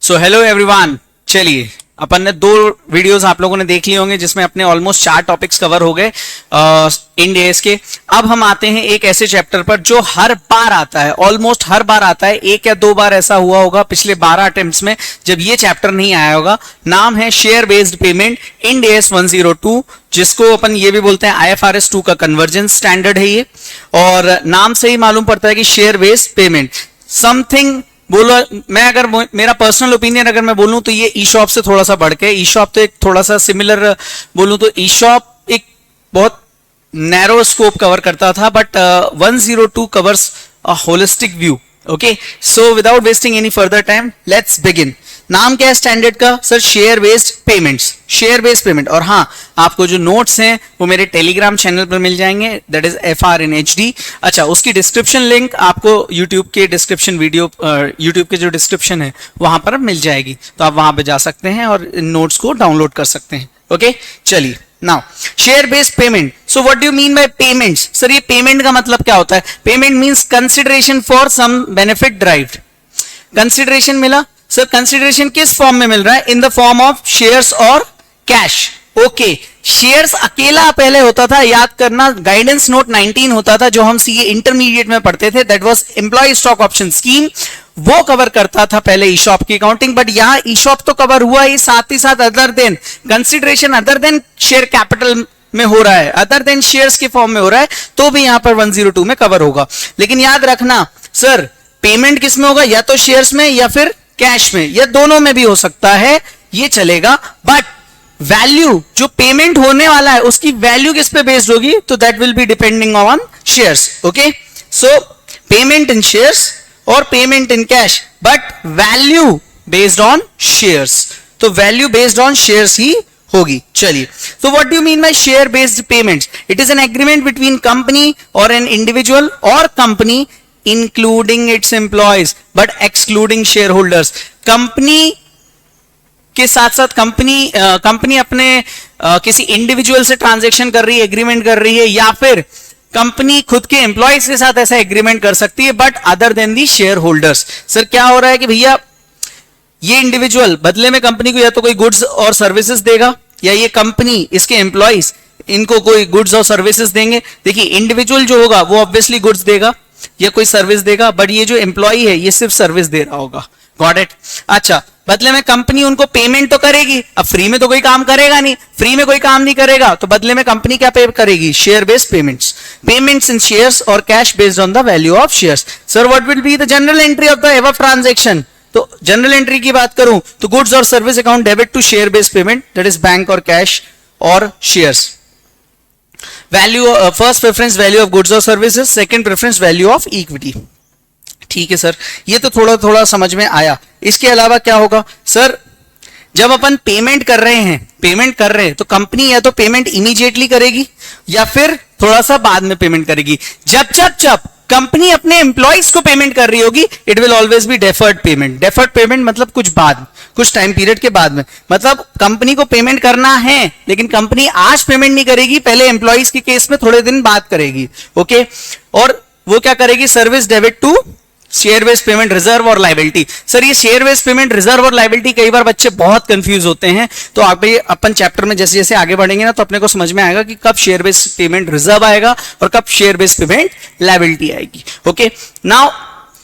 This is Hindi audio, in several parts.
सो हेलो एवरीवन, चलिए अपन ने 2 वीडियोस आप लोगों ने देख लिए होंगे जिसमें अपने ऑलमोस्ट 4 टॉपिक्स कवर हो गए इंड एएस के। अब हम आते हैं एक ऐसे चैप्टर पर जो हर बार आता है, ऑलमोस्ट हर बार आता है। 1 या 2 बार ऐसा हुआ होगा पिछले 12 अटेम्प्ट्स में जब ये चैप्टर नहीं आया होगा। नाम है share based payment Ind AS 102, जिसको अपन ये भी बोलते हैं IFRS 2 का कन्वर्जेंस स्टैंडर्ड है ये। और नाम से ही मालूम पड़ता है कि शेयर बेस्ड पेमेंट समथिंग बोलो। मैं अगर मेरा पर्सनल ओपिनियन अगर मैं बोलूं तो ये ईशॉप से थोड़ा सा बढ़ के, ईशॉप तो एक थोड़ा सा सिमिलर बोलूं तो ईशॉप एक बहुत नैरो स्कोप कवर करता था, but 102 covers a holistic view. Okay, so without wasting any further time let's begin. नाम क्या है स्टैंडर्ड का? Sir share based payments, share based payment. और हाँ, आपको जो नोट्स हैं वो मेरे टेलीग्राम चैनल पर मिल जाएंगे, दैट इज FRNHD। अच्छा, उसकी डिस्क्रिप्शन लिंक आपको यूट्यूब के डिस्क्रिप्शन वीडियो, यूट्यूब के जो डिस्क्रिप्शन है वहां पर मिल जाएगी, तो आप वहां पे जा सकते हैं और इन नोट्स को डाउनलोड कर सकते हैं। ओके, चलिए now share based payment. So what do you mean by payments? Sir ये पेमेंट का मतलब क्या होता है? Payment means consideration for some benefit derived. Consideration मिला सर, कंसिडरेशन किस फॉर्म में मिल रहा है? In the form of shares और कैश। ओके, शेयर्स अकेला पहले होता था, याद करना, गाइडेंस नोट 19 होता था जो हम सीए इंटरमीडिएट में पढ़ते थे, that was employee stock option scheme. वो कवर करता था पहले ईशॉप की अकाउंटिंग, बट यहां ईशॉप तो कवर हुआ ही, साथ ही साथ other than consideration, other than share capital में हो रहा है, अदर देन शेयर्स के फॉर्म में हो रहा है, तो भी यहां पर 102 में कवर होगा। लेकिन याद रखना सर, पेमेंट किस में होगा? या तो शेयर्स में या फिर कैश में, या दोनों में भी हो सकता है, ये चलेगा। बट वैल्यू जो पेमेंट होने वाला है उसकी वैल्यू किस पे बेस्ड होगी? तो that will be depending on shares. Okay, so payment in shares और payment in cash, but value based on shares, तो वैल्यू बेस्ड ऑन शेयर्स ही होगी। चलिए, तो what do you mean by share based payments? It is an agreement between company और एन इंडिविजुअल और company including its employees but excluding shareholders. Company के साथ साथ कंपनी अपने किसी इंडिविजुअल से ट्रांजैक्शन कर रही है, एग्रीमेंट कर रही है, या फिर कंपनी खुद के एम्प्लॉयज के साथ ऐसा एग्रीमेंट कर सकती है, but other than the share holders. Sir क्या हो रहा है कि भैया ये इंडिविजुअल बदले में कंपनी को या तो कोई गुड्स और सर्विसेज देगा, या ये कंपनी इसके एम्प्लॉयज इनको कोई गुड्स और सर्विसेज देंगे। देखिए, इंडिविजुअल जो होगा वो ऑब्वियसली गुड्स देगा या कोई सर्विस देगा, बट ये जो एम्प्लॉई है ये सिर्फ सर्विस दे रहा होगा। Got it? अच्छा, बदले में कंपनी उनको पेमेंट तो करेगी। अब फ्री में तो कोई काम करेगा नहीं, फ्री में कोई काम नहीं करेगा, तो बदले में कंपनी क्या पे करेगी? Share based payments, payments in shares और cash based on the value of shares. Sir what will be the general entry of the above transaction? तो जनरल एंट्री की बात करूं तो गुड्स और service account debit to share based payment, that is bank और कैश और shares. Value, first preference value of goods और services, second preference value of equity. ठीक है सर, ये तो थोड़ा थोड़ा समझ में आया। इसके अलावा क्या होगा सर? जब अपन पेमेंट कर रहे हैं तो कंपनी या तो पेमेंट इमीडिएटली करेगी या फिर थोड़ा सा बाद में पेमेंट करेगी। जब कंपनी अपने एम्प्लॉइज को पेमेंट कर रही होगी, it will always be deferred payment. Deferred payment मतलब कुछ टाइम पीरियड के बाद में, मतलब कंपनी को पेमेंट करना है लेकिन कंपनी आज पेमेंट नहीं करेगी, पहले एम्प्लॉइज के केस में थोड़े दिन बाद करेगी। ओके, और वो क्या करेगी? Service debit to share based payment reserve और लायबिलिटी। सर ये शेयर बेस्ड पेमेंट रिजर्व और लायबिलिटी कई बार बच्चे बहुत कंफ्यूज होते हैं, तो आप अपन चैप्टर में जैसे जैसे आगे बढ़ेंगे ना तो अपने को समझ में आएगा कि कब शेयर बेस्ड पेमेंट रिजर्व आएगा और कब शेयर बेस्ड पेमेंट लायबिलिटी आएगी। ओके, नाउ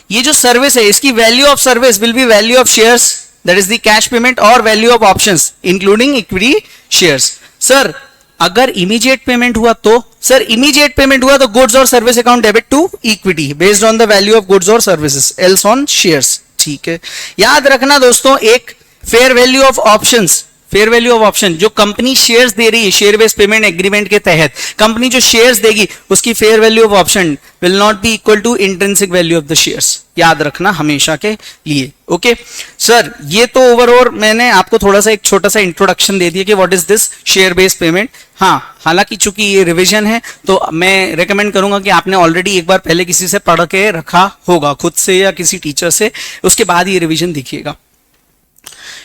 ये जो सर्विस है इसकी value of service will be value of shares, that is the cash payment, और value of options including equity shares. Sir अगर इमीडिएट पेमेंट हुआ तो? सर इमीडिएट पेमेंट हुआ तो गुड्स और service account debit to equity based on the value of goods और सर्विसेज, एल्स ऑन शेयर्स। ठीक है, याद रखना दोस्तों, एक fair value of options, fair value of option जो कंपनी शेयर्स दे रही है शेयर बेस्ड पेमेंट एग्रीमेंट के तहत, कंपनी जो शेयर्स देगी उसकी fair value of option will not be equal to intrinsic value of the shares. याद रखना हमेशा के लिए। ओके सर, ये तो ओवरऑल मैंने आपको थोड़ा सा एक छोटा सा इंट्रोडक्शन दे दिया कि what is this share based payment. हाँ, हालांकि चूंकि ये रिवीजन है तो मैं रेकमेंड करूंगा कि आपने ऑलरेडी एक बार पहले किसी से पढ़ के रखा होगा, खुद से या किसी टीचर से, उसके बाद ये रिवीजन देखिएगा।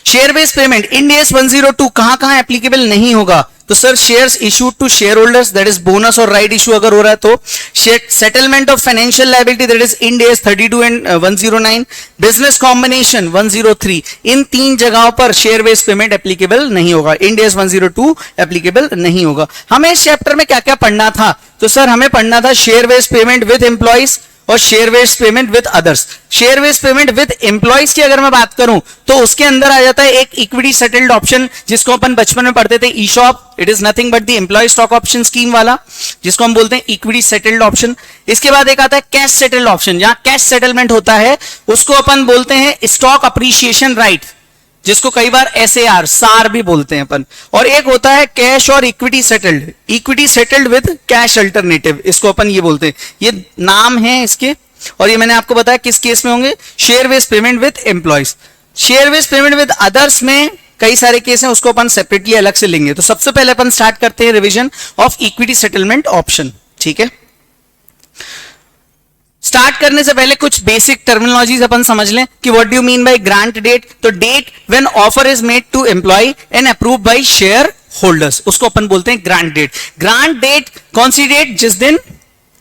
Share based payment Ind AS 102 कहां कहां एप्लीकेबल नहीं होगा? तो sir shares issued to share holders, that is bonus और राइट इशू अगर हो रहा है तो, settlement of financial liability that is Ind AS 32 and 109, business combination 103, इन तीन जगहों पर शेयर बेस्ड पेमेंट एप्लीकेबल नहीं होगा, इंड एस 102 एप्लीकेबल नहीं होगा। हमें इस चैप्टर में क्या क्या पढ़ना था? तो सर हमें पढ़ना था share based payment with employees और share based payment with others. Share based payment with employees की अगर मैं बात करूं तो उसके अंदर आ जाता है एक इक्विटी सेटल्ड ऑप्शन, जिसको अपन बचपन में पढ़ते थे ESOP, it is nothing but the employee stock option scheme वाला, जिसको हम बोलते हैं इक्विटी सेटल्ड ऑप्शन। इसके बाद एक आता है कैश सेटल्ड ऑप्शन, जहां कैश सेटलमेंट होता है, उसको अपन बोलते हैं स्टॉक अप्रिसिएशन राइट, जिसको कई बार SAR सार भी बोलते हैं अपन। और एक होता है कैश और equity settled with cash alternative, इसको अपन ये बोलते हैं। ये नाम है इसके, और ये मैंने आपको बताया किस केस में होंगे, share based payment with employees. Share based payment with others में कई सारे केस हैं, उसको अपन सेपरेटली अलग से लेंगे। तो सबसे पहले अपन स्टार्ट करते हैं revision of equity settlement option, ठीक है। स्टार्ट करने से पहले कुछ बेसिक टर्मिनोलॉजीज अपन समझ लें कि what do you mean by grant date. तो date when offer is made to employee and approve by shareholders, उसको अपन बोलते हैं ग्रांट डेट। ग्रांट डेट कौन सी डेट? जिस दिन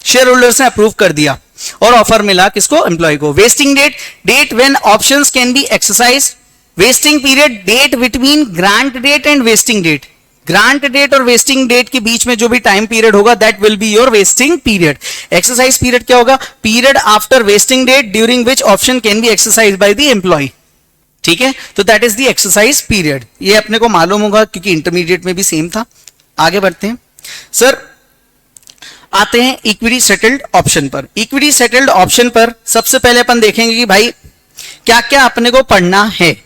शेयर होल्डर्स ने अप्रूव कर दिया और ऑफर मिला किसको? एम्प्लॉय को। Vesting date, date when options can be exercised. Vesting period, date between grant date and vesting date. Grant date और वेस्टिंग डेट के बीच में जो भी टाइम पीरियड होगा that will be your vesting period. Exercise period क्या होगा? Period after vesting date during which option can be exercise by the employee, ठीक है। तो that is the exercise period. ये अपने को मालूम होगा क्योंकि इंटरमीडिएट में भी सेम था। आगे बढ़ते हैं सर, आते हैं इक्विटी सेटल्ड ऑप्शन पर। इक्विटी सेटल्ड ऑप्शन पर सबसे पहले अपन देखेंगे कि भाई क्या क्या अपने को पढ़ना है।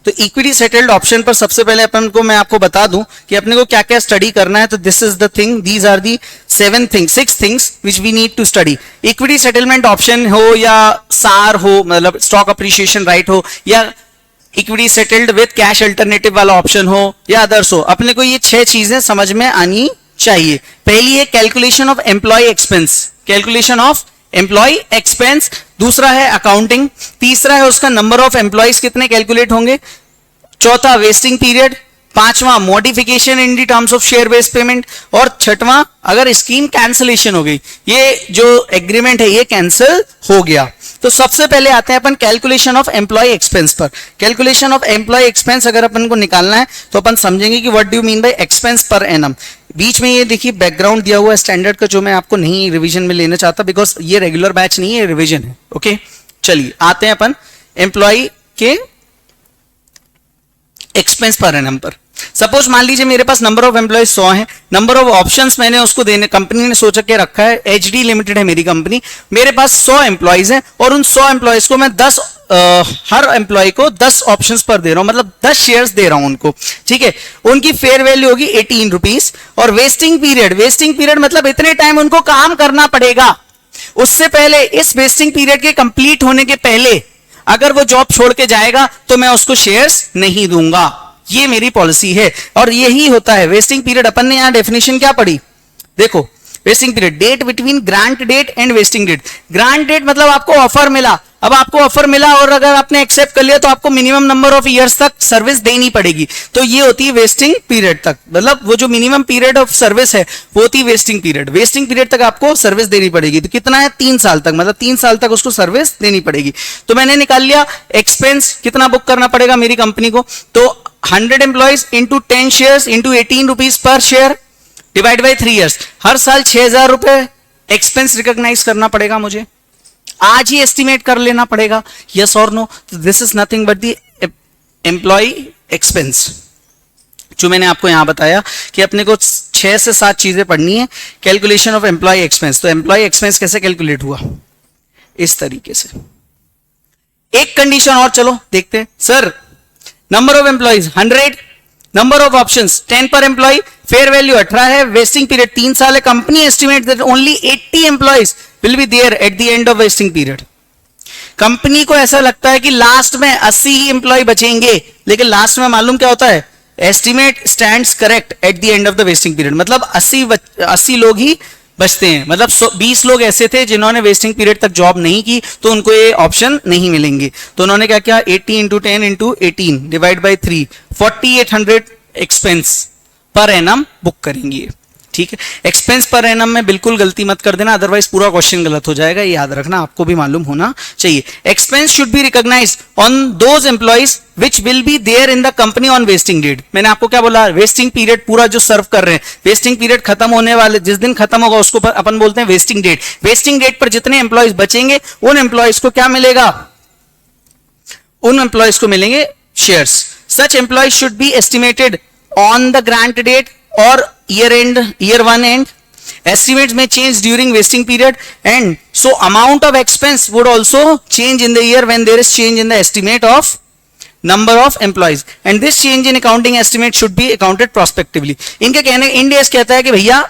तो इक्विटी सेटल्ड ऑप्शन पर सबसे पहले अपन को मैं आपको बता दूं कि अपने को क्या क्या स्टडी करना है। तो this is the thing, these are the 6 things which we need to study. Equity settlement option हो या सार हो, मतलब स्टॉक अप्रिसिएशन राइट हो, या equity settled with cash alternative वाला ऑप्शन हो, या अदर्स हो, अपने को ये 6 चीजें समझ में आनी चाहिए। पहली है calculation of employee expense, calculation of employee expense. दूसरा है अकाउंटिंग। तीसरा है उसका नंबर ऑफ एम्प्लॉयज कितने कैलकुलेट होंगे। चौथा वेस्टिंग पीरियड। पांचवा modification in the terms of share based payment. और छठवां अगर स्कीम कैंसलेशन हो गई, ये जो एग्रीमेंट है ये कैंसिल हो गया। तो सबसे पहले आते हैं अपन कैलकुलेशन ऑफ एम्प्लॉय एक्सपेंस पर। कैलकुलेशन ऑफ एम्प्लॉय एक्सपेंस अगर अपन को निकालना है तो अपन समझेंगे कि what do you mean by expense per annum. बीच में ये देखिए बैकग्राउंड दिया हुआ है स्टैंडर्ड का, जो मैं आपको नहीं रिवीजन में लेना चाहता बिकॉज ये रेगुलर बैच नहीं है, रिवीजन है। ओके चलिए आते हैं अपन एम्प्लॉय के एक्सपेंस पर एनम पर। सपोज मान लीजिए मेरे पास नंबर ऑफ एम्प्लॉयज 100 है, नंबर ऑफ ऑप्शंस मैंने उसको देने, कंपनी ने सोच के रखा है, HD लिमिटेड है मेरी कंपनी, मेरे पास 100 एम्प्लॉयज हैं और उन 100 एम्प्लॉयज को मैं 10 हर एम्प्लॉय को 10 ऑप्शंस पर दे रहा हूं, मतलब 10 शेयर्स दे रहा हूं उनको, ठीक है। उनकी फेयर वैल्यू होगी 18 रुपीज। और वेस्टिंग पीरियड मतलब इतने टाइम उनको काम करना पड़ेगा, उससे पहले इस वेस्टिंग पीरियड के कंप्लीट होने के पहले अगर वो जॉब छोड़ के जाएगा तो मैं उसको शेयर्स नहीं दूंगा। ये मेरी पॉलिसी है और यही होता है वेस्टिंग पीरियड। अपन ने यहां डेफिनेशन क्या पढ़ी, देखो vesting period, date between grant date and vesting date. Grant date मतलब आपको ऑफर मिला, अब आपको ऑफर मिला और अगर आपने एक्सेप्ट कर लिया तो आपको मिनिमम नंबर ऑफ ईयर्स तक सर्विस देनी पड़ेगी, तो ये होती है वेस्टिंग पीरियड तक, मतलब वो जो मिनिमम पीरियड ऑफ सर्विस है वो होती है वेस्टिंग पीरियड। वेस्टिंग पीरियड तक आपको सर्विस देनी पड़ेगी, तो कितना है 3 साल तक, मतलब 3 साल तक उसको सर्विस देनी पड़ेगी। तो मैंने निकाल लिया एक्सपेंस कितना बुक करना पड़ेगा मेरी कंपनी को, तो 100 employees into 10 shares into 18 rupees per share divide by 3 years, हर साल 6000 रुपए एक्सपेंस रिकॉग्नाइज करना पड़ेगा मुझे, आज ही एस्टिमेट कर लेना पड़ेगा, यस और no. This is nothing but the employee expense, जो मैंने आपको यहां बताया कि अपने को 6 से 7 चीजें पढ़नी है। कैलकुलेशन ऑफ एम्प्लॉय एक्सपेंस, तो एम्प्लॉय एक्सपेंस कैसे कैलकुलेट हुआ, इस तरीके से। एक कंडीशन और चलो देखते हैं sir, number of employees 100, number of options 10 पर एम्प्लॉय, फेयर वैल्यू 18 है, वेस्टिंग पीरियड 3 साल है, company estimate that only 80 employees will be there at the end of vesting period. Company को ऐसा लगता है कि लास्ट में 80 ही एम्प्लॉय बचेंगे, लेकिन लास्ट में मालूम क्या होता है, estimate stands correct eight the end of the vesting period, मतलब 80 लोग ही बचते हैं, मतलब 20 लोग ऐसे थे जिन्होंने वेस्टिंग पीरियड तक जॉब नहीं की, तो उनको ये ऑप्शन नहीं मिलेंगे। तो उन्होंने क्या किया, 80 into 10 into 18 divide by 3, 4800 expense per annum book करेंगे। ठीक है, एक्सपेंस पर एनम में बिल्कुल गलती मत कर देना, अदरवाइज पूरा क्वेश्चन गलत हो जाएगा, ये याद रखना, आपको भी मालूम होना चाहिए। Expense should be recognised on those employees which will be there in the company on vesting date. मैंने आपको क्या बोला, वेस्टिंग पीरियड पूरा जो सर्व कर रहे हैं, वेस्टिंग पीरियड खत्म होने वाले जिस दिन खत्म होगा उसको अपन बोलते हैं वेस्टिंग डेट। वेस्टिंग डेट पर जितने एम्प्लॉइज बचेंगे उन एम्प्लॉइज को क्या मिलेगा, उन एम्प्लॉइज को मिलेंगे shares. Such employees should be estimated on the grant date और year end, year one end. Estimates may change during vesting period, and so amount of expense would also change in the year when there is change in the estimate of number of employees, and this change in accounting estimate should be accounted prospectively. इनके कहने, इंड एस कहता है कि भैया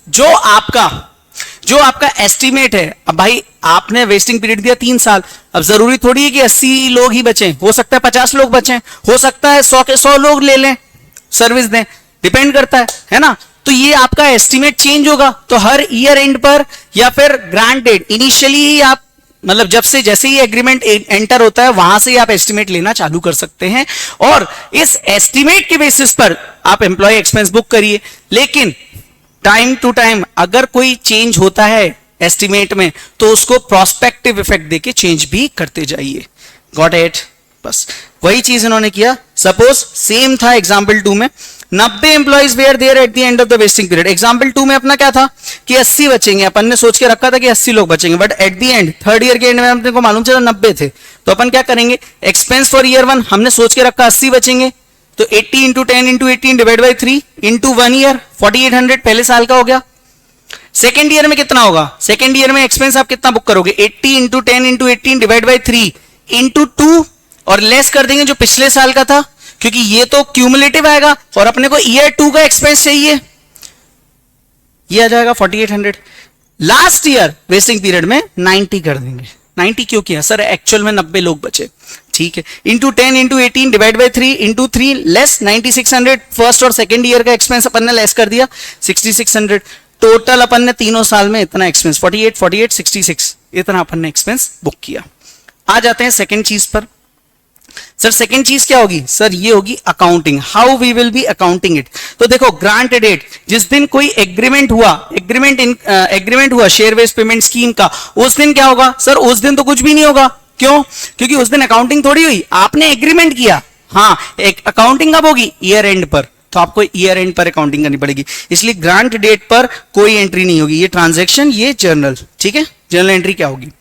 जो आपका एस्टिमेट है, अब भाई आपने वेस्टिंग पीरियड दिया 3 साल, अब जरूरी थोड़ी है कि 80 लोग ही बचे, हो सकता है 50 लोग बचे, हो सकता है 100 के 100 लोग ले लें, सर्विस दें, डिपेंड करता है ना। तो ये आपका एस्टिमेट चेंज होगा, तो हर ईयर एंड पर या फिर ग्रांट डेट इनिशियली ही आप, मतलब जैसे ही एग्रीमेंट एंटर होता है वहां से ही आप एस्टिमेट लेना चालू कर सकते हैं, और इस एस्टिमेट के बेसिस पर आप एम्प्लॉय एक्सपेंस बुक करिए। लेकिन टाइम टू टाइम अगर कोई चेंज होता है एस्टिमेट में तो उसको प्रोस्पेक्टिव इफेक्ट देके चेंज भी करते जाइए। Got it? बस वही चीज इन्होंने किया। सपोज सेम था एग्जाम्पल 2 में, 90 employees were there at the end of the vesting period. Example 2 में अपना क्या था कि 80 बचेंगे, अपन ने सोच के रखा था कि 80 लोग बचेंगे, but at the and third year के एंड में अपने को मालूम चला 90 थे। तो अपन क्या करेंगे, एक्सपेंस फॉर ईयर 1 हमने सोच के रखा 80 बचेंगे, तो 80 into 10 into 18 divide by 3 into 1 year 4800 पहले साल का हो गया। सेकेंड ईयर में कितना होगा, सेकेंड ईयर में एक्सपेंस आप कितना बुक करोगे, 80 into 10 into 18 divide by 3 into 2 और लेस कर देंगे जो पिछले साल का था, क्योंकि ये तो क्यूमुलेटिव आएगा और अपने को ईयर 2 का एक्सपेंस चाहिए, ये आ जाएगा 4800। लास्ट ईयर वेस्टिंग पीरियड में 90 कर देंगे। 90 क्यों किया सर, एक्चुअल में 90 लोग बचे, ठीक है, into 10 into 18 divide by 3 into 3 less 9600। First और सेकेंड ईयर का एक्सपेंस अपन ने लेस कर दिया 6600। टोटल अपन ने तीनों साल में इतना एक्सपेंस 48 48 66 इतना अपन ने एक्सपेंस बुक किया। आ जाते हैं सेकेंड चीज पर। सर सेकेंड चीज क्या होगी, सर ये होगी accounting, how we will be accounting it. तो देखो ग्रांट डेट, जिस दिन कोई एग्रीमेंट हुआ शेयर बेस्ड पेमेंट स्कीम का, उस दिन क्या होगा सर, उस दिन तो कुछ भी नहीं होगा। क्यों, क्योंकि उस दिन अकाउंटिंग थोड़ी हुई, आपने एग्रीमेंट किया। हाँ, एक अकाउंटिंग कब होगी, ईयर एंड पर, तो आपको ईयर एंड पर अकाउंटिंग करनी पड़ेगी, इसलिए ग्रांट डेट पर कोई एंट्री नहीं होगी, ये ट्रांजैक्शन, ये जर्नल, ठीक है। जर्नल एंट्री क्या होगी,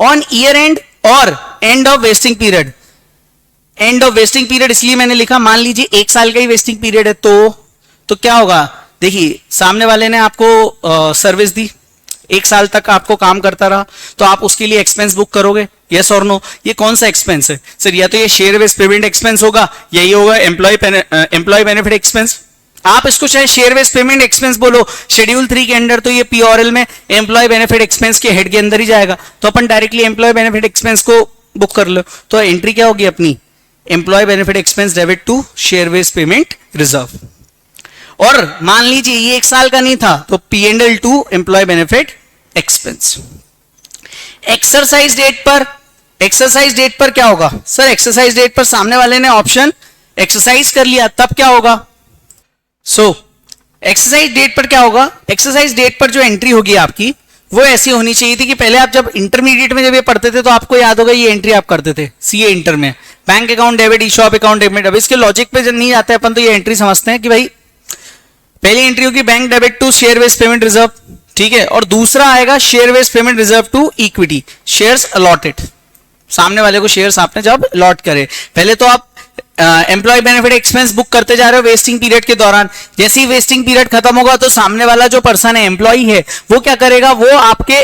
ऑन ईयर एंड और and of vesting period. And of vesting period इसलिए मैंने लिखा, मान लीजिए 1 साल का ही वेस्टिंग पीरियड है, तो क्या होगा, देखिए सामने वाले ने आपको सर्विस दी, 1 साल तक आपको काम करता रहा, तो आप उसके लिए एक्सपेंस बुक करोगे, यस और नो। ये कौन सा एक्सपेंस है सर, या तो ये शेयर बेस्ड पेमेंट एक्सपेंस होगा, या ये होगा एम्प्लॉय बेनिफिट एक्सपेंस। आप इसको चाहे शेयर बेस्ड पेमेंट एक्सपेंस बोलो, शेड्यूल 3 के अंडर तो ये पीओआरएल में एम्प्लॉय बेनिफिट एक्सपेंस के हेड के अंदर ही जाएगा, तो अपन डायरेक्टली एम्प्लॉय बेनिफिट एक्सपेंस को बुक कर लो। तो एंट्री क्या होगी अपनी, employee benefit expense debit to share based payment reserve. और मान लीजिए ये 1 साल का नहीं था, तो P&L to employee benefit expense. Exercise date पर क्या होगा सर, एक्सरसाइज डेट पर सामने वाले ने ऑप्शन एक्सरसाइज कर लिया, तब क्या होगा। सो एक्सरसाइज डेट पर क्या होगा, एक्सरसाइज डेट पर जो एंट्री होगी आपकी वो ऐसी होनी चाहिए थी कि पहले आप जब इंटरमीडिएट में जब ये पढ़ते थे तो आपको याद होगा ये एंट्री आप करते थे सीए इंटर में, बैंक अकाउंट डेबिट, ई शॉप अकाउंट डेबिट। अब इसके लॉजिक पे जब नहीं जाते अपन, तो ये एंट्री समझते हैं कि भाई पहली एंट्री होगी bank debit to share based payment reserve, ठीक है, और दूसरा आएगा share based payment reserve to equity, shares allotted, सामने वाले को शेयर्स आपने जब अलॉट करे। पहले तो आप एम्प्लॉय बेनिफिट एक्सपेंस बुक करते जा रहे हो वेस्टिंग पीरियड के दौरान, जैसे ही वेस्टिंग पीरियड खत्म होगा तो सामने वाला जो पर्सन है, एम्प्लॉय है, वो क्या करेगा, वो आपके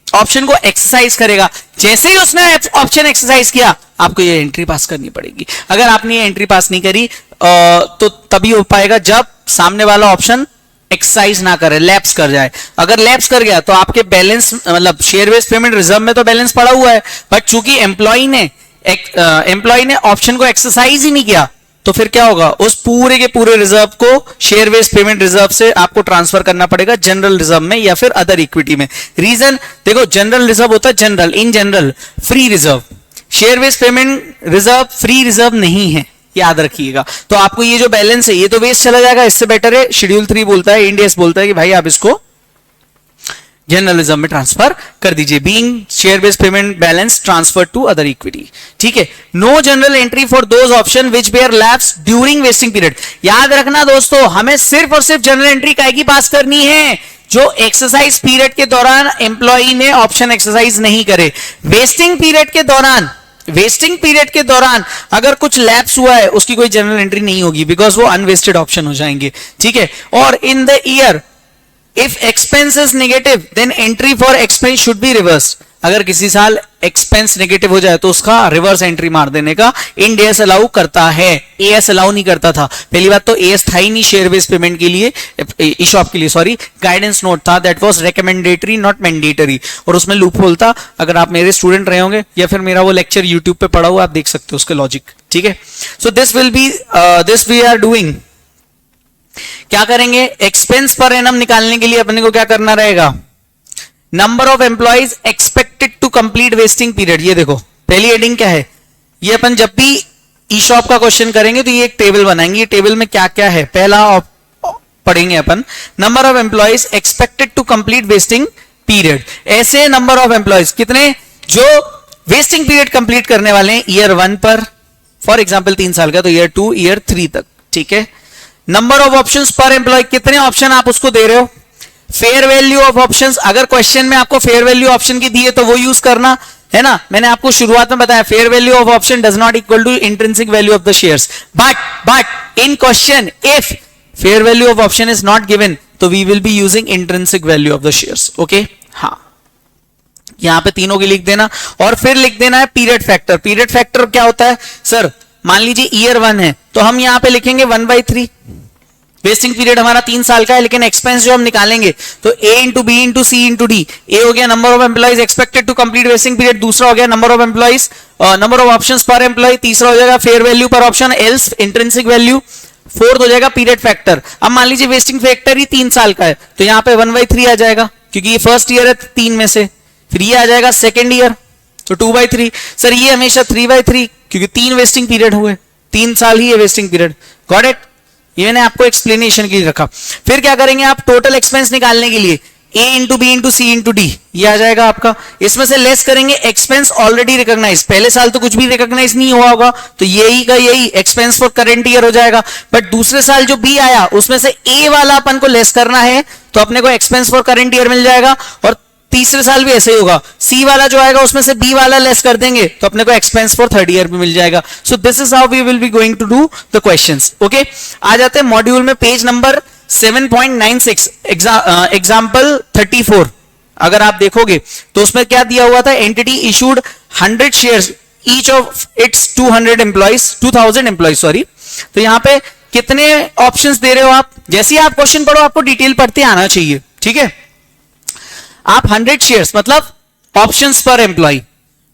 ऑप्शन को एक्सरसाइज करेगा। जैसे ही उसने ऑप्शन एक्सरसाइज किया, आपको ये एंट्री पास करनी पड़ेगी। अगर आपने ये एंट्री पास नहीं करी तो तभी हो पाएगा जब सामने वाला ऑप्शन एक्सरसाइज ना करे, लैप्स कर जाए। अगर लैप्स कर गया तो आपके बैलेंस, मतलब शेयर बेस्ड पेमेंट रिजर्व में तो बैलेंस पड़ा हुआ है, बट चूंकि एम्प्लॉय ने ऑप्शन को एक्सरसाइज ही नहीं किया, तो फिर क्या होगा, उस पूरे के पूरे रिजर्व को शेयर बेस्ड पेमेंट रिजर्व से आपको ट्रांसफर करना पड़ेगा जनरल रिजर्व में या फिर अदर इक्विटी में। रीजन देखो, जनरल रिजर्व होता है general, in general free reserve, share based payment reserve free reserve नहीं है, याद रखिएगा। तो आपको ये जो बैलेंस है ये तो वेस्ट चला जाएगा, इससे बेटर है शेड्यूल 3 बोलता है, इंड एस बोलता है कि भाई आप इसको जर्नलिज्म में ट्रांसफर कर दीजिए, being share based payment balance transfer to other equity. ठीक है, no journal entry for those option which were lapse during vesting period. याद रखना दोस्तों, हमें सिर्फ और सिर्फ जनरल एंट्री काय की पास करनी है जो एक्सरसाइज पीरियड के दौरान एम्प्लॉई ने ऑप्शन एक्सरसाइज नहीं करे। वेस्टिंग पीरियड के दौरान अगर कुछ लैप्स हुआ है उसकी कोई जनरल एंट्री नहीं होगी, बिकॉज वो अनवेस्टेड ऑप्शन हो जाएंगे। ठीक है, और in the year if expense is negative then entry for expense should be reversed. अगर किसी साल एक्सपेंस नेगेटिव हो जाए तो उसका रिवर्स एंट्री मार देने का इंड एस अलाउ करता है, एएस अलाउ नहीं करता था। पहली बात तो एएस था ही नहीं शेयर बेस्ड पेमेंट के लिए, ईशॉप के लिए, सॉरी, गाइडेंस नोट था, that was recommendatory not mandatory, और उसमें लूप होल था। अगर आप मेरे स्टूडेंट रहे होंगे या फिर मेरा वो लेक्चर यूट्यूब पे पढ़ा हुआ, आप देख सकते हो उसके लॉजिक। ठीक है, so this we are doing. क्या करेंगे, एक्सपेंस पर एनम निकालने के लिए अपने को क्या करना रहेगा, number of employees expected to complete vesting period. ये देखो पहली हेडिंग क्या है, ये अपन जब भी ई शॉप का क्वेश्चन करेंगे तो ये एक टेबल बनाएंगे, ये टेबल में क्या क्या है पहला पढ़ेंगे अपन, number of employees expected to complete vesting period. ऐसे नंबर ऑफ एम्प्लॉइज कितने जो वेस्टिंग पीरियड कंप्लीट करने वाले हैं ईयर 1 पर, फॉर एग्जाम्पल 3 साल का, तो ईयर 2 ईयर 3 तक। ठीक है, नंबर ऑफ ऑप्शंस पर एम्प्लॉय, कितने ऑप्शन आप उसको दे रहे हो, फेयर वैल्यू ऑफ ऑप्शंस, अगर क्वेश्चन में आपको फेयर वैल्यू ऑप्शन की दी है तो वो यूज करना है ना। मैंने आपको शुरुआत में बताया fair value of option does not equal to intrinsic value of the shares, but in question if fair value of option is not given तो we will be using intrinsic value of the shares. Okay, हाँ, यहां पे तीनों की लिख देना और फिर लिख देना है पीरियड फैक्टर। पीरियड फैक्टर क्या होता है सर, मान लीजिए ईयर 1 है तो हम यहां पे लिखेंगे 1/3, वेस्टिंग पीरियड हमारा 3 साल का है, लेकिन एक्सपेंस जो हम निकालेंगे तो A into B into C into D, A हो गया number of employees expected to complete vesting period, दूसरा हो गया number of employees, number of options पर एम्प्लॉय, तीसरा हो जाएगा fair value per option else intrinsic value, fourth हो जाएगा पीरियड फैक्टर। अब मान लीजिए वेस्टिंग फैक्टर ही 3 साल का है तो यहाँ पे 1/3 आ जाएगा, क्योंकि ये फर्स्ट ईयर है 3 में से, फिर ये आ जाएगा सेकेंड ईयर तो 2/3। सर ये हमेशा 3/3 क्योंकि 3 वेस्टिंग पीरियड हुए, 3 साल ही है वेस्टिंग पीरियड। गॉट इट, ये मैंने आपको एक्सप्लेनेशन के लिए रखा। फिर क्या करेंगे आप टोटल एक्सपेंस निकालने के लिए A into B into C into D, ये आ जाएगा आपका, इसमें से लेस करेंगे एक्सपेंस ऑलरेडी रिकॉग्नाइज, पहले साल तो कुछ भी रिकॉग्नाइज नहीं हुआ होगा तो यही का यही एक्सपेंस फॉर करंट ईयर हो जाएगा, बट दूसरे साल जो बी आया उसमें से ए वाला अपन को लेस करना है तो अपने को एक्सपेंस फॉर करंट ईयर मिल जाएगा, और तीसरे साल भी ऐसे ही होगा, सी वाला जो आएगा उसमें से बी वाला लेस कर देंगे तो अपने को एक्सपेंस फॉर थर्ड ईयर भी मिल जाएगा। So this is how we will be going to do the questions. Okay, आ जाते हैं मॉड्यूल में, पेज नंबर 7.96 एग्जाम्पल 34। अगर आप देखोगे तो उसमें क्या दिया हुआ था, entity issued 100 shares each of it's 200 employees 2000 employees sorry. तो यहां पे कितने ऑप्शंस दे रहे हो आप, जैसे ही आप क्वेश्चन पढ़ो आपको डिटेल पढ़ते आना चाहिए। ठीक है, आप 100 शेयर्स मतलब ऑप्शंस पर employee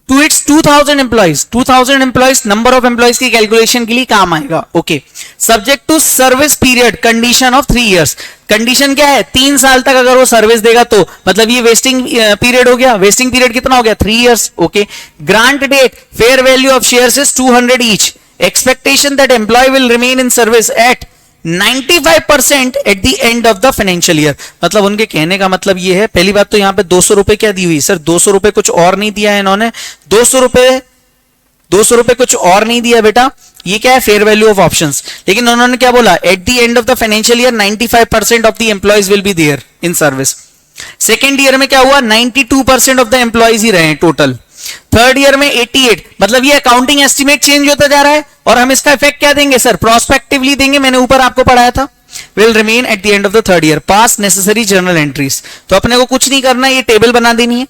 to its 2000 employees, 2000 employees number of employees की कैलकुलेशन के लिए काम आएगा। Okay, subject to service period condition of 3 years. Condition क्या है, 3 साल तक अगर वो सर्विस देगा तो मतलब ये वेस्टिंग पीरियड हो गया, वेस्टिंग पीरियड कितना हो गया 3 years. Okay, grant date fair value of shares is 200 each, expectation that employee will remain in service at 95% at the end of the financial year. मतलब उनके कहने का मतलब ये है, पहली बात तो यहाँ पे 200 रुपए क्या दी हुई सर, 200 रुपए कुछ और नहीं दिया है इन्होंने, 200 रुपए कुछ और नहीं दिया बेटा, ये क्या है फेयर वैल्यू ऑफ ऑप्शंस। लेकिन उन्होंने क्या बोला, at the end of the financial year 95% of the employees will be there in service. Second year में क्या हुआ, 92% ऑफ द एम्प्लॉइज ही रहे टोटल। थर्ड ईयर में 88, मतलब ये अकाउंटिंग एस्टिमेट चेंज होता जा रहा है और हम इसका इफेक्ट क्या देंगे सर, प्रोस्पेक्टिवली देंगे, मैंने ऊपर आपको पढ़ाया था। Will remain at the end of the third year, pass necessary journal entries. तो अपने को कुछ नहीं करना, ये टेबल बना देनी है,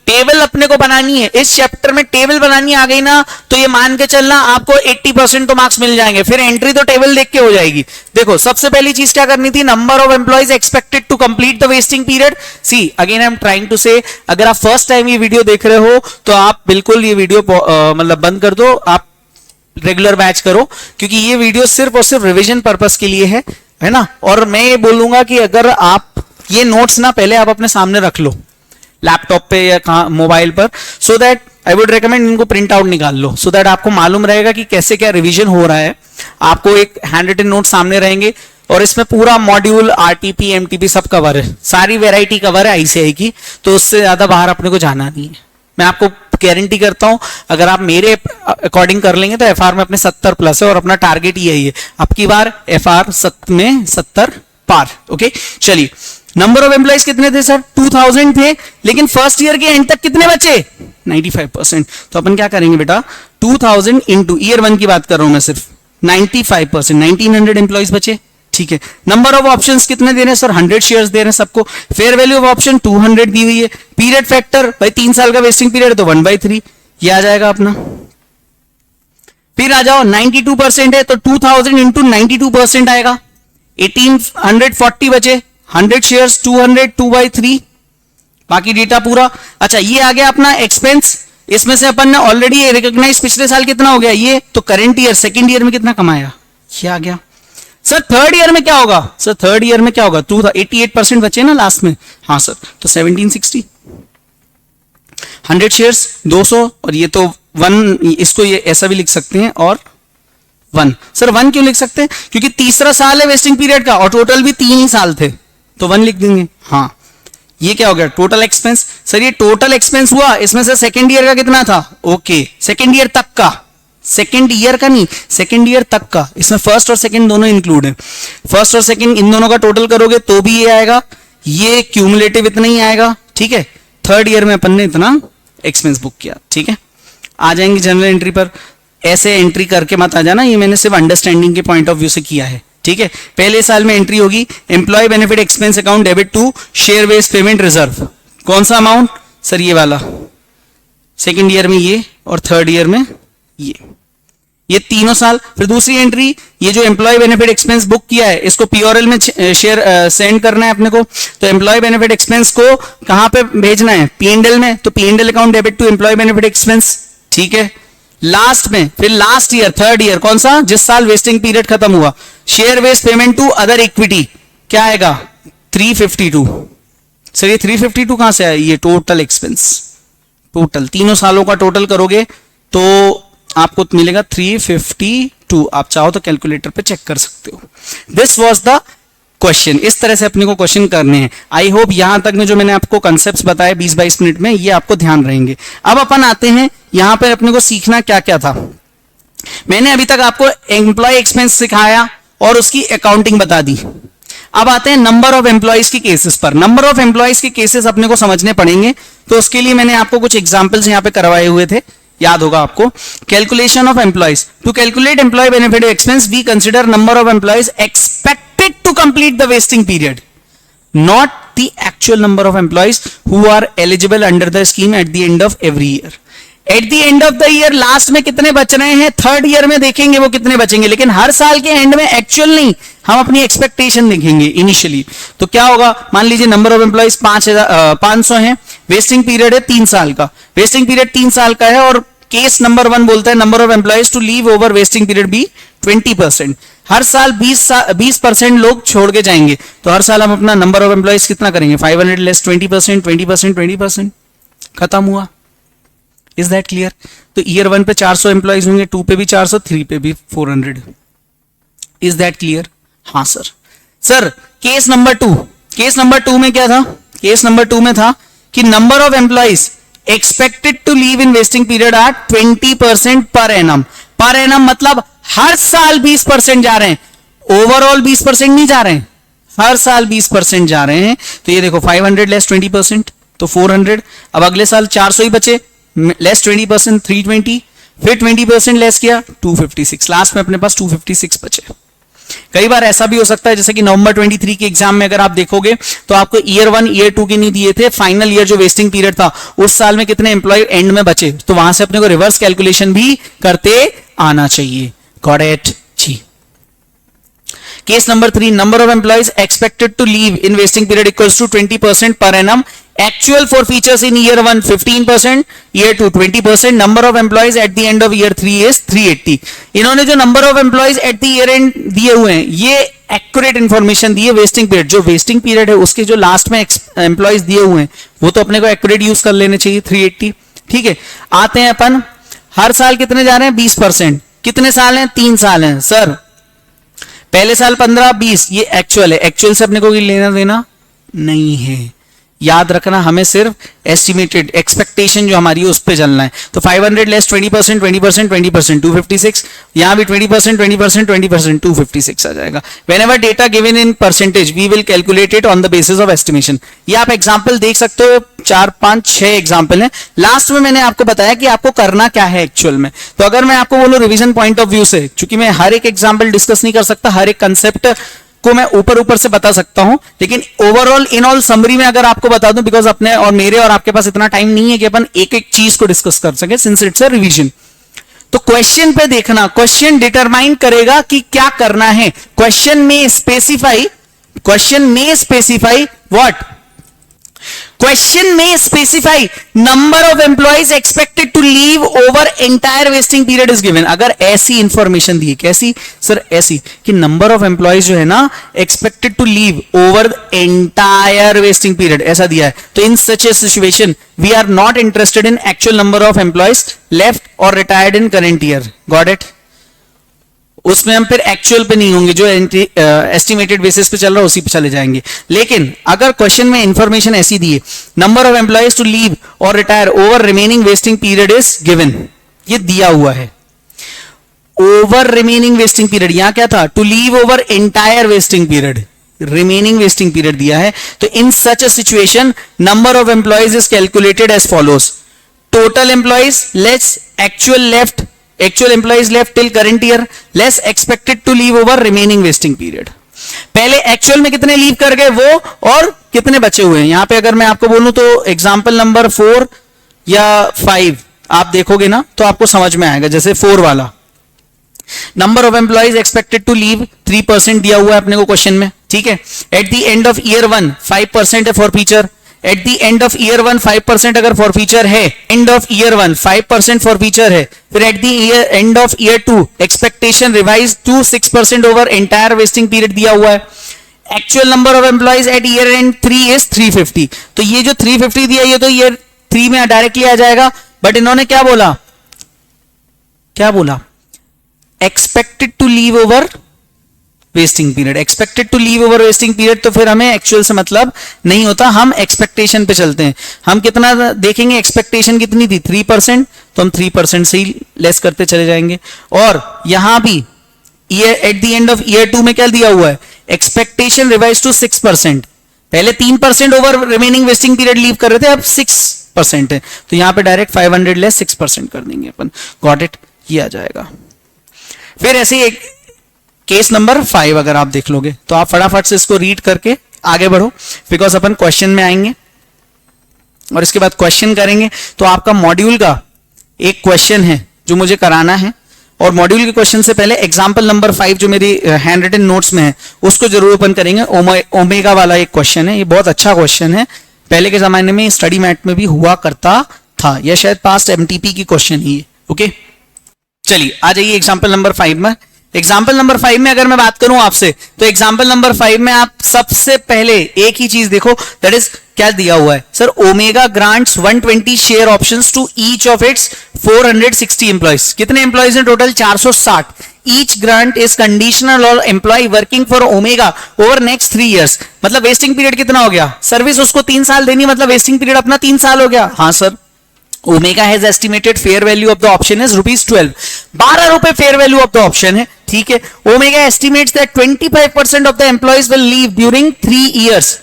टेबल अपने को बनानी है। इस चैप्टर में टेबल बनानी आ गई ना तो ये मान के चलना आपको 80% तो मार्क्स मिल जाएंगे, फिर एंट्री तो टेबल देख के हो जाएगी। देखो सबसे पहली चीज क्या करनी थी, number of employees expected to complete the vesting period. See again I am trying to say, अगर आप फर्स्ट टाइम ये वीडियो देख रहे हो तो आप बिल्कुल ये वीडियो मतलब बंद कर दो, आप रेगुलर बैच करो, क्योंकि ये वीडियो सिर्फ और सिर्फ रिवीजन पर्पस के लिए है ना। और मैं ये बोलूंगा कि अगर आप ये नोट्स ना पहले आप अपने सामने रख लो लैपटॉप पे या कहाँ मोबाइल पर, so that I would recommend इनको प्रिंट आउट निकाल लो, सो दैट आपको मालूम रहेगा कि कैसे क्या रिवीजन हो रहा है। आपको एक हैंड रिटन नोट सामने रहेंगे और इसमें पूरा मॉड्यूल आरटीपी एमटीपी सब कवर है, सारी वेराइटी कवर है आईसीआई की, तो उससे ज्यादा बाहर अपने को जाना नहीं है। मैं आपको गारंटी करता हूं अगर आप मेरे अकॉर्डिंग कर लेंगे तो एफआर में अपने 70 प्लस है और अपना टारगेट यही है अब की बार एफआर में 70 पार। ओके चलिए, नंबर ऑफ एम्प्लॉइज कितने थे सर? 2000 थे, लेकिन फर्स्ट ईयर के एंड तक कितने बचे? 95%। तो अपन क्या करेंगे बेटा, 2000 इंटू ईयर 1 की बात कर रहा हूं मैं सिर्फ, 95%, 1900 एम्प्लॉइज बचे। ठीक है, नंबर ऑफ ऑप्शंस कितने दे रहे हैं सर? 100 शेयर्स दे रहे हैं सबको। फेयर वैल्यू ऑफ ऑप्शन 200 दी हुई है। पीरियड फैक्टर भाई 3 साल का वेस्टिंग पीरियड है तो 1/3 ये आ जाएगा अपना। फिर आ जाओ 92% है तो 2000 इंटू 92% आएगा, 1840 बचे। 100 शेयर्स 200 2/3, बाकी डेटा पूरा। अच्छा ये आ गया अपना एक्सपेंस, इसमें से अपन ने ऑलरेडी रिकॉग्नाइज पिछले साल कितना हो गया ये, तो करंट ईयर सेकेंड ईयर में कितना कमाया ये आ गया। सर थर्ड ईयर में क्या होगा? सर थर्ड ईयर में क्या होगा? 88% बचे ना लास्ट में, हाँ सर, तो 1760। 100 शेयर्स 200 और ये तो 1, इसको ये ऐसा भी लिख सकते हैं और 1। सर 1 क्यों लिख सकते हैं? क्योंकि तीसरा साल है वेस्टिंग पीरियड का और टोटल भी 3 ही साल थे, तो 1 लिख देंगे। हाँ ये क्या हो गया? Total expense. सर ये टोटल एक्सपेंस हुआ, इसमें से सेकेंड ईयर का कितना था? ओके सेकेंड ईयर तक का, सेकेंड ईयर का नहीं, सेकेंड ईयर तक का, इसमें फर्स्ट और सेकेंड दोनों इंक्लूड है। फर्स्ट और सेकेंड इन दोनों का टोटल करोगे तो भी ये आएगा, ये क्यूमुलेटिव इतना ही आएगा। ठीक है, थर्ड ईयर में अपन ने इतना एक्सपेंस बुक किया। ठीक है, आ जाएंगे जनरल एंट्री पर। ऐसे एंट्री करके मत आ जाना, ये मैंने सिर्फ अंडरस्टैंडिंग के पॉइंट ऑफ व्यू से किया है। ठीक है, पहले साल में एंट्री होगी employee benefit expense account debit to share based payment reserve. कौन सा अमाउंट? सर ये वाला। सेकेंड ईयर में ये और थर्ड ईयर में ये तीनों साल। फिर दूसरी एंट्री, ये जो एम्प्लॉय बेनिफिट एक्सपेंस बुक किया है इसको पीओरएल में शेयर सेंड करना है अपने को, तो एम्प्लॉय बेनिफिट एक्सपेंस को कहां पे भेजना है? पीएनएल में, तो PNL account debit to employee benefit expense. ठीक है, लास्ट में फिर लास्ट ईयर थर्ड ईयर कौन सा? जिस साल वेस्टिंग पीरियड खत्म हुआ, share based payment to other equity क्या आएगा? 352। सर ये 352 कहां से आया? ये टोटल एक्सपेंस, टोटल तीनों सालों का टोटल करोगे तो आपको मिलेगा 352। आप चाहो तो कैलकुलेटर पे चेक कर सकते हो। This was the question. इस तरह से अपने को क्वेश्चन करने हैं। आई होप यहां तक में जो मैंने आपको कॉन्सेप्ट्स बताए 20-22 मिनट में, ये आपको ध्यान रहेंगे। अब अपन आते हैं यहां पर अपने को सीखना क्या क्या था। मैंने अभी तक आपको एम्प्लॉय एक्सपेंस सिखाया और उसकी अकाउंटिंग बता दी। अब आते हैं नंबर ऑफ एम्प्लॉयज के केसेस पर। नंबर ऑफ एम्प्लॉयज के केसेस अपने को समझने पड़ेंगे, तो उसके लिए मैंने आपको कुछ एग्जांपल्स यहां पे करवाए हुए थे, याद होगा आपको। Calculation of employees, to calculate employee benefit expense we consider number of employees expected to complete the vesting period, not the actual number of employees who are eligible under the scheme at the end of every year. At the end of the year last में कितने बच रहे हैं, थर्ड ईयर में देखेंगे वो कितने बचेंगे, लेकिन हर साल के एंड में एक्चुअल नहीं, हम अपनी एक्सपेक्टेशन देखेंगे इनिशियली। तो क्या होगा, मान लीजिए नंबर ऑफ एम्प्लॉयज 500 है, वेस्टिंग पीरियड है 3 साल का, वेस्टिंग पीरियड 3 साल का है और केस नंबर 1 बोलता है number of employees to leave over vesting period be 20%। हर साल 20% लोग छोड़ के जाएंगे, तो हर साल हम अपना नंबर ऑफ एम्प्लॉयज कितना करेंगे? 500 लेस 20%, 20%, 20%, खत्म हुआ। Is that clear? तो ईयर 1 पे 400 एम्प्लॉयज होंगे, 2 पे भी 400, 3 पे भी 400। Is that clear? हाँ sir. Sir case number 2, case number 2 में क्या था? केस नंबर 2 में था कि number of employees expected to leave in vesting period are 20% per annum. Per annum मतलब हर साल 20% जा रहे हैं, ओवरऑल 20% नहीं जा रहे हैं, हर साल 20% जा रहे हैं। तो ये देखो 500 लेस 20% तो 400। अब अगले साल 400 ही बचे, लेस 20% 320, फिर 20% लेस किया 256, लास्ट में अपने पास 256 बचे। कई बार ऐसा भी हो सकता है जैसे कि नवंबर 23 के एग्जाम में अगर आप देखोगे तो आपको ईयर 1 ईयर 2 के नहीं दिए थे, फाइनल ईयर जो वेस्टिंग पीरियड था उस साल में कितने एम्प्लॉय एंड में बचे, तो वहां से अपने को रिवर्स कैलकुलेशन भी करते आना चाहिए। गॉट इट जी। Case number 3, number of employees expected to leave in vesting period equals to 20% per annum Actual forfeitures in year 1 15%, year 2 20%, number of employees at the end of year 3 is 380. इन्होंने जो number of employees at the year end दिए हुए हैं ये accurate information दी है. वेस्टिंग पीरियड, जो वेस्टिंग पीरियड है उसके जो लास्ट में एम्प्लॉयज दिए हुए हैं वो तो अपने को एक्यूरेट यूज कर लेने चाहिए 380. ठीक है, आते हैं अपन हर साल कितने जा रहे हैं 20%. कितने साल हैं 3 साल हैं सर. पहले साल 15 20 ये एक्चुअल है. एक्चुअल से अपने को लेना देना नहीं है. याद रखना हमें सिर्फ एस्टिमेटेड एक्सपेक्टेशन जो हमारी है उस पे चलना है. तो 500 लेस 20% 20% 20% 256. यहां भी 20% 20% 20% 256 आ जाएगा. Whenever data given in percentage we will calculate it on the basis of estimation. ये आप एग्जांपल देख सकते हो. 4 5 6 एग्जांपल हैं. लास्ट में मैंने आपको बताया कि आपको करना क्या है एक्चुअल में. तो अगर मैं आपको बोलूं रिवीजन पॉइंट ऑफ व्यू से, क्योंकि मैं हर एक एग्जाम्पल डिस्कस नहीं कर सकता, हर एक कंसेप्ट को मैं ऊपर से बता सकता हूं, लेकिन ओवरऑल इन ऑल समरी में अगर आपको बता दूं, बिकॉज अपने और मेरे और आपके पास इतना टाइम नहीं है कि अपन एक एक चीज को डिस्कस कर सके सिंस इट्स अ रिवीजन. तो क्वेश्चन पे देखना, क्वेश्चन डिटरमाइन करेगा कि क्या करना है. क्वेश्चन में स्पेसिफाई व्हाट? क्वेश्चन में specify number of employees expected to leave over entire vesting period is given. अगर ऐसी इंफॉर्मेशन दी, कैसी सर? ऐसी कि नंबर ऑफ एम्प्लॉइज जो है ना expected to leave over entire vesting period ऐसा दिया है, तो in such a situation we are not interested in actual number of employees left और retired in current year. Got it? उसमें हम फिर एक्चुअल पे नहीं होंगे, जो एस्टिमेटेड बेसिस पे चल रहा है उसी पे चले जाएंगे. लेकिन अगर क्वेश्चन में इंफॉर्मेशन ऐसी दी है, number of employees to leave और retire over remaining vesting period is given, ये दिया हुआ है. ओवर रिमेनिंग वेस्टिंग पीरियड, यहां क्या था? To leave over entire vesting period, remaining vesting period दिया है. तो in such a situation number of employees is calculated as follows: total employees less actual employees left till current year less expected to leave over remaining vesting period. पहले एक्चुअल में कितने लीव कर गए वो और कितने बचे हुए हैं. यहां पे अगर मैं आपको बोलूं तो एग्जांपल नंबर 4 या 5 आप देखोगे ना तो आपको समझ में आएगा. जैसे 4 वाला, number of employees expected to leave 3% दिया हुआ है अपने को क्वेश्चन में. ठीक है, at the end of year 1 5% है forfeiture. At the end of year 1 5% अगर फॉर फीचर है, end of year 1 5% forfeiture है, फिर at the end of year 2 expectation revise to 6% over entire vesting period दिया हुआ है. Actual number of employees at year end 3 is 350. तो ये जो 350 दिया ये तो ईयर 3 में डायरेक्टली आ जाएगा. बट इन्होंने क्या बोला? Expected to leave over vesting period. Expected to leave over vesting period, तो फिर हमें एक्चुअल से मतलब नहीं होता, हम एक्सपेक्टेशन पे चलते हैं. हम कितना देखेंगे? एक्सपेक्टेशन कितनी थी? 3%, तो हम 3% से ही लेस करते चले जाएंगे. और यहां भी at the end of year 2 में क्या दिया हुआ है? Expectation revise to 6%. पहले 3% over remaining vesting period leave कर रहे थे, अब 6% है, तो यहां पे डायरेक्ट 500 लेस 6% कर देंगे अपन. Got it? ये आ जाएगा. फिर ऐसे एक केस नंबर 5 अगर आप देख लोगे तो आप फटाफट से इसको रीड करके आगे बढ़ो, बिकॉज अपन क्वेश्चन में आएंगे और इसके बाद क्वेश्चन करेंगे. तो आपका मॉड्यूल का एक क्वेश्चन है जो मुझे कराना है, और मॉड्यूल के क्वेश्चन से पहले एग्जांपल नंबर 5 जो मेरी हैंड रिटन नोट्स में है उसको जरूर ओपन करेंगे. ओमेगा वाला एक क्वेश्चन है, ये बहुत अच्छा क्वेश्चन है. पहले के जमाने में स्टडी मैट में भी हुआ करता था, यह शायद पास्ट एमटीपी की क्वेश्चन ही है. ओके, चलिए आ जाइए एग्जाम्पल नंबर 5 में. एग्जाम्पल नंबर 5 में अगर मैं बात करूं आपसे, तो एग्जाम्पल नंबर 5 में आप सबसे पहले एक ही चीज देखो, दैट इज क्या दिया हुआ है? Sir, Omega grants 120 share options to each of its 460 employees. कितने एम्प्लॉइज हैं total? 460. Each grant is conditional और employee working for Omega over next 3 years. मतलब वेस्टिंग पीरियड कितना हो गया? सर्विस उसको 3 साल देनी, मतलब वेस्टिंग पीरियड अपना 3 साल हो गया. हाँ sir. Omega has estimated fair value of the option is ₹12. 12 रुपए fair value of the option है. ठीक है. Omega estimates that 25% of the employees will leave during 3 years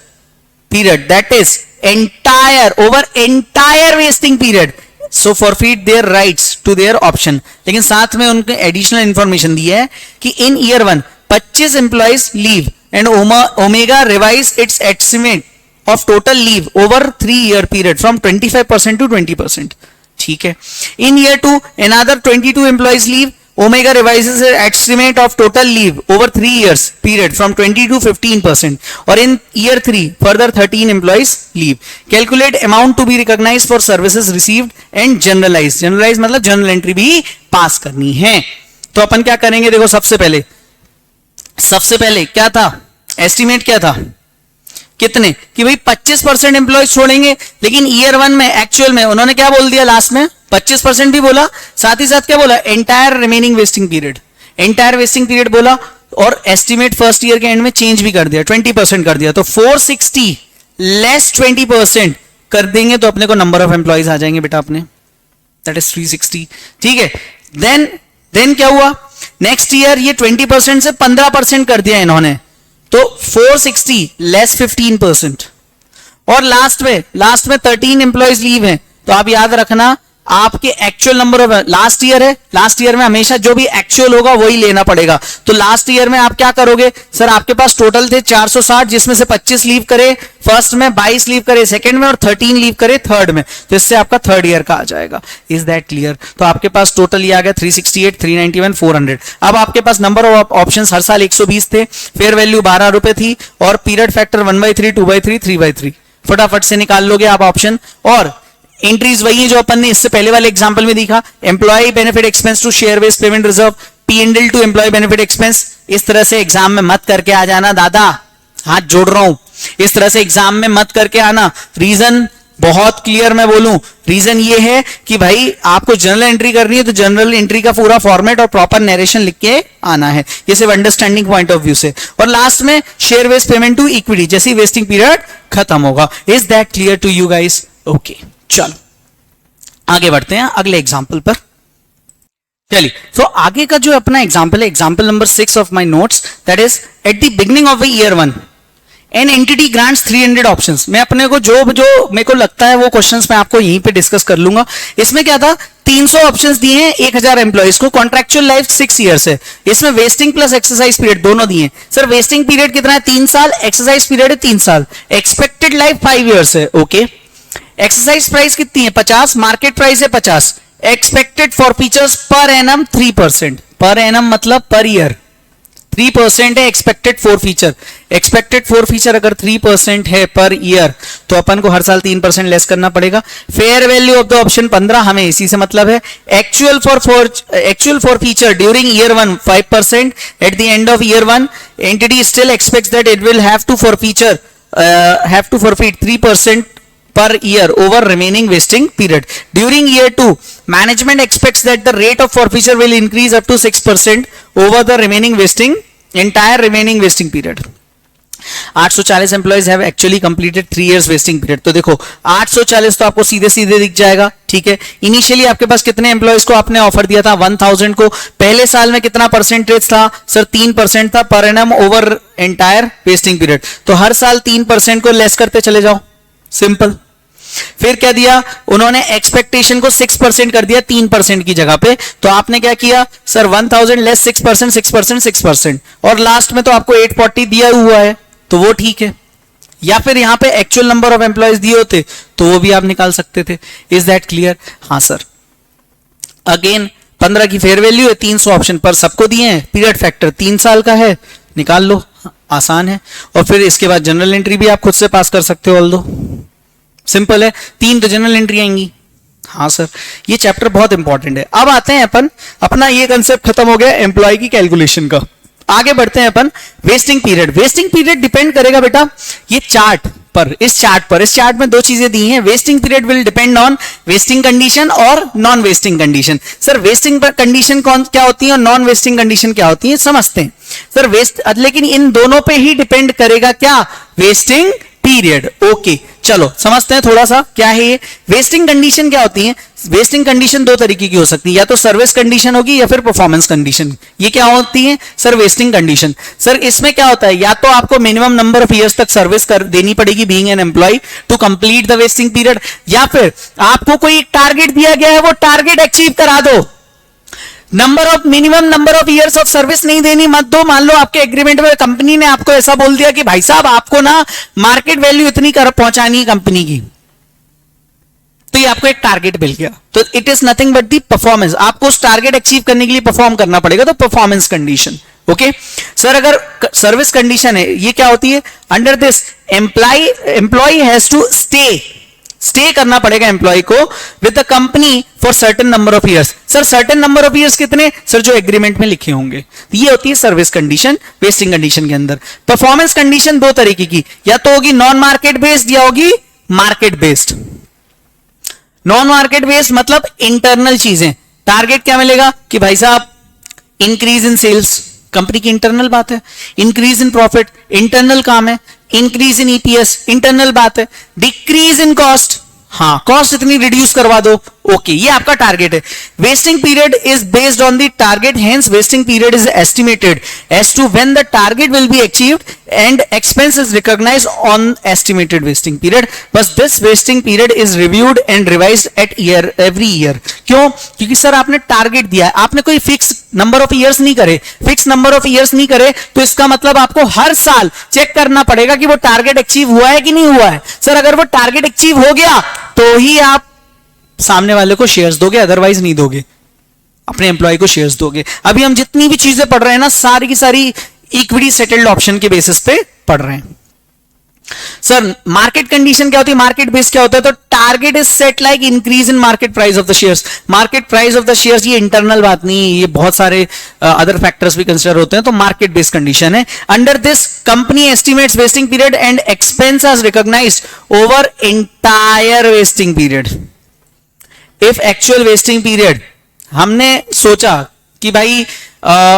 period, that is entire wasting period, so forfeit their rights to their option. लेकिन साथ में उनके एडिशनल इंफॉर्मेशन दी है कि in year 1 25 employees leave and Omega revise its estimate of total leave over 3 year period from 25% to 20%. ठीक है. In year 2 another 22 employees leave, Omega revises its estimate of total leave over 3 years period from 20 to 15%, or in year 3 further 13 employees leave. Calculate amount to be recognized for services received and generalize. Generalize मतलब journal entry भी पास करनी है. तो अपन क्या करेंगे, देखो सबसे पहले क्या था, एस्टिमेट क्या था, कितने, कि भाई 25% एम्प्लॉय छोड़ेंगे, लेकिन ईयर 1 में एक्चुअल में उन्होंने क्या बोल दिया लास्ट में, 25% भी बोला, साथ ही साथ क्या बोला, एंटायर रिमेनिंग वेस्टिंग पीरियड बोला, और एस्टिमेट फर्स्ट ईयर के एंड में चेंज भी कर दिया, 20% कर दिया. तो 460 लेस 20% कर देंगे तो अपने को नंबर ऑफ एम्प्लॉयज आ जाएंगे बेटा अपने, दैट इज 360. ठीक है. देन क्या हुआ, नेक्स्ट ईयर ये 20% से 15% कर दिया इन्होंने, तो 460 लेस 15%. और लास्ट में 13 एम्प्लॉयज लीव है. तो आप याद रखना आपके actual number of, last year में हमेशा जो भी एक्चुअल होगा वही लेना पड़ेगा. तो लास्ट ईयर में आप क्या करोगे, सर आपके पास टोटल थे 460, जिसमें से 25 लीव करे फर्स्ट में, 22 लीव करे सेकंड में, और 13 लीव करे थर्ड में. तो इससे आपका थर्ड ईयर का आ जाएगा. Is that clear? तो आपके पास टोटल ये आ गया 368, 391, 400. अब आपके पास नंबर ऑफ ऑप्शंस हर साल 120 थे, फेयर वैल्यू 12 रुपए थी, और पीरियड फैक्टर 1/3, 2/3, 3/3. फटाफट से निकाल लोगे आप ऑप्शन. और एंट्रीज वही है जो अपन ने इससे पहले वाले एग्जांपल में दिखा, employee benefit expense to share based payment reserve, P&L to employee benefit expense. इस तरह से एग्जाम में मत करके आ जाना दादा, हाथ जोड़ रहा हूं, इस तरह से एग्जाम में मत करके आना. रीजन बहुत क्लियर मैं बोलूं, रीजन ये है कि भाई आपको जर्नल एंट्री करनी है, तो जर्नल एंट्री का पूरा फॉर्मेट और प्रॉपर नरेशन लिख के आना है, ये सिर्फ अंडरस्टैंडिंग पॉइंट ऑफ व्यू से. और लास्ट में share based payment to equity, जैसे ही वेस्टिंग पीरियड खत्म होगा. Is that clear to you guys? Okay, चलो आगे बढ़ते हैं अगले एग्जाम्पल पर. चलिए, तो आगे का जो अपना एग्जाम्पल है, example number 6 of my notes, that is at the beginning of the year 1 an entity grants 300 options. मैं अपने को जो मेरे को लगता है वो क्वेश्चंस मैं आपको यहीं पे डिस्कस कर लूंगा. इसमें क्या था, 300 ऑप्शंस दिए हैं 1000 एम्प्लॉइज को, कॉन्ट्रेक्चुअल लाइफ 6 इयर्स है. इसमें वेस्टिंग प्लस एक्सरसाइज पीरियड दोनों दिए. सर वेस्टिंग पीरियड कितना है, 3 साल, एक्सरसाइज पीरियड है 3 साल, एक्सपेक्टेड लाइफ 5 इयर्स है. ओके, एक्सरसाइज प्राइस कितनी है, 50, मार्केट प्राइस है 50, expected for features per annum 3%, per annum मतलब पर ईयर 3% है expected for feature. Expected for feature अगर 3% है पर ईयर, तो अपन को हर साल 3% लेस करना पड़ेगा. Fair value of the option 15, हमें इसी से मतलब है. Actual forfeiture during year 1 5%, at the end of year 1 entity still expects that it will have to forfeit 3% per year over remaining vesting period. During year 2, management expects that the rate of forfeiture will increase up to 6% over the entire remaining vesting period. 840 employees have actually completed 3 years wasting period. तो देखो 840 तो आपको सीधे सीधे दिख जाएगा. ठीक है, इनिशियली आपके पास कितने एम्प्लॉइज को आपने ऑफर दिया था, 1000 को. पहले साल में कितना परसेंटेज था, सर 3% था per annum over entire vesting period. तो हर साल 3% को लेस करते चले जाओ, सिंपल. फिर क्या दिया उन्होंने, एक्सपेक्टेशन को 6% कर दिया 3% की जगह पे. तो आपने क्या किया, सर 1000 लेस 6%, 6%, 6%, और लास्ट में तो आपको 840 दिया हुआ है, तो वो ठीक है. या फिर यहां पे एक्चुअल नंबर ऑफ एम्प्लॉयज दिए होते तो वो भी आप निकाल सकते थे. Is that clear? हाँ सर. अगेन 15 की फेयर वैल्यू है, 300 ऑप्शन पर सबको दिए हैं, पीरियड फैक्टर 3 साल का है, निकाल लो, आसान है. और फिर इसके बाद जनरल एंट्री भी आप खुद से पास कर सकते हो, ऑल्दो सिंपल है, 3 तो जनरल एंट्री आएंगी. हाँ सर, ये चैप्टर बहुत इंपॉर्टेंट है. अब आते हैं अपन, अपना ये कंसेप्ट खत्म हो गया एम्प्लॉय की कैलकुलेशन का. आगे बढ़ते हैं अपन vesting period. Vesting period depend करेगा बेटा ये चार्ट पर. इस चार्ट में 2 चीजें दी हैं. Vesting period will depend on vesting condition और non vesting condition. Sir vesting condition क्या होती है और नॉन वेस्टिंग कंडीशन क्या होती है समझते हैं. सर लेकिन इन दोनों पे ही डिपेंड करेगा क्या, वेस्टिंग पीरियड. ओके, चलो समझते हैं थोड़ा सा क्या है ये वेस्टिंग कंडीशन. क्या होती है वेस्टिंग कंडीशन? 2 तरीके की हो सकती है, या तो सर्विस कंडीशन होगी या फिर परफॉर्मेंस कंडीशन. ये क्या होती है सर, वेस्टिंग कंडीशन. सर इसमें क्या होता है, या तो आपको मिनिमम नंबर ऑफ इयर्स तक सर्विस देनी पड़ेगी being an employee to complete the vesting period, या फिर आपको कोई टारगेट दिया गया है, वो टारगेट अचीव करा दो. Minimum number of years of service नहीं देनी, मत दो. मान लो आपके एग्रीमेंट में कंपनी ने आपको ऐसा बोल दिया कि भाई साहब आपको ना मार्केट वैल्यू इतनी कर पहुंचानी है कंपनी की, तो ये आपको एक टारगेट मिल गया, तो it is nothing but the performance. आपको उस टारगेट अचीव करने के लिए परफॉर्म करना पड़ेगा, तो परफॉर्मेंस कंडीशन। ओके सर, अगर सर्विस कंडीशन है, ये क्या होती है? Under this employee has to stay करना पड़ेगा एम्प्लॉय को with the company for certain number of years. Sir certain number of years कितने? सर जो एग्रीमेंट में लिखे होंगे। तो ये होती है सर्विस कंडीशन वेस्टिंग कंडीशन के अंदर। परफॉर्मेंस कंडीशन दो तरीके की, या तो होगी नॉन मार्केट बेस्ड या होगी market based. Non market based मतलब इंटरनल चीजें। टारगेट क्या मिलेगा कि भाई साहब इंक्रीज इन सेल्स, कंपनी की इंटरनल बात है। इंक्रीज इन प्रॉफिट, इंटरनल काम है। इंक्रीज इन ईपीएस, इंटरनल बात है। डिक्रीज इन कॉस्ट, हाँ कॉस्ट इतनी रिड्यूस करवा दो, ओके ये आपका टारगेट है। Vesting period is based on the target, hence vesting period is estimated as to when the target will be achieved and expense is recognised on estimated vesting period. बस this vesting period is reviewed and revised at every year. क्यों? क्योंकि सर आपने टारगेट दिया है, आपने कोई फिक्स नंबर ऑफ ईयर्स नहीं करे, फिक्स नंबर ऑफ ईयर्स नहीं करे, तो इसका मतलब आपको हर साल चेक करना पड़ेगा कि वो टारगेट अचीव हुआ है कि नहीं हुआ है। सर अगर वो टारगेट अचीव हो गया तो ही आप सामने वाले को शेयर्स दोगे, अदरवाइज नहीं दोगे, अपने एम्प्लॉय को शेयर्स दोगे। अभी हम जितनी भी चीजें पढ़ रहे हैं ना, सारी की सारी इक्विटी सेटल्ड ऑप्शन के बेसिस पे पढ़ रहे हैं। सर मार्केट कंडीशन क्या होती है? मार्केट बेस क्या होता है? तो target is set like increase in market price of the shares. Market price of the shares ये इंटरनल बात नहीं है, ये बहुत सारे अदर फैक्टर्स भी कंसिडर होते हैं, तो मार्केट बेस्ड कंडीशन है। Under this company estimates vesting period and expense as recognised over entire vesting period. If actual vesting period, हमने सोचा कि भाई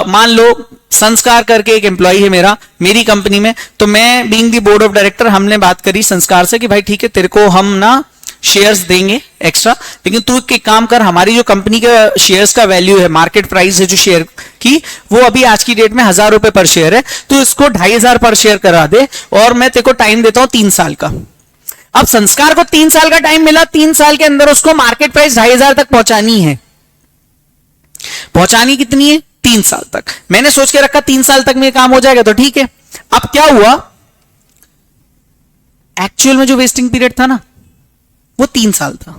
मान लो संस्कार करके एक एम्प्लॉय है मेरा मेरी कंपनी में, तो मैं being the board of director हमने बात करी संस्कार से कि भाई ठीक है तेरे को हम ना शेयर्स देंगे एक्स्ट्रा, लेकिन तू एक काम कर, हमारी जो कंपनी का शेयर्स का वैल्यू है, मार्केट प्राइस है जो शेयर की, वो अभी आज की डेट में 1000 रुपए पर शेयर है, तो इसको 2500 पर शेयर करा दे और मैं तेरे को टाइम देता हूं 3 साल का। अब संस्कार को 3 साल का टाइम मिला, 3 साल के अंदर उसको मार्केट प्राइस 2500 तक पहुंचानी है। पहुंचानी कितनी है? 3 साल तक। मैंने सोच के रखा 3 साल तक में काम हो जाएगा, तो ठीक है। अब क्या हुआ, एक्चुअल में जो वेस्टिंग पीरियड था ना वो 3 साल था।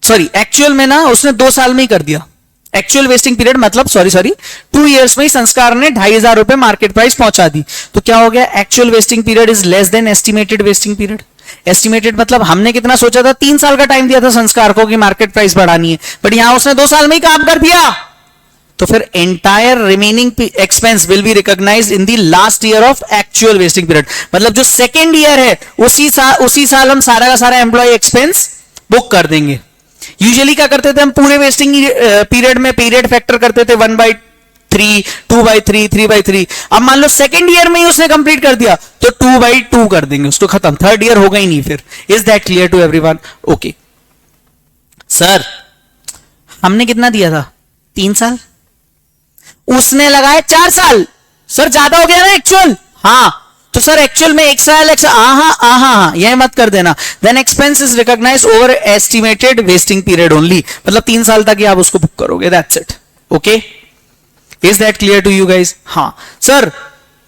सॉरी, एक्चुअल में ना उसने 2 साल में ही कर दिया। एक्चुअल वेस्टिंग पीरियड मतलब सॉरी 2 इयर्स में ही संस्कार ने 2500 रुपए मार्केट प्राइस पहुंचा दी। तो क्या हो गया? Actual vesting period is less than estimated vesting period. Estimated मतलब हमने कितना सोचा था? 3 साल का टाइम दिया था संस्कार को कि मार्केट प्राइस बढ़ानी है, बट यहां उसने 2 साल में ही काम कर दिया। तो फिर entire remaining expense will be recognised in the last year of actual vesting period. मतलब जो सेकेंड ईयर है उसी साल हम सारा का सारा एम्प्लॉय एक्सपेंस बुक कर देंगे। यूजुअली क्या करते थे हम? पूरे वेस्टिंग पीरियड में पीरियड फैक्टर करते थे 1/3, 2/3, 3/3। अब मान लो सेकेंड ईयर में ही उसने कंप्लीट कर दिया तो 2/2 कर देंगे उसको, खत्म। थर्ड ईयर होगा ही नहीं फिर। Is that clear to everyone? Okay sir, हमने कितना दिया था? 3 साल, उसने लगाए 4 साल। सर ज्यादा हो गया ना एक्चुअल? हाँ, तो सर एक्चुअल में 1 साल यह मत कर देना। Then expense is recognised over estimated vesting period only, मतलब 3 साल तक ही आप उसको बुक करोगे, that's it. Okay, is that clear to you guys? हाँ सर,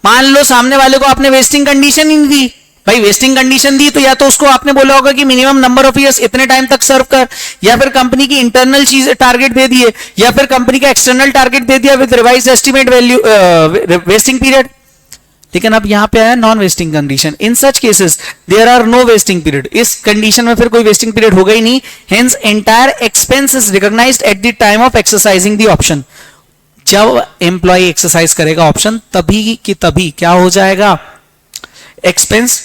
मान लो सामने वाले को आपने वेस्टिंग कंडीशन ही नहीं दी। भाई वेस्टिंग कंडीशन दी तो या तो उसको आपने बोला होगा कि मिनिमम नंबर ऑफ ईयर्स इतने टाइम तक सर्व कर, या फिर कंपनी की इंटरनल चीज टारगेट दे दिए, या फिर कंपनी का एक्सटर्नल टारगेट दे दिया with revised estimate value vesting period. लेकिन अब यहां पे आया non vesting condition. In such cases there are no vesting period. इस कंडीशन में फिर कोई वेस्टिंग पीरियड होगा ही नहीं। Hence entire expense is recognised at the time of exercising the option. जब एम्प्लॉय एक्सरसाइज करेगा ऑप्शन, तभी की तभी क्या हो जाएगा? एक्सपेंस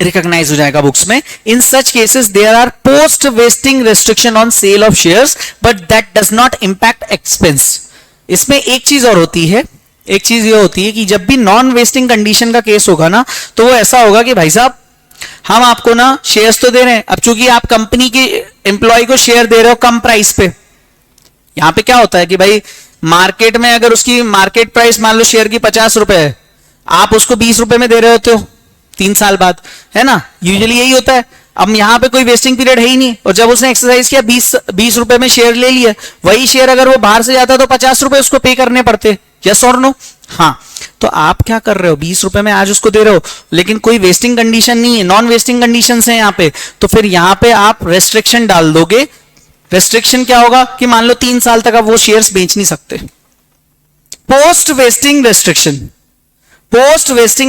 रिकॉग्नाइज हो जाएगा बुक्स में। In such cases there are post vesting restriction on sale of shares but that does not impact expense. इसमें एक चीज और होती है, एक चीज ये होती है कि जब भी नॉन वेस्टिंग कंडीशन का केस होगा ना, तो वो ऐसा होगा कि भाई साहब हम आपको ना शेयर्स तो दे रहे हैं, अब चूंकि आप कंपनी के एम्प्लॉय को शेयर दे रहे हो कम प्राइस पे। यहां पे क्या होता है कि भाई मार्केट में अगर उसकी मार्केट प्राइस मान लो शेयर की 50 रुपए है, आप उसको 20 रुपए में दे रहे होते हो 3 साल बाद, है ना? यूजुअली यही होता है। अब यहां पे कोई वेस्टिंग पीरियड है ही नहीं, और जब उसने एक्सरसाइज किया 20 रुपए में शेयर ले लिया, वही शेयर अगर वो बाहर से जाता तो 50 रुपए उसको पे करने पड़ते। यस और नो? हाँ, तो आप क्या कर रहे हो, 20 रुपए में आज उसको दे रहे हो, लेकिन कोई वेस्टिंग कंडीशन नहीं है, नॉन वेस्टिंग कंडीशन है यहाँ पे, तो फिर यहाँ पे आप रेस्ट्रिक्शन डाल दोगे। रेस्ट्रिक्शन क्या होगा कि मान लो 3 साल तक आप वो शेयर्स बेच नहीं सकते। पोस्ट वेस्टिंग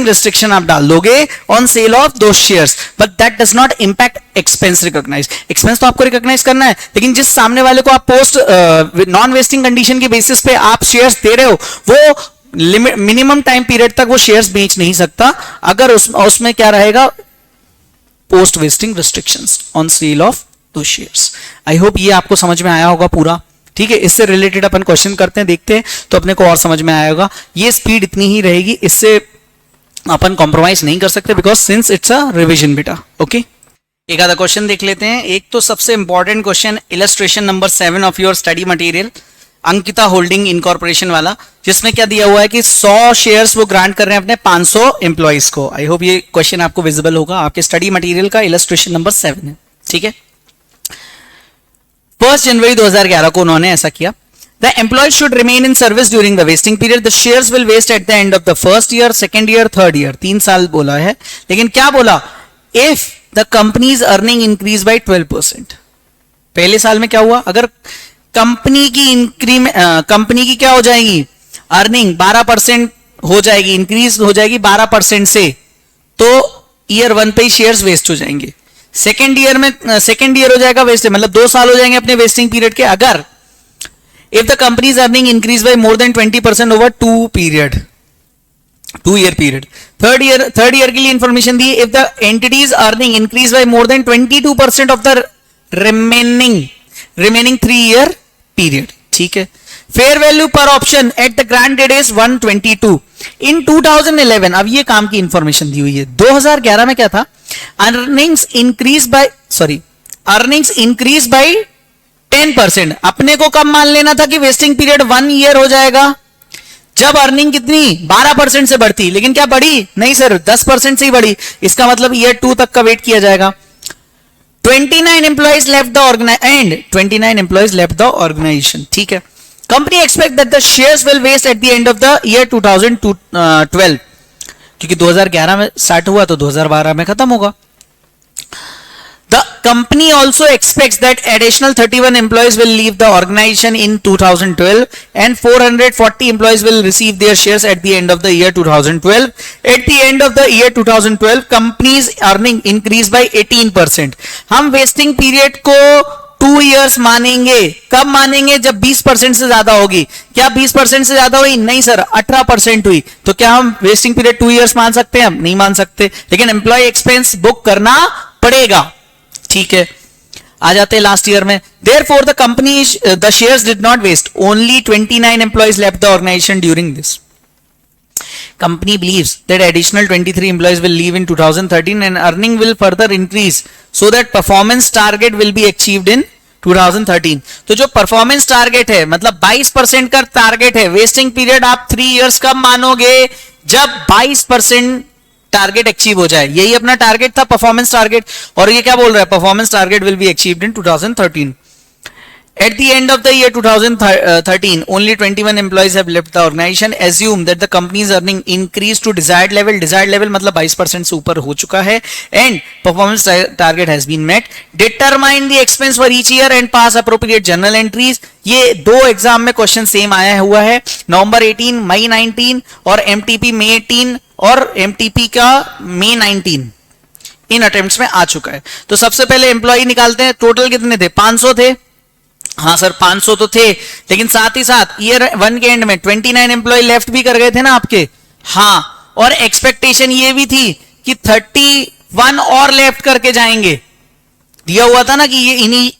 रेस्ट्रिक्शन आप डाल दोगे ऑन सेल ऑफ दो shares, but that does not impact expense recognise. Expense तो आपको रिकॉग्नाइज करना है, लेकिन जिस सामने वाले को आप पोस्ट नॉन वेस्टिंग कंडीशन के बेसिस पे आप शेयर्स दे रहे हो, वो मिनिमम टाइम पीरियड तक वो शेयर्स बेच नहीं सकता अगर उसमें क्या रहेगा, post wasting restrictions on sale of दो शेयर्स। आई होप ये आपको समझ में आया होगा पूरा। ठीक है, इससे रिलेटेड अपन क्वेश्चन करते हैं, देखते हैं तो अपने को और समझ में आया होगा। ये स्पीड इतनी ही रहेगी, इससे अपन कॉम्प्रोमाइज नहीं कर सकते because since it's a revision बेटा। ओके, एक आधा क्वेश्चन देख लेते हैं। एक तो सबसे important question illustration number 7 of your study material, Ankita holding incorporation वाला, जिसमें क्या दिया हुआ है कि 100 शेयर्स वो ग्रांट कर रहे हैं अपने 500 एम्प्लॉइज को। आई होप ये क्वेश्चन आपको विजिबल होगा, आपके स्टडी मटेरियल का इलस्ट्रेशन नंबर 7 है। ठीक है, 1 जनवरी 2011 को उन्होंने ऐसा किया। The employees should remain in service during the vesting period. The shares will vest at the end of the first year, second year, third year. 3 साल बोला है, लेकिन क्या बोला, if the company's earning increase by 12%. पहले साल में क्या हुआ, अगर कंपनी की क्या हो जाएगी, अर्निंग 12% हो जाएगी, इंक्रीज हो जाएगी 12% से, तो ईयर 1 पे ही शेयर्स वेस्ट हो जाएंगे। सेकेंड ईयर हो जाएगा वेस्ट, मतलब 2 साल हो जाएंगे अपने वेस्टिंग पीरियड के, अगर if the company's earning increase by more than 20% over 2 year period. Third year के लिए इंफॉर्मेशन दी, if the entity's earning increase by more than 22% of the remaining 3 year period. ठीक है, fair value per option at the grant date is 122 in 2011। अब ये काम की इंफॉर्मेशन दी हुई है। 2011 में क्या था, अर्निंग्स इंक्रीज बाय 10%। अपने को कब मान लेना था कि वेस्टिंग पीरियड 1 ईयर हो जाएगा, जब अर्निंग कितनी 12% से बढ़ती, लेकिन क्या बढ़ी नहीं सर, 10% से ही बढ़ी, इसका मतलब ईयर 2 तक का वेट किया जाएगा। 29 एम्प्लॉइज लेफ्ट द ऑर्गेनाइजेशन। ठीक है, company expect that the shares will vest at the end of the year 2012, क्योंकि 2011 में स्टार्ट हुआ तो 2012 में खत्म होगा। The company also expects that additional 31 employees will leave the organization in 2012 and 440 employees will receive their shares at the end of the year 2012. At the end of the year 2012, company's earning increased by 18%. हम वेस्टिंग पीरियड को 2 इयर्स मानेंगे, कब मानेंगे, जब 20% से ज्यादा होगी। क्या 20% से ज्यादा हुई, नहीं सर 18% हुई, तो क्या हम वेस्टिंग पीरियड 2 इयर्स मान सकते हैं, हम नहीं मान सकते, लेकिन एम्प्लॉय एक्सपेंस बुक करना पड़ेगा। ठीक है, आ जाते हैं लास्ट ईयर में। Therefore, the shares did not waste. Only 29 employees left the organization during this. Company believes that additional 23 employees will leave in 2013 and earning will further increase so that performance target will be achieved in 2013. तो जो परफॉर्मेंस टारगेट है, मतलब 22% का टारगेट है, वेस्टिंग पीरियड आप 3 इयर्स कब मानोगे, जब 22% टारगेट अचीव हो जाए। यही अपना टारगेट था, परफॉर्मेंस टारगेट, और ये क्या बोल रहा है, performance target will be achieved in 2013। At the end of the year 2013, only 21 employees have left the organization. Assume that the company's earning increased to desired level. Desired level मतलब 22% से ऊपर हो चुका है, and performance target has been met. Determine the expense for each year and pass appropriate journal entries. ये 2 एग्जाम में क्वेश्चन सेम आया हुआ है, नवंबर 18, मई 19 और MTP मई 18 और MTP का मई 19 इन अटेम्प्ट्स में आ चुका है। तो सबसे पहले एम्प्लॉय निकालते हैं, टोटल कितने थे, 500 थे। हाँ सर 500 तो थे, लेकिन साथ ही साथ ईयर 1 के एंड में 29 एम्प्लॉय लेफ्ट भी कर गए थे ना आपके। हाँ, और एक्सपेक्टेशन ये भी थी कि 31 और लेफ्ट करके जाएंगे, दिया हुआ था ना कि ये इन्हीं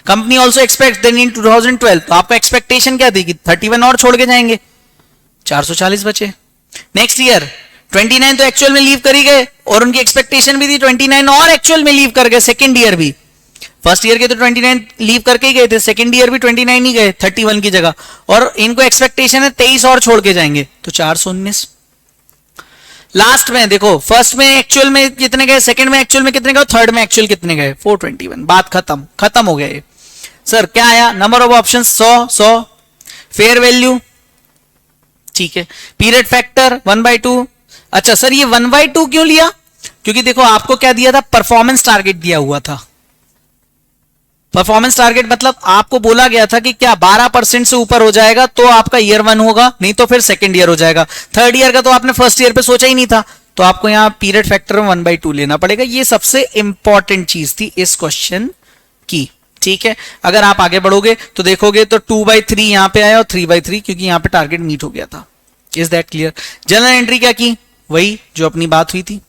company also expect then in 2012, तो आपका एक्सपेक्टेशन क्या थी कि 31 और छोड़ के जाएंगे, 440 बचे। नेक्स्ट ईयर 29 तो एक्चुअल में लीव कर ही गए, और उनकी एक्सपेक्टेशन भी थी 29 और एक्चुअल में लीव कर गए। सेकेंड ईयर भी, फर्स्ट ईयर के तो 29 लीव करके ही गए थे, सेकंड ईयर भी 29 ही गए 31 की जगह, और इनको एक्सपेक्टेशन है 23 और छोड़ के जाएंगे, तो 419। लास्ट में देखो, फर्स्ट में एक्चुअल में कितने गए, सेकंड में एक्चुअल में कितने गए, थर्ड में एक्चुअल कितने गए, 421। बात खत्म हो गया। सर क्या आया, number of option 100। Fair value ठीक है। Period factor 1/2। अच्छा सर ये 1/2 क्यों लिया? क्योंकि देखो आपको क्या दिया था, परफॉर्मेंस टारगेट दिया हुआ था। परफॉर्मेंस टारगेट मतलब आपको बोला गया था कि क्या 12% से ऊपर हो जाएगा तो आपका ईयर 1 होगा, नहीं तो फिर सेकंड ईयर हो जाएगा। थर्ड ईयर का तो आपने फर्स्ट ईयर पे सोचा ही नहीं था, तो आपको यहां पीरियड फैक्टर में 1/2 लेना पड़ेगा। ये सबसे इंपॉर्टेंट चीज थी इस क्वेश्चन की, ठीक है। अगर आप आगे बढ़ोगे तो देखोगे तो 2/3 यहां पे आया और 3/3 क्योंकि यहां पे टारगेट मीट हो गया था। Is that clear? General entry क्या की? वही जो अपनी बात हुई थी।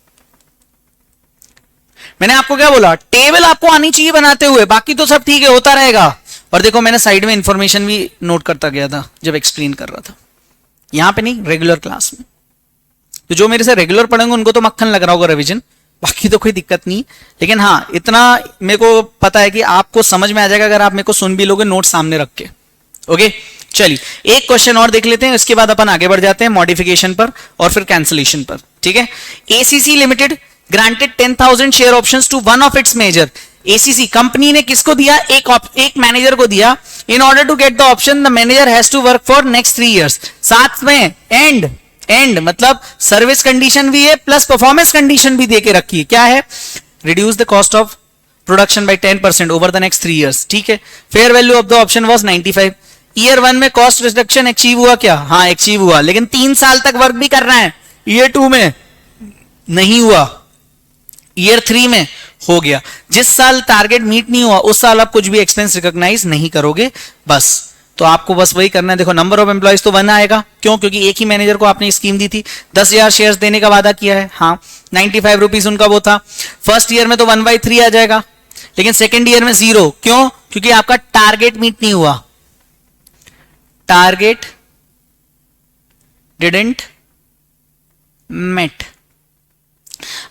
मैंने आपको क्या बोला, टेबल आपको आनी चाहिए बनाते हुए, बाकी तो सब ठीक है होता रहेगा। और देखो मैंने साइड में इंफॉर्मेशन भी नोट करता गया था जब एक्सप्लेन कर रहा था, यहां पे नहीं, रेगुलर क्लास में। तो जो मेरे से रेगुलर पढ़ेंगे उनको तो मक्खन लग रहा होगा रिवीजन, बाकी तो कोई दिक्कत नहीं। लेकिन हाँ इतना मेरे को पता है कि आपको समझ में आ जाएगा अगर आप मेरे को सुन भी लोगे नोट सामने रख के। ओके चलिए एक क्वेश्चन और देख लेते हैं, इसके बाद अपन आगे बढ़ जाते हैं मॉडिफिकेशन पर और फिर कैंसिलेशन पर, ठीक है। ACC limited granted 10,000 share options to one of its major. ACC company ने किसको दिया? एक मैनेजर को दिया। In order to get the option the manager has to work for next 3 years। साथ में एंड मतलब सर्विस कंडीशन भी है प्लस परफॉर्मेंस कंडीशन भी देके रखी है। क्या है? Reduce the cost of production by 10% over the next 3 years, ठीक है। Fair value of the option was 95। Year 1 में कॉस्ट रिडक्शन अचीव हुआ क्या? हाँ अचीव हुआ, लेकिन 3 साल तक वर्क भी करना है। ईयर 2 में नहीं हुआ, ईयर 3 में हो गया। जिस साल टारगेट मीट नहीं हुआ उस साल आप कुछ भी एक्सपेंस रिकॉग्नाइज नहीं करोगे, बस। तो आपको बस वही करना है। देखो नंबर ऑफ एम्प्लॉइज तो 1 आएगा, क्यों? क्योंकि एक ही मैनेजर को आपने स्कीम दी थी, 10,000 शेयर्स देने का वादा किया है, हाँ 95 रुपीज उनका वो था। फर्स्ट ईयर में तो 1/3 आ जाएगा, लेकिन सेकेंड ईयर में 0, क्यों? क्योंकि आपका टारगेट मीट नहीं हुआ, टारगेट डिडंट मेट।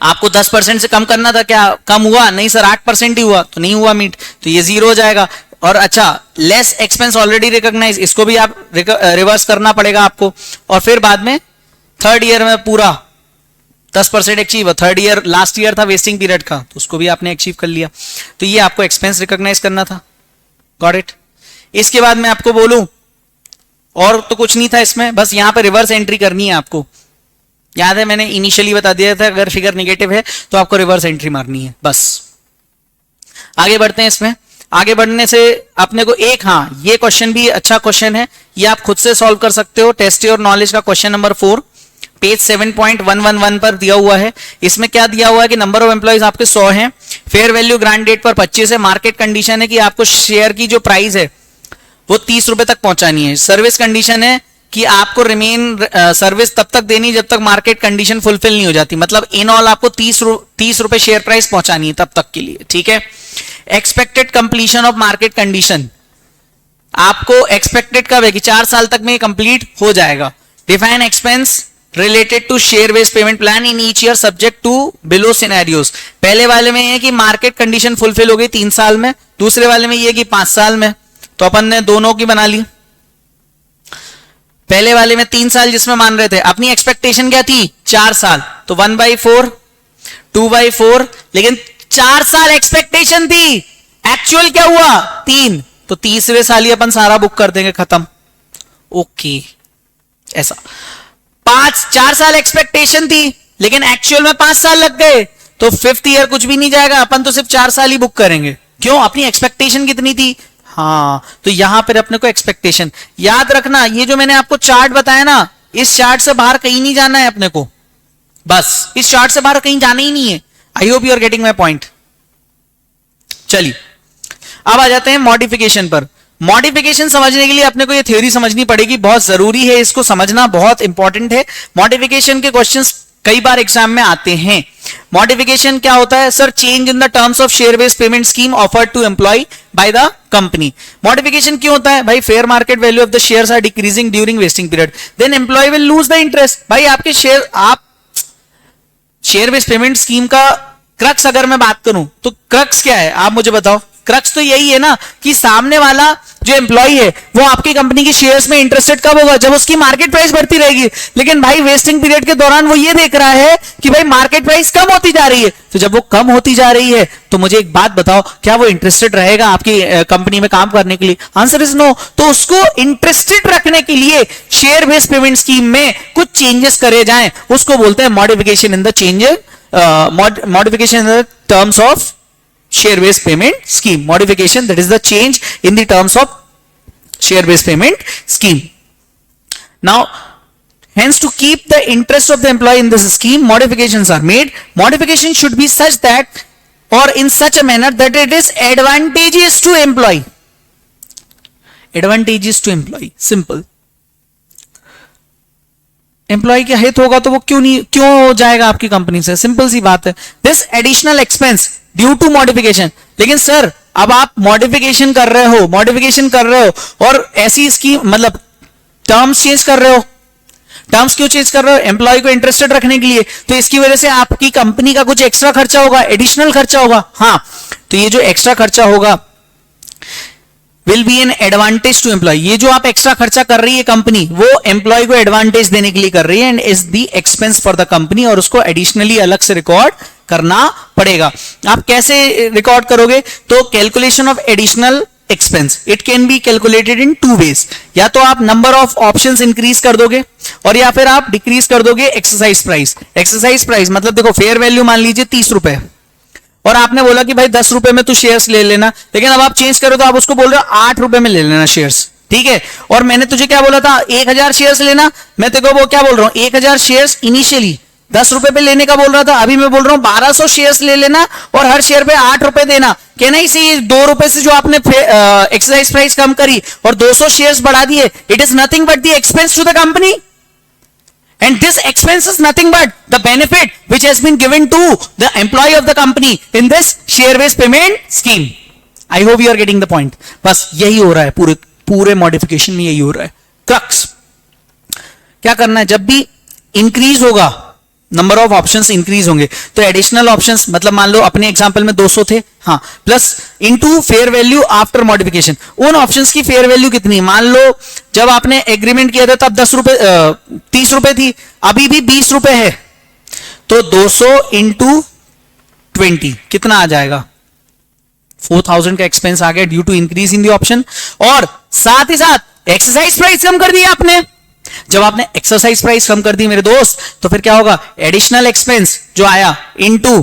आपको 10% से कम करना था, क्या कम हुआ? नहीं सर 8% ही हुआ, तो नहीं हुआ मीट, तो ये 0 हो जाएगा। और अच्छा लेस एक्सपेंस ऑलरेडी रिकॉग्नाइज, इसको भी आप रिवर्स करना पड़ेगा आपको। और फिर बाद में थर्ड ईयर में पूरा 10% achieve, third year last year था वेस्टिंग पीरियड का, तो उसको भी आपने अचीव कर लिया। तो ये आपको एक्सपेंस रिकॉग्नाइज करना था, गॉट इट। इसके बाद मैं आपको बोलूं और तो कुछ नहीं था इसमें, बस यहां पर रिवर्स एंट्री करनी है आपको। याद है मैंने इनिशियली बता दिया था अगर फिगर नेगेटिव है तो आपको रिवर्स एंट्री मारनी है, बस। आगे बढ़ते हैं इसमें। आगे बढ़ने से अपने को एक, हाँ ये क्वेश्चन भी अच्छा क्वेश्चन है, ये आप खुद से सॉल्व कर सकते हो। टेस्ट योर नॉलेज का क्वेश्चन नंबर 4 पेज 7.111 पर दिया हुआ है। इसमें क्या दिया हुआ है कि नंबर ऑफ एम्प्लॉइज आपके 100 हैं, फेयर वैल्यू ग्रांट डेट पर 25 है, मार्केट कंडीशन है कि आपको शेयर की जो प्राइस है वो 30 रुपए तक पहुंचानी है। सर्विस कंडीशन है कि आपको रिमेन सर्विस तब तक देनी जब तक मार्केट कंडीशन फुलफिल नहीं हो जाती, मतलब इन ऑल आपको 30 रुपए शेयर प्राइस पहुंचानी है तब तक के लिए, ठीक है। Expected completion of market condition, आपको एक्सपेक्टेड कब है कि 4 साल तक में कंप्लीट हो जाएगा। Define expense related to share based payment plan in each year subject to below scenarios. पहले वाले में ये कि मार्केट कंडीशन फुलफिल हो गई 3 साल में, दूसरे वाले में ये कि 5 साल में, तो अपन ने दोनों की बना ली। पहले वाले में 3 साल जिसमें मान रहे थे, अपनी एक्सपेक्टेशन क्या थी? 4 साल, तो 1/4 2/4, लेकिन 4 साल एक्सपेक्टेशन थी, एक्चुअल क्या हुआ? 3, तो तीसरे साल ही अपन सारा बुक कर देंगे, खत्म। ओके ऐसा 4 साल एक्सपेक्टेशन थी लेकिन एक्चुअल में 5 साल लग गए, तो 5th ईयर कुछ भी नहीं जाएगा, अपन तो सिर्फ 4 साल ही बुक करेंगे। क्यों? अपनी एक्सपेक्टेशन कितनी थी? हाँ, तो यहां पर अपने को एक्सपेक्टेशन याद रखना। ये जो मैंने आपको चार्ट बताया ना, इस चार्ट से बाहर कहीं नहीं जाना है अपने को, बस इस चार्ट से बाहर कहीं जाना ही नहीं है। I hope you are getting my point. चलिए अब आ जाते हैं मॉडिफिकेशन पर। मॉडिफिकेशन समझने के लिए अपने को ये थ्योरी समझनी पड़ेगी, बहुत जरूरी है, इसको समझना बहुत इंपॉर्टेंट है। मॉडिफिकेशन के क्वेश्चंस कई बार एग्जाम में आते हैं। मॉडिफिकेशन क्या होता है? Sir change in the terms of share based payment scheme offered to employee by the company. Modification क्यों होता है? भाई fair market value of the shares are decreasing during vesting period, then employee will lose the interest. भाई आपके शेयर, आप शेयर बेस्ड पेमेंट स्कीम का क्रक्स अगर मैं बात करूं तो क्रक्स क्या है आप मुझे बताओ। क्रक्स तो यही है ना कि सामने वाला जो एम्प्लॉय है वो आपकी कंपनी की शेयर्स में इंटरेस्टेड कब होगा, जब उसकी मार्केट प्राइस बढ़ती रहेगी। लेकिन भाई वेस्टिंग पीरियड के दौरान वो ये देख रहा है कि भाई मार्केट प्राइस कम होती जा रही है, तो जब वो कम होती जा रही है तो मुझे एक बात बताओ, क्या वो इंटरेस्टेड रहेगा आपकी कंपनी में काम करने के लिए? Answer is no. तो उसको इंटरेस्टेड रखने के लिए शेयर बेस्ड पेमेंट स्कीम में कुछ चेंजेस करे जाएं, उसको बोलते हैं modification in the changes, modification in the terms of share based payment scheme. Modification, that is the change in the terms of share based payment scheme. Now hence to keep the interest of the employee in this scheme, modifications are made. Modification should be such that or in such a manner that it is advantageous to employee. Advantageous to employee, simple. Employee का हित होगा तो वो क्यों जाएगा आपकी कंपनी से? सिंपल सी बात है। This additional expense due to modification. लेकिन सर अब आप मॉडिफिकेशन कर रहे हो और ऐसी स्कीम मतलब टर्म्स चेंज कर रहे हो। टर्म्स क्यों चेंज कर रहे हो? एम्प्लॉय को इंटरेस्टेड रखने के लिए। तो इसकी वजह से आपकी कंपनी का कुछ एक्स्ट्रा खर्चा होगा, एडिशनल खर्चा होगा। हाँ, तो ये जो एक्स्ट्रा खर्चा होगा will be an advantage to employee. ये जो आप एक्स्ट्रा खर्चा कर रही है कंपनी, वो एम्प्लॉय को एडवांटेज देने के लिए कर रही है and is the expense for the company, और उसको एडिशनली अलग से रिकॉर्ड करना पड़ेगा। आप कैसे रिकॉर्ड करोगे? तो calculation of additional expense, it can be calculated in two ways. या तो आप नंबर ऑफ ऑप्शंस इंक्रीज कर दोगे और या फिर आप डिक्रीज कर दोगे एक्सरसाइज प्राइस। एक्सरसाइज प्राइस मतलब देखो फेयर वैल्यू मान लीजिए 30 रुपए और आपने बोला कि भाई 10 रुपए में तू शेयर्स ले लेना, लेकिन अब आप चेंज करो तो आप उसको बोल रहे हो 8 रुपए में ले लेना शेयर्स, ठीक है। और मैंने तुझे क्या बोला था? 1000 शेयर्स लेना। मैं तेरे को वो क्या बोल रहा हूं, 1000 शेयर्स इनिशियली 10 रुपए पे लेने का बोल रहा था, अभी मैं बोल रहा हूं 1200 शेयर्स ले लेना और हर शेयर पे 8 रुपए देना। कहना ही सही, 2 रुपए से जो आपने एक्सरसाइज प्राइस कम करी और 200 शेयर्स बढ़ा दिए, it is nothing but the expense to the company. And this expense is nothing but the benefit which has been given to the employee of the company in this share-based payment scheme. I hope you are getting the point. बस यही हो रहा है पूरे मॉडिफिकेशन में, यही हो रहा है क्रक्स। क्या करना है? जब भी इंक्रीज होगा, नंबर ऑफ ऑप्शंस इंक्रीज होंगे, तो एडिशनल ऑप्शंस मतलब मान लो अपने एग्जांपल में 200 थे, हाँ, plus into fair value after modification. उन ऑप्शंस की फेयर वैल्यू कितनी? मान लो जब आपने एग्रीमेंट किया था तब 10 रुपए 30 रुपए थी, अभी भी 20 रुपए है, तो 200 इंटू 20 कितना आ जाएगा? 4000 का एक्सपेंस आ गया due to increase in the option. और साथ ही साथ एक्सरसाइज प्राइस कम कर दिया आपने। जब आपने एक्सरसाइज प्राइस कम कर दी मेरे दोस्त, तो फिर क्या होगा? एडिशनल एक्सपेंस जो आया into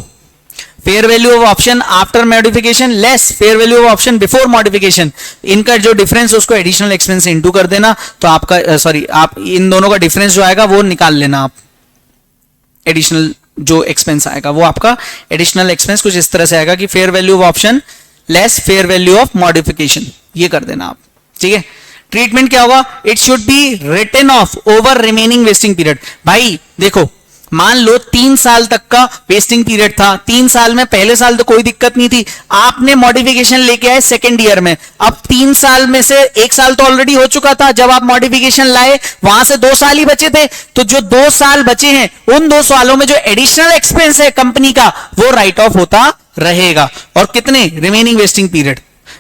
fair value of option after modification less fair value of option before modification, इनका जो डिफरेंस है उसको एडिशनल एक्सपेंस से इनटू कर देना। तो आपका आप इन दोनों का डिफरेंस जो आएगा वो निकाल लेना। आप एडिशनल जो एक्सपेंस आएगा वो आपका एडिशनल एक्सपेंस कुछ इस तरह से आएगा कि fair value of option less fair value of modification, ये कर देना आप, ठीक है। ट्रीटमेंट क्या होगा? It should be written off over remaining vesting period. भाई देखो, मान लो 3 साल तक का वेस्टिंग पीरियड था, 3 साल में पहले साल तो कोई दिक्कत नहीं थी, आपने मॉडिफिकेशन लेके आए सेकेंड ईयर में, अब 3 साल में से 1 साल तो ऑलरेडी हो चुका था जब आप मॉडिफिकेशन लाए, वहां से 2 साल ही बचे थे, तो जो 2 साल बचे हैं उन 2 सालों में जो एडिशनल एक्सपेंस है कंपनी का वो राइट ऑफ होता रहेगा। और कितने? Remaining vesting period.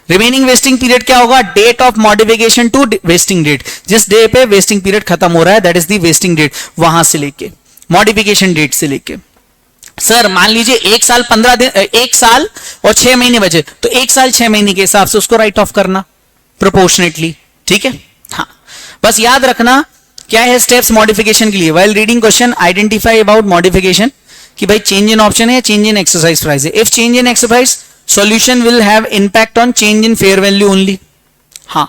Remaining vesting period क्या होगा? Date of modification to vesting date, जिस डे पे वेस्टिंग पीरियड खत्म हो रहा है that is the vesting date, वहां से लेके मॉडिफिकेशन डेट से लेके। सर मान लीजिए 1 साल 15 दिन, 1 साल और 6 महीने बचे, तो 1 साल 6 महीने के हिसाब से उसको राइट ऑफ करना प्रोपोर्शनेटली, ठीक है। हाँ, बस याद रखना क्या है स्टेप्स मॉडिफिकेशन के लिए। While reading question identify about modification, कि भाई चेंज इन ऑप्शन है, चेंज इन एक्सरसाइज प्राइस है। If change in exercise price, solution will have impact on change in fair value only. हाँ,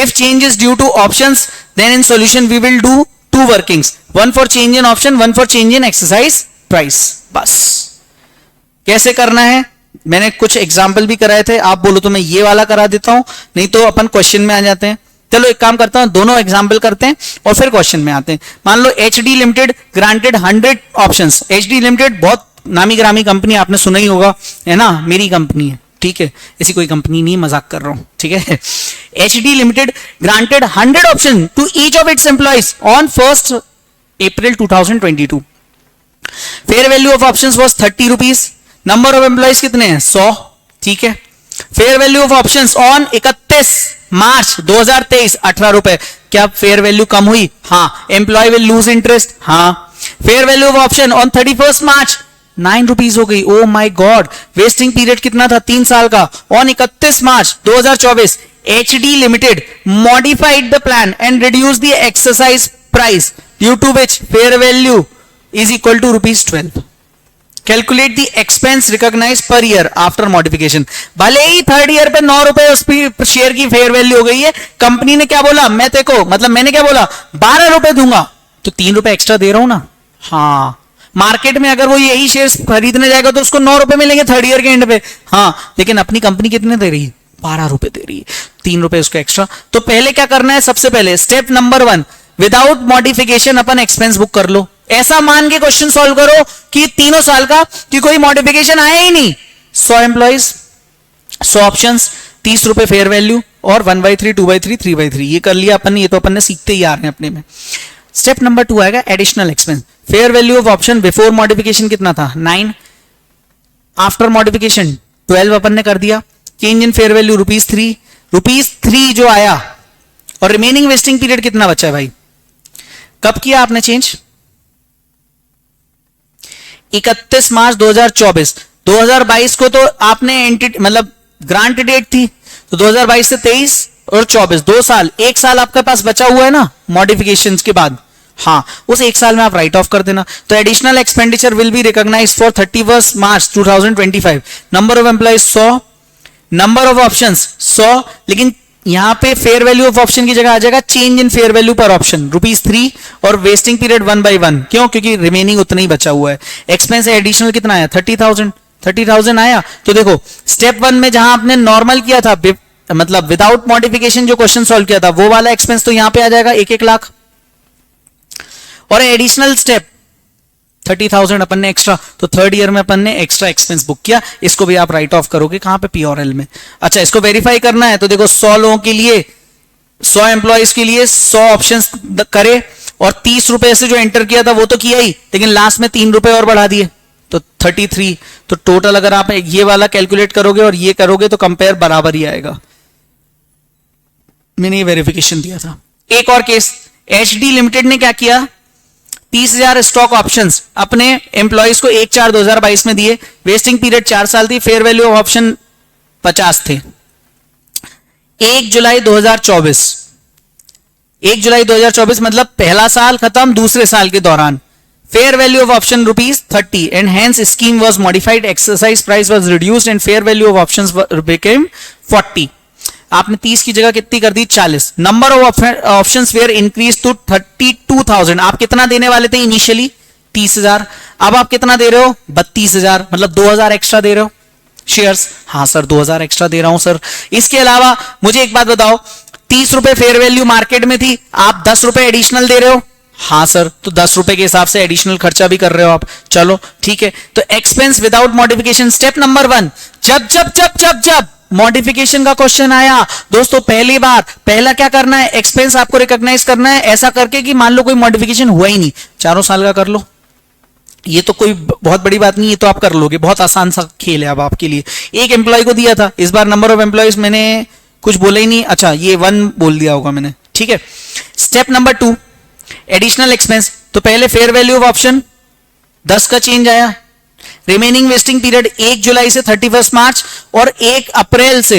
if change is due to options, then in solution we will do 2 workings, one for change in option, one for change in exercise price. बस कैसे करना है मैंने कुछ एग्जाम्पल भी कराए थे, आप बोलो तो मैं ये वाला करा देता हूं, नहीं तो अपन क्वेश्चन में आ जाते हैं। चलो एक काम करता हूं, दोनों एग्जाम्पल करते हैं और फिर क्वेश्चन में आते हैं। मान लो HD limited granted 100 options. HD limited बहुत नामी ग्रामी कंपनी, आपने सुना ही होगा, है ना, मेरी कंपनी है, ठीक है, ऐसी कोई कंपनी नहीं, मजाक कर रहा हूं, ठीक है। HD limited granted 100 option to each of its employees on 1 April 2022। Fair value of options was 30 rupees. Number of employees कितने हैं? 100, ठीक है। Fair value of options on 31 March 2023 18 रुपए। क्या फेयर वैल्यू कम हुई? हाँ। Employee will lose interest? हाँ। Fair value of option on 31 March 9 rupees हो गई। Oh my God. Vesting period कितना था? 3 साल का। On 31 March 2024 HD limited modified the plan and reduce the exercise price due to which fair value is equal to ₹12। Calculate the expense recognise per year after modification. भले ही थर्ड ईयर पे 9 रुपए उस शेयर की फेयर वैल्यू हो गई है, कंपनी ने क्या बोला, मैं तेको मतलब मैंने क्या बोला, 12 रुपए दूंगा, तो 3 रुपए एक्स्ट्रा दे रहा हूं ना। हाँ, मार्केट में अगर वो यही शेयर्स खरीदने जाएगा तो उसको 9 रुपए मिलेंगे थर्ड ईयर के एंड पे। हाँ, लेकिन अपनी कंपनी कितने दे रही है? 12 रुपए दे रही है, 3 रुपए उसको एक्स्ट्रा। तो पहले क्या करना है? सबसे पहले स्टेप नंबर 1, विदाउट मॉडिफिकेशन अपन एक्सपेंस बुक कर लो। ऐसा मान के क्वेश्चन सॉल्व करो कि तीनों साल का कि कोई मॉडिफिकेशन आया ही नहीं। 100 एम्प्लॉइज, 100 ऑप्शंस, 30 रुपए फेयर वैल्यू और 1/3, 2/3, 3/3 ये कर लिया अपन ने। ये तो अपन ने सीखते ही आ रहे हैं अपने में। स्टेप नंबर 2 आएगा additional expense. Fair value of option before modification कितना था? 9। आफ्टर मॉडिफिकेशन 12 अपन ने कर दिया। चेंज इन फेयर वैल्यू ₹3 जो आया, और रिमेनिंग वेस्टिंग पीरियड कितना बचा है भाई? कब किया आपने चेंज? 31 मार्च 2024। 2022 को तो आपने मतलब ग्रांट डेट थी, तो 2022 से 23 और 24 2 साल, 1 साल आपके पास बचा हुआ है ना मॉडिफिकेशंस के बाद। हाँ, उस 1 साल में आप राइट ऑफ कर देना। तो additional expenditure will be recognised for 31 March 2025। Number of employees 100, number of options 100, लेकिन यहां पे फेयर वैल्यू ऑफ ऑप्शन की जगह आ जाएगा change in fair value per option ₹3 और वेस्टिंग पीरियड 1/1। क्यों? क्योंकि रिमेनिंग उतना ही बचा हुआ है। एक्सपेंस एडिशनल कितना आया? 30,000 आया। तो देखो स्टेप 1 में जहां आपने नॉर्मल किया था, मतलब विदाउट मॉडिफिकेशन जो क्वेश्चन सॉल्व किया था, वो वाला एक्सपेंस तो यहां पे आ जाएगा 1-1 लाख। और एडिशनल स्टेप 30,000 अपन ने एक्स्ट्रा, तो थर्ड ईयर में अपन ने एक्स्ट्रा एक्सपेंस बुक किया। इसको भी आप राइट ऑफ करोगे कहां पे? PRL में। अच्छा, इसको वेरीफाई करना है तो देखो 100 लोगों के लिए, 100 एम्प्लॉइज के लिए 100 ऑप्शंस करे, और 30 रुपए से जो एंटर किया था वो तो किया ही, लेकिन लास्ट में 3 रुपए और बढ़ा दिए, तो 33। तो टोटल अगर आप ये वाला कैलकुलेट करोगे और ये करोगे तो कंपेयर बराबर ही आएगा। मैंने ये वेरिफिकेशन दिया था। एक और केस, HD लिमिटेड ने क्या किया? 30,000 स्टॉक ऑप्शंस अपने एम्प्लॉइज को 1/4/2022 में दिए। वेस्टिंग पीरियड 4 साल थी। फेयर वैल्यू ऑफ ऑप्शन 50 थे। 1 जुलाई 2024 मतलब पहला साल खत्म, दूसरे साल के दौरान fair value of option ₹30 and hence scheme was modified, exercise price was reduced and fair value of options became 40। आपने 30 की जगह कितनी कर दी? 40। Number of options were increase to 32,000। आप कितना देने वाले थे इनिशियली? 30,000। अब आप कितना दे रहे हो? 32,000, मतलब 2,000 एक्स्ट्रा दे रहे हो शेयर्स। हाँ सर, 2,000 एक्स्ट्रा दे रहा हूं सर। इसके अलावा मुझे एक बात बताओ, 30 रुपए फेयर वैल्यू मार्केट में थी, आप 10 रुपए एडिशनल दे रहे हो। हाँ सर, तो 10 रुपए के हिसाब से एडिशनल खर्चा भी कर रहे हो आप। चलो ठीक है। तो expense without modification, step number 1, जब मॉडिफिकेशन का क्वेश्चन आया दोस्तों, पहला क्या करना है? एक्सपेंस आपको रिकॉग्नाइज करना है ऐसा करके कि मान लो कोई मॉडिफिकेशन हुआ ही नहीं, 4 साल का कर लो। ये तो कोई बहुत बड़ी बात नहीं, ये तो आप कर लोगे, बहुत आसान सा खेल है अब आपके लिए। एक एम्प्लॉय को दिया था, इस बार नंबर ऑफ एम्प्लॉयज मैंने कुछ बोला ही नहीं। अच्छा, ये 1 बोल दिया होगा मैंने, ठीक है। Step number 2, additional expense. तो पहले फेयर वैल्यू ऑफ ऑप्शन 10 का चेंज आया। रिमेनिंग वेस्टिंग पीरियड 1 जुलाई से 31 मार्च और 1 अप्रैल से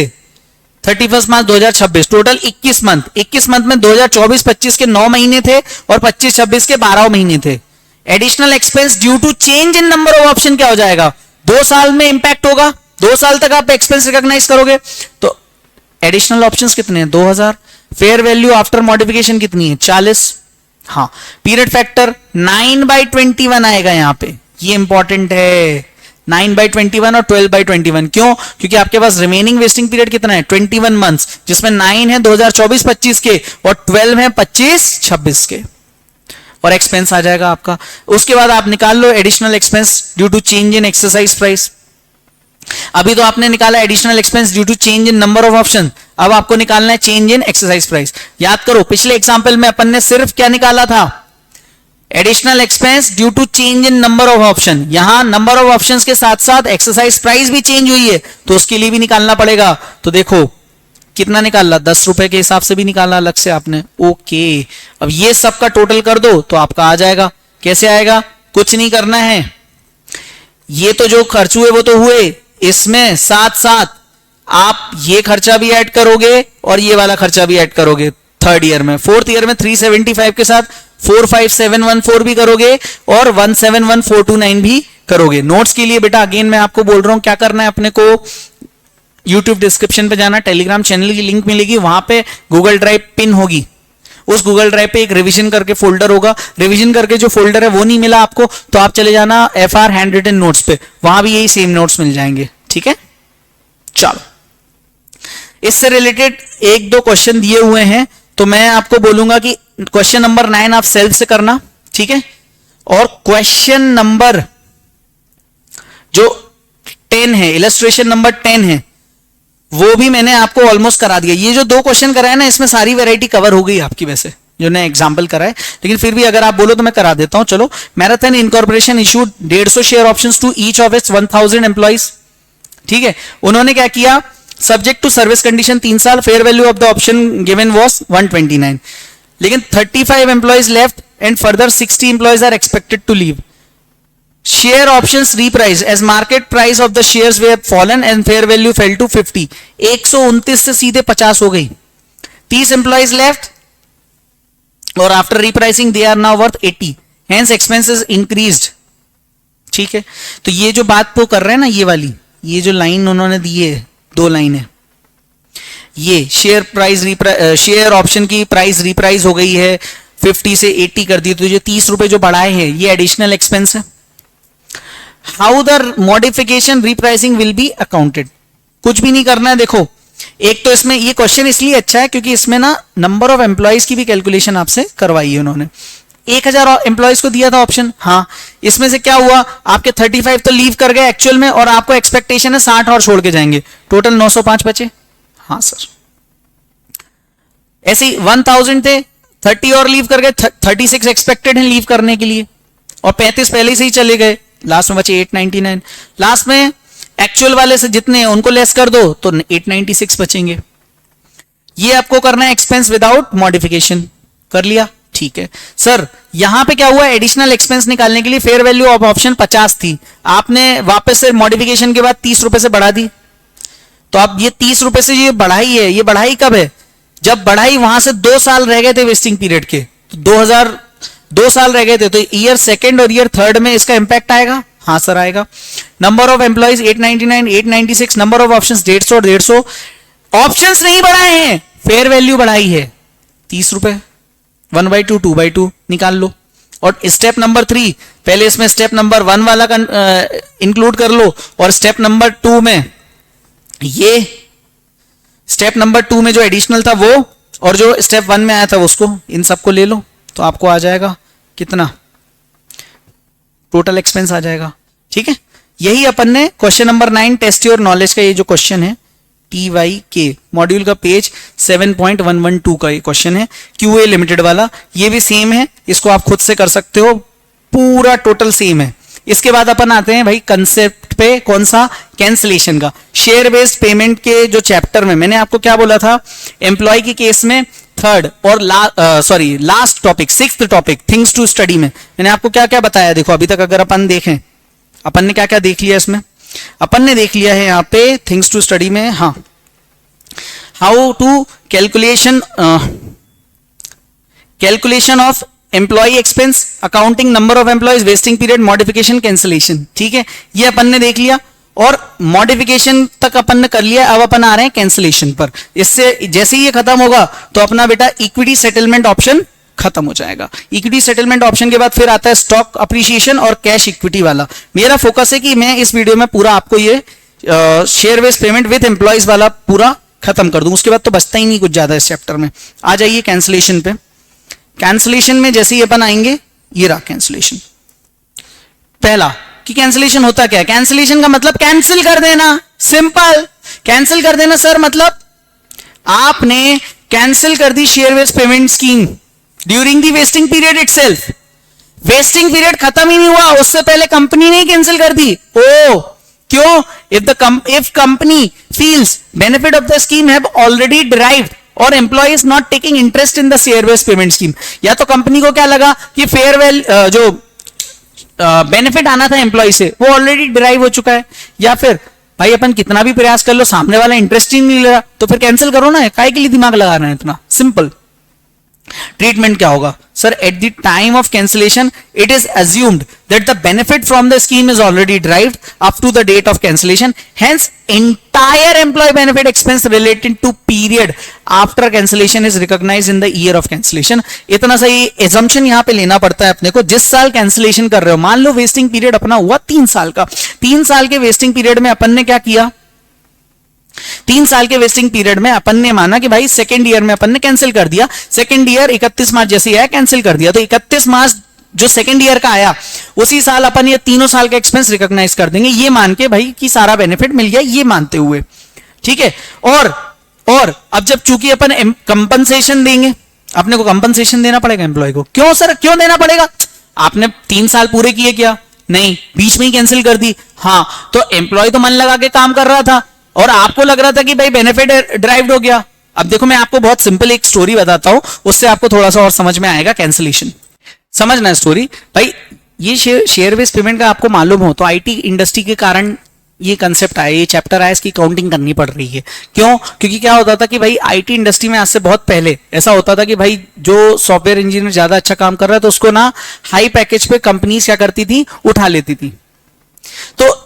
31 मार्च 2026, टोटल 21 मंथ। 21 मंथ में 2024-25 के 9 महीने थे और 25-26 के 12 महीने थे। Additional expense due to change in number of option क्या हो जाएगा? 2 साल में इंपैक्ट होगा, 2 साल तक आप एक्सपेंस रिकॉग्नाइज करोगे। तो एडिशनल ऑप्शंस कितने हैं? 2,000। फेयर वैल्यू आफ्टर मॉडिफिकेशन कितनी है? 40। हाँ, पीरियड फैक्टर 9/21 आएगा यहां पे, ये इंपॉर्टेंट है। 9/21 और 12/21। क्यों? क्योंकि आपके पास रिमेनिंग वेस्टिंग पीरियड कितना है? 21 मंथ्स, जिसमें 9 है 2024-25 के और 12 है 25-26 के, और एक्सपेंस आ जाएगा आपका। उसके बाद आप निकाल लो additional expense due to change in exercise price. अभी तो आपने निकाला additional expense due to change in number of option, अब आपको निकालना है चेंज इन एक्सरसाइज प्राइस। याद करो पिछले एग्जांपल में अपन ने सिर्फ क्या निकाला था? Additional expense due to change in number of option, यहां नंबर ऑफ ऑप्शंस के साथ साथ एक्सरसाइज प्राइस भी चेंज हुई है तो उसके लिए भी निकालना पड़ेगा। तो देखो कितना निकाला, 10 रुपए के हिसाब से भी निकाला अलग से आपने। ओके, अब ये सब का टोटल कर दो तो आपका आ जाएगा। कैसे आएगा, कुछ नहीं करना है, ये तो जो खर्च हुए वो तो हुए, इसमें साथ साथ आप ये खर्चा भी ऐड करोगे और ये वाला खर्चा भी ऐड करोगे थर्ड ईयर में। फोर्थ ईयर में 375 के साथ 45714 भी करोगे और 171429 भी करोगे। नोट्स के लिए बेटा अगेन मैं आपको बोल रहा हूं क्या करना है, अपने को यूट्यूब डिस्क्रिप्शन पे जाना, टेलीग्राम चैनल की लिंक मिलेगी, वहां पे गूगल ड्राइव पिन होगी, उस गूगल ड्राइव पे एक रिवीजन करके फोल्डर होगा, रिवीजन करके जो फोल्डर है वो नहीं मिला आपको तो आप चले जाना FR हैंड रिटन नोट्स पे, वहां भी यही सेम नोट्स मिल जाएंगे। ठीक है, चलो इससे रिलेटेड एक दो क्वेश्चन दिए हुए हैं तो मैं आपको बोलूंगा कि क्वेश्चन नंबर 9 आप सेल्फ से करना, ठीक है, और क्वेश्चन नंबर जो 10 है, इलस्ट्रेशन नंबर 10 है, वो भी मैंने आपको ऑलमोस्ट करा दिया। ये जो दो क्वेश्चन कराए ना इसमें सारी वैरायटी कवर हो गई आपकी, वैसे जो ने एग्जांपल कराए, लेकिन फिर भी अगर आप बोलो तो मैं करा देता हूं। चलो, marathon incorporation issued 150 share options to each of its 1000 employees. ठीक है, उन्होंने क्या किया, सब्जेक्ट टू सर्विस कंडीशन 3 साल, fair value of the option given was 129, लेकिन 35 employees left and further 60 employees are expected to leave. Share options reprice as market price of the shares have fallen and fair value fell to 50। 129 से सीधे 50 हो गई। 30 एम्प्लॉइज लेफ्ट और after repricing they are now worth 80, hence expenses increased. ठीक है, तो ये जो बात वो कर रहे हैं ना, ये वाली, ये जो लाइन उन्होंने दी है, 2 लाइन है, ये शेयर ऑप्शन की प्राइस रिप्राइज हो गई है, 50 से 80 कर दी, तो ये 30 रुपए जो बढ़ाए हैं ये एडिशनल एक्सपेंस है। How the modification repricing will be accounted, कुछ भी नहीं करना है। देखो, एक तो इसमें ये क्वेश्चन इसलिए अच्छा है क्योंकि इसमें ना नंबर ऑफ एम्प्लॉइज की भी कैलकुलेशन आपसे करवाई है उन्होंने। 1000 एम्प्लॉइज को दिया था ऑप्शन, हाँ, इसमें से क्या हुआ, आपके 35 तो लीव कर गए एक्चुअल में और आपको एक्सपेक्टेशन है 60 और छोड़ के जाएंगे, टोटल 905 बचे। हाँ सर, ऐसे ही 1000 थे, 30 और लीव कर गए, 36 एक्सपेक्टेड हैं लीव करने के लिए और 35 पहले से ही चले गए, लास्ट में बचे 899। लास्ट में एक्चुअल वाले से जितने हैं उनको लेस कर दो तो 896 बचेंगे। ये आपको करना है एक्सपेंस विदाउट मॉडिफिकेशन, कर लिया, ठीक है। सर यहां पे क्या हुआ, एडिशनल एक्सपेंस निकालने के लिए फेयर वैल्यू ऑफ ऑप्शन 50 थी, आपने वापस से मॉडिफिकेशन के बाद 30 रुपए से बढ़ा दी, तो अब ये 30 रुपए से ये बढ़ाई है, ये बढ़ाई कब है, जब बढ़ाई वहां से 2 साल रह गए थे वेस्टिंग पीरियड के, तो 2 साल रह गए थे, तो ईयर सेकेंड और ईयर थर्ड में इसका इंपैक्ट आएगा। हाँ सर आएगा। Number of employees 899, 896, number of options 150 और 150, ऑप्शंस नहीं बढ़ाए हैं, फेयर वैल्यू बढ़ाई है 30 रुपए, 1/2 2/2 निकाल लो। और स्टेप नंबर 3, पहले इसमें स्टेप नंबर 1 वाला इंक्लूड कर लो और स्टेप नंबर 2 में ये, स्टेप नंबर 2 में जो एडिशनल था वो और जो स्टेप 1 में आया था उसको, इन सबको ले लो तो आपको आ जाएगा कितना, टोटल एक्सपेंस आ जाएगा। ठीक है, यही अपन ने question number 9 test your knowledge का ये जो क्वेश्चन है TYK मॉड्यूल का पेज 7.112 का ये क्वेश्चन है, QA लिमिटेड वाला, ये भी सेम है, इसको आप खुद से कर सकते हो, पूरा टोटल सेम है। इसके बाद अपन आते हैं भाई कंसेप्ट पे, कौन सा, कैंसलेशन का। शेयर बेस्ड पेमेंट के जो चैप्टर में मैंने आपको क्या बोला था, एम्प्लॉय के केस में थर्ड और last topic, 6th topic things to study में मैंने आपको क्या क्या बताया। देखो अभी तक अगर अपन देखें, अपन ने क्या क्या देख लिया इसमें, अपन ने देख लिया है यहाँ पे थिंग्स टू स्टडी में, हाँ, how to calculation of employee expense, accounting, number of employees, vesting period, modification, cancellation. ठीक है, ये अपन ने देख लिया और मॉडिफिकेशन तक अपन ने कर लिया। अब अपन आ रहे हैं कैंसिलेशन पर। इससे जैसे ही ये खत्म होगा तो अपना बेटा इक्विटी सेटलमेंट ऑप्शन खत्म हो जाएगा। इक्विटी सेटलमेंट ऑप्शन के बाद फिर आता है स्टॉक अप्रिशिएशन और कैश इक्विटी वाला। मेरा फोकस है कि मैं इस वीडियो में पूरा आपको ये share based payment with employees वाला पूरा खत्म कर दूं, उसके बाद तो बचता ही नहीं कुछ ज्यादा इस चैप्टर में। आ जाइए कैंसिलेशन पे। कैंसिलेशन में जैसे ही अपन आएंगे, ये रहा कैंसिलेशन। पहला कि कैंसिलेशन होता क्या है, कैंसिलेशन का मतलब कैंसिल कर देना, सिंपल कैंसिल कर देना। सर मतलब आपने कैंसिल कर दी share based payment scheme during the vesting period itself. Vesting period खत्म ही नहीं हुआ, उससे पहले कंपनी ने कैंसिल कर दी। ओ क्यों? If company feels benefit of the scheme have already derived और employee is not taking interest in the share based payment scheme. या तो कंपनी को क्या लगा कि फेयरवेल जो बेनिफिट आना था एम्प्लॉय से वो ऑलरेडी डिराइव हो चुका है, या फिर भाई अपन कितना भी प्रयास कर लो सामने वाला इंटरेस्ट ही नहीं ले रहा, तो फिर कैंसिल करो ना, काहे के लिए दिमाग लगा रहे हैं इतना। सिंपल। ट्रीटमेंट क्या होगा sir? At the time of cancellation it is assumed that the benefit from the scheme is already derived up to the date of cancellation, hence entire employee benefit expense related to period after cancellation is recognised in the year of cancellation. इतना सही एजम्पशन यहां पे लेना पड़ता है अपने को। जिस साल कैंसिलेशन कर रहे हो, मान लो वेस्टिंग पीरियड अपना हुआ 3 साल का, 3 साल के वेस्टिंग पीरियड में अपन ने क्या किया? 3 साल के वेस्टिंग पीरियड में अपन ने माना कि भाई सेकेंड ईयर में अपन ने कैंसिल कर दिया, सेकेंड ईयर 31 मार्च जैसे आया कैंसिल कर दिया, तो 31 मार्च जो सेकेंड ईयर का आया उसी साल अपन ये तीनों साल का एक्सपेंस रिकॉग्नाइज कर देंगे, ये मान के भाई कि सारा बेनिफिट मिल गया, ये मानते हुए। ठीक है। और अब जब चूंकि अपन कंपनसेशन देंगे, अपने को कंपनसेशन देना पड़ेगा एम्प्लॉय को। क्यों सर, क्यों देना पड़ेगा? आपने 3 साल पूरे किए क्या? नहीं, बीच में ही कैंसिल कर दी। हाँ, तो एम्प्लॉय तो मन लगा के काम कर रहा था और आपको लग रहा था कि भाई बेनिफिट ड्राइव्ड हो गया। अब देखो मैं आपको बहुत सिंपल एक स्टोरी बताता हूं, उससे आपको थोड़ा सा और समझ में आएगा कैंसिलेशन। समझना स्टोरी भाई, ये शेयर बेस्ड पेमेंट का आपको मालूम हो तो आईटी इंडस्ट्री के कारण ये कंसेप्ट आया, ये चैप्टर आया, इसकी काउंटिंग करनी पड़ रही है। क्यों? क्योंकि क्या होता था कि भाई आईटी इंडस्ट्री में आज से बहुत पहले ऐसा होता था कि भाई जो सॉफ्टवेयर इंजीनियर ज्यादा अच्छा काम कर रहा है तो उसको ना हाई पैकेज पे कंपनीज क्या करती थी, उठा लेती थी। तो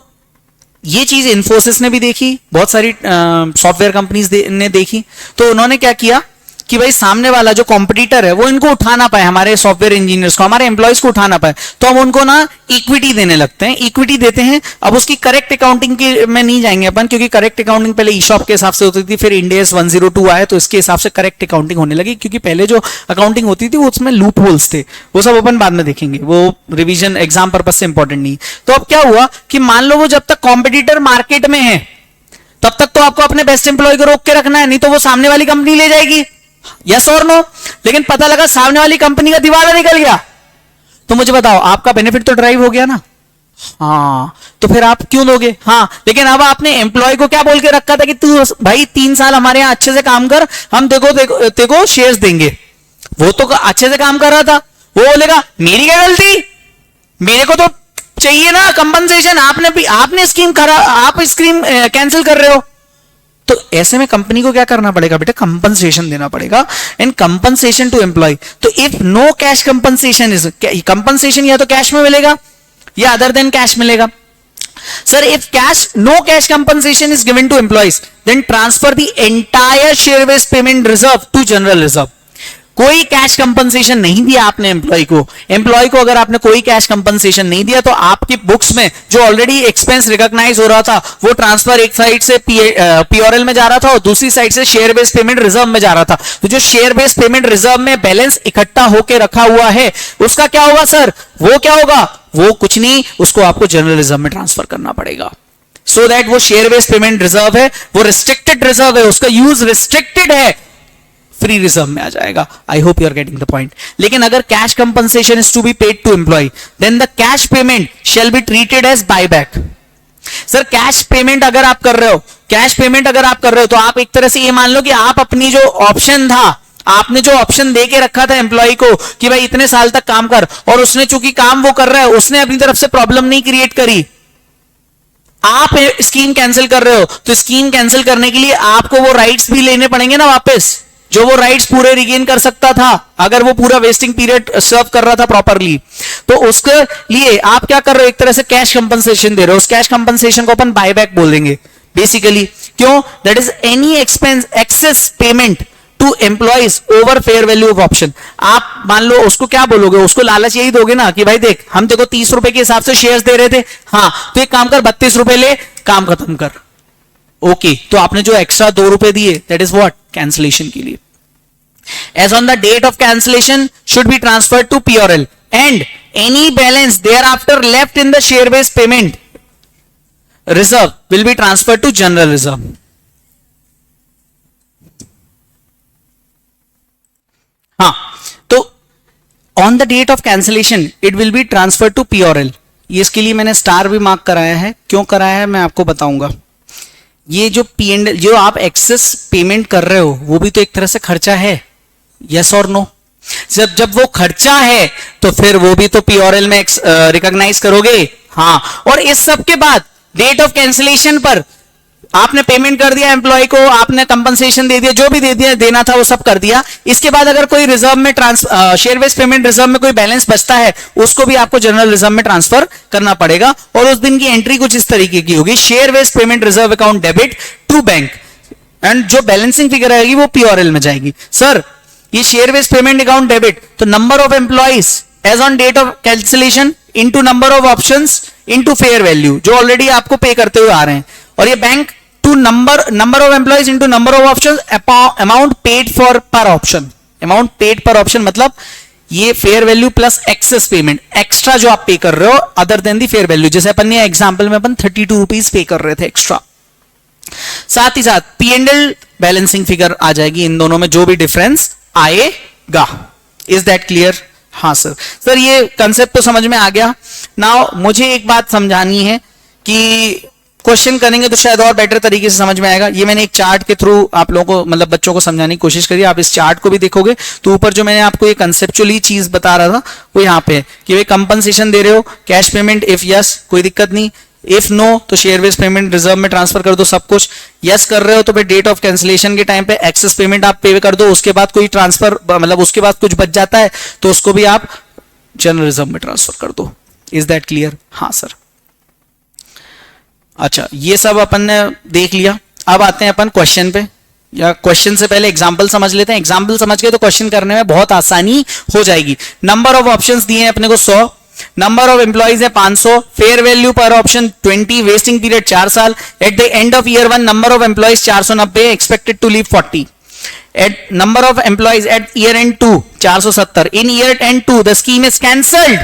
ये चीज इन्फोसिस ने भी देखी, बहुत सारी सॉफ्टवेयर कंपनीज ने देखी, तो उन्होंने क्या किया कि भाई सामने वाला जो कॉम्पिटिटर है वो इनको उठा ना पाए, हमारे सॉफ्टवेयर इंजीनियर्स को, हमारे एम्प्लॉयज को उठा ना पाए, तो हम उनको ना इक्विटी देने लगते हैं। इक्विटी देते हैं। अब उसकी करेक्ट अकाउंटिंग की में नहीं जाएंगे अपन, क्योंकि करेक्ट अकाउंटिंग पहले ईशॉप के हिसाब से होती थी, फिर इंड AS 102 आए तो इसके हिसाब से करेक्ट अकाउंटिंग होने लगी, क्योंकि पहले जो अकाउंटिंग होती थी उसमें लूप होल्स थे, वो सब अपन बाद में देखेंगे, वो रिविजन एग्जाम पर्पज से इंपॉर्टेंट नहीं। तो अब क्या हुआ कि मान लो वो जब तक कॉम्पिटिटर मार्केट में है तब तक तो आपको अपने बेस्ट एम्प्लॉय को रोक के रखना है, नहीं तो वो सामने वाली कंपनी ले जाएगी। यस और नो? लेकिन पता लगा सामने वाली कंपनी का दिवाला निकल गया, तो मुझे बताओ आपका बेनिफिट तो ड्राइव हो गया ना? हाँ, तो फिर आप क्यों दोगे? हाँ, लेकिन अब आपने एम्प्लॉय को क्या बोल के रखा था कि तू भाई 3 साल हमारे यहां अच्छे से काम कर, हम देखो शेयर्स देंगे। वो तो अच्छे से काम कर रहा था, वो बोलेगा मेरी क्या गलती, मेरे को तो चाहिए ना कंपनसेशन, आपने स्कीम आप स्कीम कैंसिल कर रहे हो। तो ऐसे में कंपनी को क्या करना पड़ेगा बेटा? कंपनसेशन देना पड़ेगा, एंड कंपनसेशन टू एम्प्लॉय। तो if no cash compensation is, compensation या तो कैश में मिलेगा या अदर देन कैश मिलेगा। Sir if cash, no cash compensation is given to employees, then transfer the entire share based payment reserve to general reserve. कोई कैश कंपनसेशन नहीं दिया आपने एम्प्लॉय को अगर आपने कोई कैश कंपनसेशन नहीं दिया तो आपकी बुक्स में जो ऑलरेडी एक्सपेंस रिकॉग्नाइज हो रहा था वो ट्रांसफर एक साइड से पीओरएल में जा रहा था और दूसरी साइड से शेयर बेस्ड पेमेंट रिजर्व में जा रहा था। तो जो शेयर बेस्ड पेमेंट रिजर्व में बैलेंस इकट्ठा होकर रखा हुआ है उसका क्या होगा सर? वो क्या होगा? वो कुछ नहीं, उसको आपको जनरल रिजर्व में ट्रांसफर करना पड़ेगा। सो दैट वो शेयर बेस्ड पेमेंट रिजर्व है, वो रिस्ट्रिक्टेड रिजर्व है, उसका यूज रिस्ट्रिक्टेड है, फ्री रिजर्व में आ जाएगा। I hope you are getting the point. लेकिन अगर cash compensation is to be paid to employee, then the cash payment shall be treated as buyback. Sir cash payment अगर आप कर रहे हो, तो आप एक तरह से ये मान लो कि आप अपनी जो ऑप्शन था, आपने जो ऑप्शन दे के रखा था एम्प्लॉय को कि भाई इतने साल तक काम कर, और उसने चूंकि काम वो कर रहा है, उसने अपनी तरफ से प्रॉब्लम नहीं क्रिएट करी, आप स्कीम कैंसिल कर रहे हो, तो स्कीम कैंसिल करने के लिए आपको वो राइट्स भी लेने पड़ेंगे ना वापस, जो वो राइट्स पूरे रिगेन कर सकता था अगर वो पूरा वेस्टिंग पीरियड सर्व कर रहा था प्रॉपरली। तो उसके लिए आप क्या कर रहे हो? एक तरह से कैश कंपनसेशन दे रहे हो। उस कैश कंपनसेशन को अपन बायबैक बोल देंगे बेसिकली। क्यों? That is any expense excess payment to employees over fair value of option. आप मान लो उसको क्या बोलोगे? उसको लालच यही दोगे ना कि भाई देख हम देखो 30 रुपए के हिसाब से शेयर्स दे रहे थे, हाँ तो एक काम कर 32 रुपए ले, काम खत्म कर। ओके, तो आपने जो एक्स्ट्रा 2 रुपए दिए दैट इज व्हाट? कैंसिलेशन के लिए। As on the date of cancellation should be transferred to PRL and any balance thereafter left in the share based payment reserve will be transferred to general reserve. हाँ, तो on the date of cancellation it will be transfer to P और एल। इसके लिए मैंने स्टार भी मार्क कराया है, क्यों कराया है मैं आपको बताऊंगा। ये जो पी एंड जो आप एक्सेस पेमेंट कर रहे हो वो भी तो एक तरह से खर्चा है, यस और नो। जब वो खर्चा है तो फिर वो भी तो पी और एल में रिकॉग्नाइज करोगे। हाँ, और इस सब के बाद डेट ऑफ कैंसिलेशन पर आपने पेमेंट कर दिया एम्प्लॉय को, आपने कंपनसेशन दे दिया, जो भी दे दिया देना था वो सब कर दिया। इसके बाद अगर कोई रिजर्व में शेयर बेस्ड पेमेंट रिजर्व में कोई बैलेंस बचता है उसको भी आपको जनरल रिजर्व में ट्रांसफर करना पड़ेगा, और उस दिन की एंट्री कुछ इस तरीके की होगी, share based payment reserve account debit to bank, and जो बैलेंसिंग फिगर आएगी वो पीओआरएल में जाएगी। सर ये share based payment account debit, तो number of employees as on date of cancellation into number of options into fair value, जो ऑलरेडी आपको पे करते हुए आ रहे हैं, और ये bank to number of employees into number of options amount paid for per option. Amount paid पर ऑप्शन मतलब ये fair value plus access payment, extra जो आप पे कर रहे हो अदर देन दी फेयर वैल्यू। जैसे अपन ने एग्जांपल में अपन 32 रुपीज पे कर रहे थे एक्स्ट्रा। साथ ही साथ P and L balancing figure आ जाएगी इन दोनों में, जो भी डिफरेंस आएगा। Is that clear? हाँ सर। सर ये कंसेप्ट तो समझ में आ गया। नाउ मुझे एक बात समझानी है कि क्वेश्चन करेंगे तो शायद और बेटर तरीके से समझ में आएगा। ये मैंने एक चार्ट के थ्रू आप लोगों को मतलब बच्चों को समझाने की कोशिश करी। आप इस चार्ट को भी देखोगे तो ऊपर जो मैंने आपको ये कंसेप्चुअली चीज बता रहा था वो यहाँ पे है कि भाई कंपनसेशन दे रहे हो, कैश पेमेंट इफ यस कोई दिक्कत नहीं, इफ नो तो शेयर बेस्ड पेमेंट रिजर्व में ट्रांसफर कर दो सब कुछ, यस कर रहे हो तो फिर डेट ऑफ कैंसिलेशन के टाइम पे एक्सेस पेमेंट आप पे कर दो, उसके बाद कोई ट्रांसफर मतलब उसके बाद कुछ बच जाता है तो उसको भी आप जनरल रिजर्व में ट्रांसफर कर दो। Is that clear? हाँ सर। अच्छा ये सब अपन ने देख लिया। अब आते हैं अपन क्वेश्चन पे, या क्वेश्चन से पहले एग्जांपल समझ लेते हैं। एग्जांपल समझ के तो क्वेश्चन करने में बहुत आसानी हो जाएगी। नंबर ऑफ ऑप्शंस दिए हैं अपने को 100, नंबर ऑफ एम्प्लॉइज है 500, fair value per option 20, vesting period 4 साल, at the end of year 1 number of employees 490, expected to leave 40, at number of employees at year end 2 470, in year end 2 the scheme is cancelled.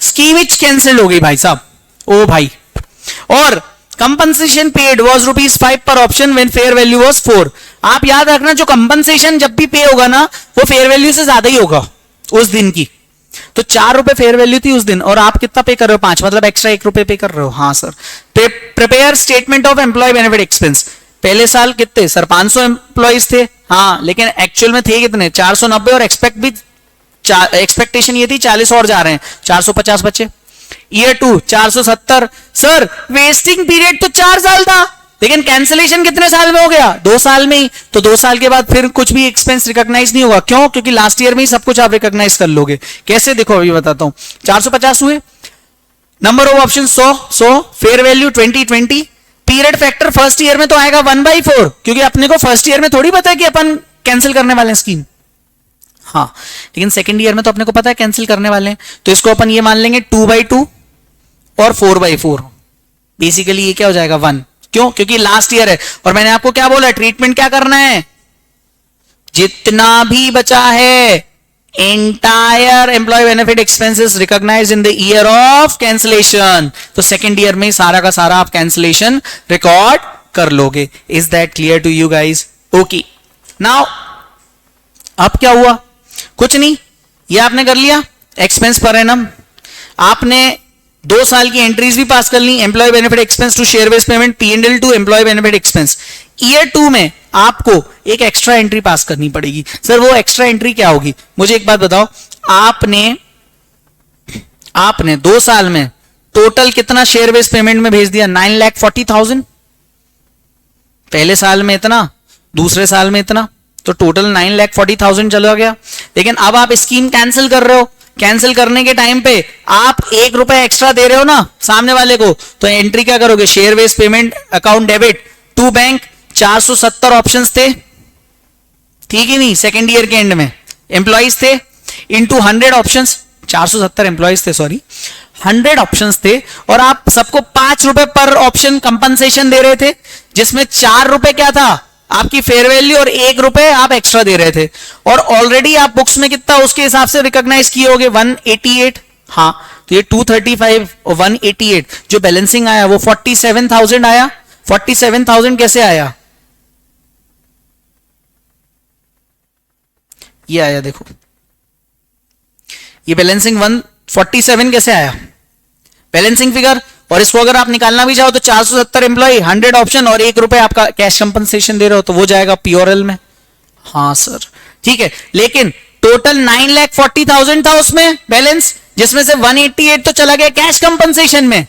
Scheme is cancelled हो गई भाई साहब, ओ भाई। और कंपनसेशन पेड वाज ₹5 पर option when fair value was 4। आप याद रखना जो कंपनसेशन जब भी पे होगा ना वो फेयर वैल्यू से ज्यादा ही होगा उस दिन की। तो 4 रुपए फेयर वैल्यू थी उस दिन और आप कितना पे कर रहे हो? 5, मतलब एक्स्ट्रा 1 रुपए पे कर रहे हो। हाँ sir. Prepare statement of employee benefit expense. पहले साल कितने सर 500 एम्प्लॉइज थे, हाँ, लेकिन एक्चुअल में थे कितने 490, और एक्सपेक्टेशन ये थी 40 और जा रहे हैं, 450 बचे। ईयर 2 470। सर वेस्टिंग पीरियड तो 4 साल था लेकिन कैंसिलेशन कितने साल में हो गया? 2 साल में ही। तो 2 साल के बाद फिर कुछ भी एक्सपेंस रिकॉग्नाइज नहीं होगा। क्यों? क्योंकि लास्ट ईयर में ही सब कुछ आप रिकॉग्नाइज कर लोगे। कैसे? देखो अभी बताता हूं। 450 हुए, number of option 100, fair value 20, period factor first year में तो आएगा 1/4, क्योंकि अपने को फर्स्ट ईयर में थोड़ी पता है कि अपन कैंसिल करने वाले हैं स्कीम। हाँ, लेकिन सेकेंड ईयर में तो अपने को पता है कैंसिल करने वाले हैं, तो इसको अपन ये मान लेंगे 2/2 और 4/4। बेसिकली ये क्या हो जाएगा 1। क्यों? क्योंकि लास्ट ईयर है। और मैंने आपको क्या बोला, ट्रीटमेंट क्या करना है, जितना भी बचा है entire employee benefit expenses recognize in the year of cancellation. तो सेकेंड ईयर में सारा का सारा आप कैंसिलेशन रिकॉर्ड कर लोगे। Is that clear to you guys? Okay. Now अब क्या हुआ? कुछ नहीं, ये आपने कर लिया एक्सपेंस पर एनम, आपने 2 साल की एंट्रीज भी पास कर ली, employee benefit expense to share based payment, P&L to employee benefit expense. Year 2 में आपको एक एक्स्ट्रा एंट्री पास करनी पड़ेगी। सर वो एक्स्ट्रा एंट्री क्या होगी? मुझे एक बात बताओ, आपने 2 साल में टोटल कितना शेयर बेस्ड पेमेंट में भेज दिया? 9,40,000। पहले साल में इतना, दूसरे साल में इतना, तो टोटल 9,40,000 चला गया। लेकिन अब आप स्कीम कैंसिल कर रहे हो, कैंसिल करने के टाइम पे आप 1 रुपए एक्स्ट्रा दे रहे हो ना सामने वाले को, तो एंट्री क्या करोगे? Share based payment account debit to bank, 470 options थे, ठीक ही नहीं? सेकेंड ईयर के एंड में एम्प्लॉइज थे इनटू 100 ऑप्शंस, 470 एम्प्लॉइज थे, सॉरी 100 ऑप्शंस थे, और आप सबको 5 रुपए पर ऑप्शन कंपनसेशन दे रहे थे, जिसमें 4 रुपए क्या था आपकी फेयर वैल्यू और 1 रुपए आप एक्स्ट्रा दे रहे थे। और ऑलरेडी आप बुक्स में कितना उसके हिसाब से रिकॉग्नाइज किए होगे? 188। हाँ, तो ये 235 और 188 जो बैलेंसिंग आया वो 47,000 आया। 47,000 कैसे आया? ये आया, देखो ये बैलेंसिंग 147 कैसे आया बैलेंसिंग फिगर। और इसको अगर आप निकालना भी चाहो तो 470 एम्प्लॉय 100 ऑप्शन और ₹1 आपका कैश कंपनसेशन दे रहे हो तो वो जाएगा पीओरएल में। हाँ सर ठीक है, लेकिन टोटल 9,40,000 था उसमें बैलेंस, जिसमें से 188 तो चला गया कैश कंपनसेशन में।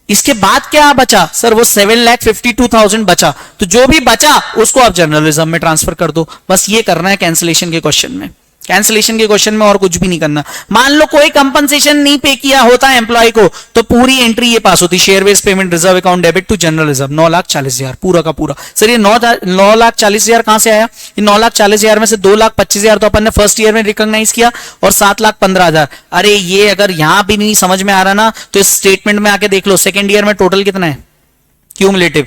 इसके बाद क्या बचा सर, वो 7,52,000 बचा। तो जो भी बचा उसको आप जनरल रिजर्व में ट्रांसफर कर दो, बस ये करना है कैंसिलेशन के क्वेश्चन में। कैंसिलेशन के क्वेश्चन में और कुछ भी नहीं करना। मान लो कोई कंपनसेशन नहीं पे किया होता है एम्प्लॉय को, तो पूरी एंट्री ये पास होती, share based payment reserve account debit to general reserve 9,40,000 पूरा का पूरा। सर ये 9,40,000 कहां से आया, ये 9,40,000 में से 2,25,000 तो अपन ने फर्स्ट ईयर में रिकॉग्नाइज किया और 7,15,000। अरे ये अगर यहां भी नहीं समझ में आ रहा ना तो इस स्टेटमेंट में आके देख लो, सेकेंड ईयर में टोटल कितना है क्यूमुलेटिव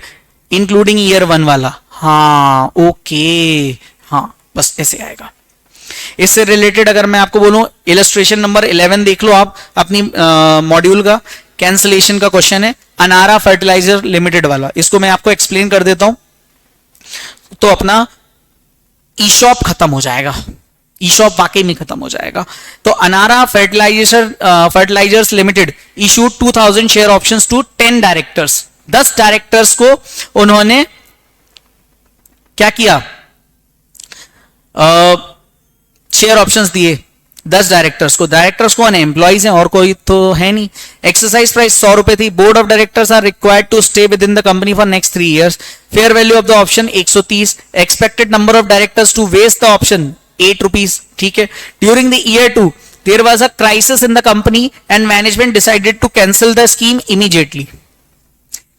इंक्लूडिंग ईयर 1 वाला। हाँ ओके, हाँ बस ऐसे आएगा। इससे रिलेटेड अगर मैं आपको बोलूं इलस्ट्रेशन नंबर 11 देख लो आप अपनी मॉड्यूल का, कैंसिलेशन का क्वेश्चन है अनारा फर्टिलाइजर लिमिटेड वाला। इसको मैं आपको एक्सप्लेन कर देता हूं तो अपना ईशॉप खत्म हो जाएगा, ईशॉप वाकई में खत्म हो जाएगा। तो Anara Fertilizers Limited issued 2000 share options to 10 directors. 10 directors को उन्होंने क्या किया, शेयर ऑप्शंस दिए 10 डायरेक्टर्स को। डायरेक्टर्स कौन है, एम्प्लॉइज हैं और कोई तो है नहीं। एक्सरसाइज प्राइस 100 रुपए थी। Board of directors are required to stay within the company for next 3 years। Fair value of the option 130। Expected number of directors to vest the option 8 rupees. ठीक है। During the year 2 there was a crisis in the company and management decided to cancel the scheme immediately.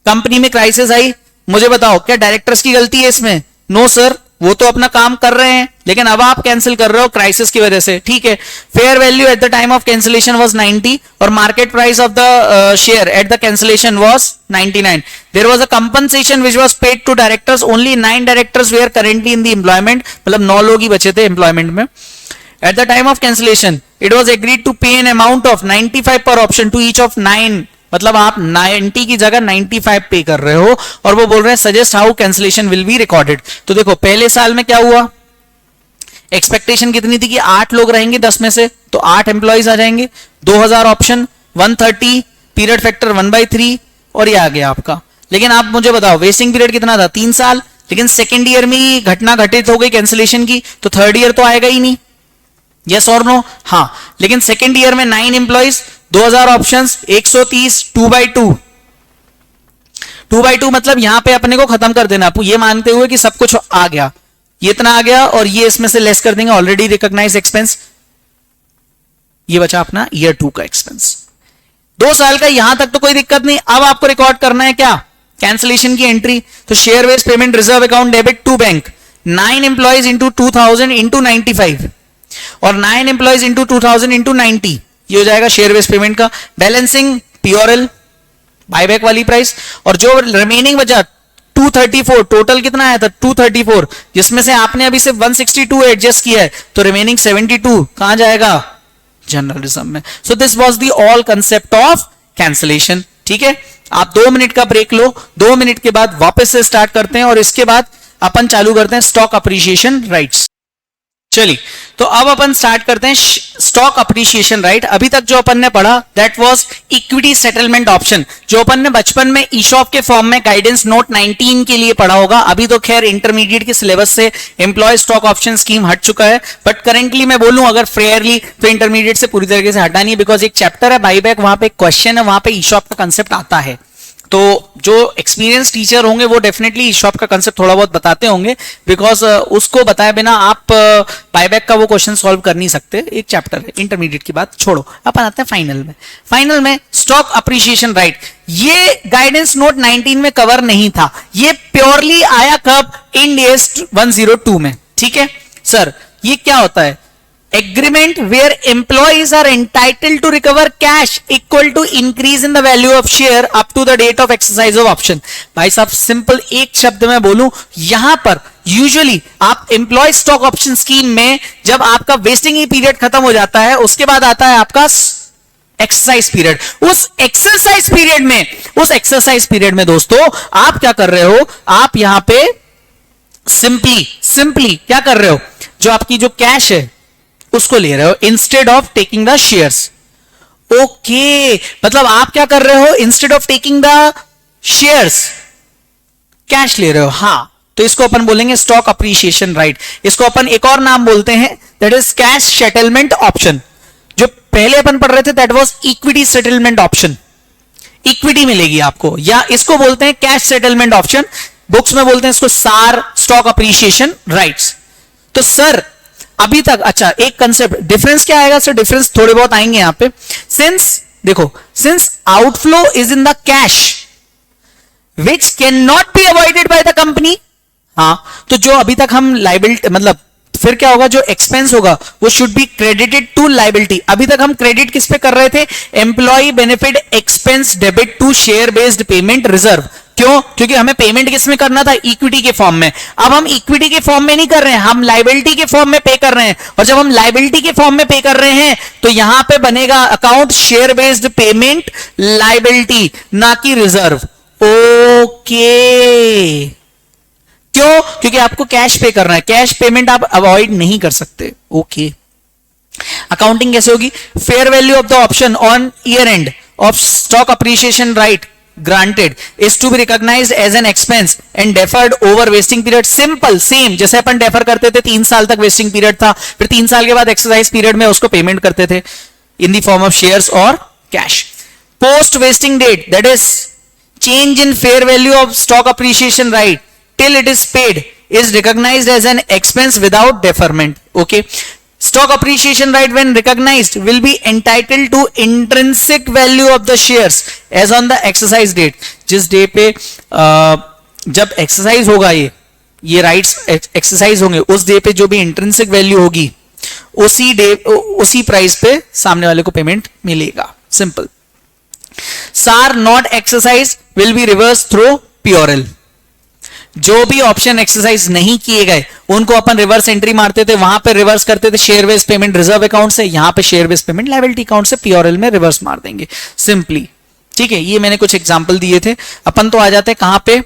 Company में क्राइसिस आई, मुझे बताओ क्या डायरेक्टर्स की गलती है इसमें? नो सर, वो तो अपना काम कर रहे हैं, लेकिन अब आप कैंसिल कर रहे हो क्राइसिस की वजह से। ठीक है। Fair value at the time of cancellation was 90 और market price of the share at the cancellation was 99। There was a compensation which was paid to directors. Only 9 directors were currently in the employment, मतलब 9 लोग ही बचे थे एम्प्लॉयमेंट में। At the time of cancellation it was agreed to pay an amount of 95 per option to each of 9, मतलब आप 90 की जगह 95 पे कर रहे हो और वो बोल रहे हैं suggest how cancellation will be recorded. तो देखो पहले साल में क्या हुआ, एक्सपेक्टेशन कितनी थी कि 8 लोग रहेंगे 10 में से, तो 8 एम्प्लॉइज आ जाएंगे, 2000 ऑप्शन 130 पीरियड फैक्टर 1/3 और ये आ गया आपका। लेकिन आप मुझे बताओ वेस्टिंग पीरियड कितना था, 3 साल। लेकिन सेकेंड ईयर में ही घटना घटित हो गई कैंसिलेशन की, तो थर्ड ईयर तो आएगा ही नहीं। यस और नो? हाँ। लेकिन सेकेंड ईयर में 9 एम्प्लॉइज 2000 ऑप्शंस 130 2/2 2/2 मतलब यहां पे अपने को खत्म कर देना, ये मानते हुए कि सब कुछ आ गया, ये इतना आ गया और ये इसमें से लेस कर देंगे ऑलरेडी रिकॉग्नाइज्ड एक्सपेंस। ये बचा अपना ईयर 2 का एक्सपेंस। 2 साल का, यहां तक तो कोई दिक्कत नहीं। अब आपको रिकॉर्ड करना है क्या, कैंसिलेशन की एंट्री। तो share based payment reserve account debit to bank 9 employees into 2000 into 95 और 9 एम्प्लॉइज इंटू 2000 इंटू 90, ये हो जाएगा शेयर बेस्ड पेमेंट का। बैलेंसिंग पीओरएल बायबैक वाली प्राइस और जो रिमेनिंग बचा 234, टोटल कितना आया था 234, जिसमें से आपने अभी सिर्फ 162 एडजस्ट किया है, तो रिमेनिंग 72 कहां जाएगा, जनरल रिजर्व में। So this was the all concept of cancellation. ठीक है, आप 2 मिनट का ब्रेक लो, 2 मिनट के बाद वापस से स्टार्ट करते हैं और इसके बाद अपन चालू करते हैं स्टॉक अप्रिशिएशन राइट्स। चलिए, तो अब अपन स्टार्ट करते हैं स्टॉक अप्रिशिएशन राइट। अभी तक जो अपन ने पढ़ा that was equity settlement option, जो अपन ने बचपन में ईशॉप के फॉर्म में गाइडेंस नोट 19 के लिए पढ़ा होगा। अभी तो खैर इंटरमीडिएट के सिलेबस से एम्प्लॉय स्टॉक ऑप्शन स्कीम हट चुका है, बट करेंटली मैं बोलूं अगर फेयरली तो इंटरमीडिएट से पूरी तरीके से हटा नहीं, बिकॉज एक चैप्टर है बाईबैक, वहां पे एक क्वेश्चन है, वहां पे ईशॉप का कंसेप्ट आता है। तो जो एक्सपीरियंस टीचर होंगे वो डेफिनेटली ईशॉप का कंसेप्ट थोड़ा बहुत बताते होंगे, बिकॉज उसको बताए बिना आप बायबैक का वो क्वेश्चन सॉल्व कर नहीं सकते। एक चैप्टर है, इंटरमीडिएट की बात छोड़ो, अपन आते हैं फाइनल में। फाइनल में स्टॉक अप्रिशिएशन राइट, ये गाइडेंस नोट 19 में कवर नहीं था, ये प्योरली आया कब, इंड AS 102 में। ठीक है सर, ये क्या होता है, agreement where employees are entitled to recover cash equal to increase in the value of share up to the date of exercise of option। भाई साहब सिंपल एक शब्द में बोलूं, यहां पर यूजुअली आप एम्प्लॉय स्टॉक ऑप्शन स्कीम में जब आपका वेस्टिंग ही पीरियड खत्म हो जाता है, उसके बाद आता है आपका एक्सरसाइज पीरियड। उस एक्सरसाइज पीरियड में दोस्तों आप क्या कर रहे हो, आप यहां पे सिंपली क्या कर रहे हो, जो आपकी जो कैश है उसको ले रहे हो instead of taking the shares. Okay, मतलब आप क्या कर रहे हो, instead of taking the shares cash ले रहे हो। हाँ, तो इसको अपन बोलेंगे स्टॉक अप्रिशिएशन राइट। इसको अपन एक और नाम बोलते हैं, that is cash settlement option. जो पहले अपन पढ़ रहे थे that was equity settlement option, equity मिलेगी आपको, या इसको बोलते हैं कैश सेटलमेंट ऑप्शन, बुक्स में बोलते हैं इसको सार स्टॉक अप्रिशिएशन राइट्स। तो सर अभी तक, अच्छा एक कंसेप्ट डिफरेंस क्या आएगा सर, डिफरेंस थोड़े बहुत आएंगे यहां पे। सिंस देखो, since outflow is in the cash which can not be avoided by the company. हाँ, तो जो अभी तक हम लाइबिलिटी, मतलब फिर क्या होगा, जो एक्सपेंस होगा वो should be credited to liability. अभी तक हम क्रेडिट किस पे कर रहे थे, employee benefit expense debit to share based payment reserve. क्यों, क्योंकि हमें पेमेंट किस में करना था, इक्विटी के फॉर्म में। अब हम इक्विटी के फॉर्म में नहीं कर रहे हैं, हम लाइबिलिटी के फॉर्म में पे कर रहे हैं। और जब हम लाइबिलिटी के फॉर्म में पे कर रहे हैं तो यहां पे बनेगा account share based payment liability, ना कि रिजर्व। ओके, क्यों, क्योंकि आपको कैश पे करना है, कैश पेमेंट आप अवॉइड नहीं कर सकते। ओके, अकाउंटिंग कैसे होगी, fair value of the option on year end of stock appreciation right granted is to be recognized as an expense and deferred over vesting period। Simple same जैसे अपन डेफर करते थे, 3 साल तक वेस्टिंग पीरियड था, फिर 3 साल के बाद एक्सरसाइज पीरियड में उसको पेमेंट करते थे in the form of shares और cash. Post vesting date that is change in fair value of stock appreciation right till it is paid is recognized as an expense without deferment। okay, stock appreciation right when recognized will be entitled to intrinsic value of the shares as on the exercise date। जिस डे पे जब एक्सरसाइज होगा ये राइट्स एक्सरसाइज होंगे, उस डे पे जो भी इंट्रिंसिक वैल्यू होगी उसी डे उसी प्राइस पे सामने वाले को पेमेंट मिलेगा। Simple. SAR not exercise will be reverse through प्योरल। जो भी ऑप्शन एक्सरसाइज नहीं किए गए उनको अपन रिवर्स एंट्री मारते थे, वहां पे रिवर्स करते थे share based payment reserve account से, यहां पे share based payment liability account से पीओरएल में रिवर्स मार देंगे सिंपली। ठीक है, ये मैंने कुछ एग्जांपल दिए थे। अपन तो आ जाते हैं कहां पे,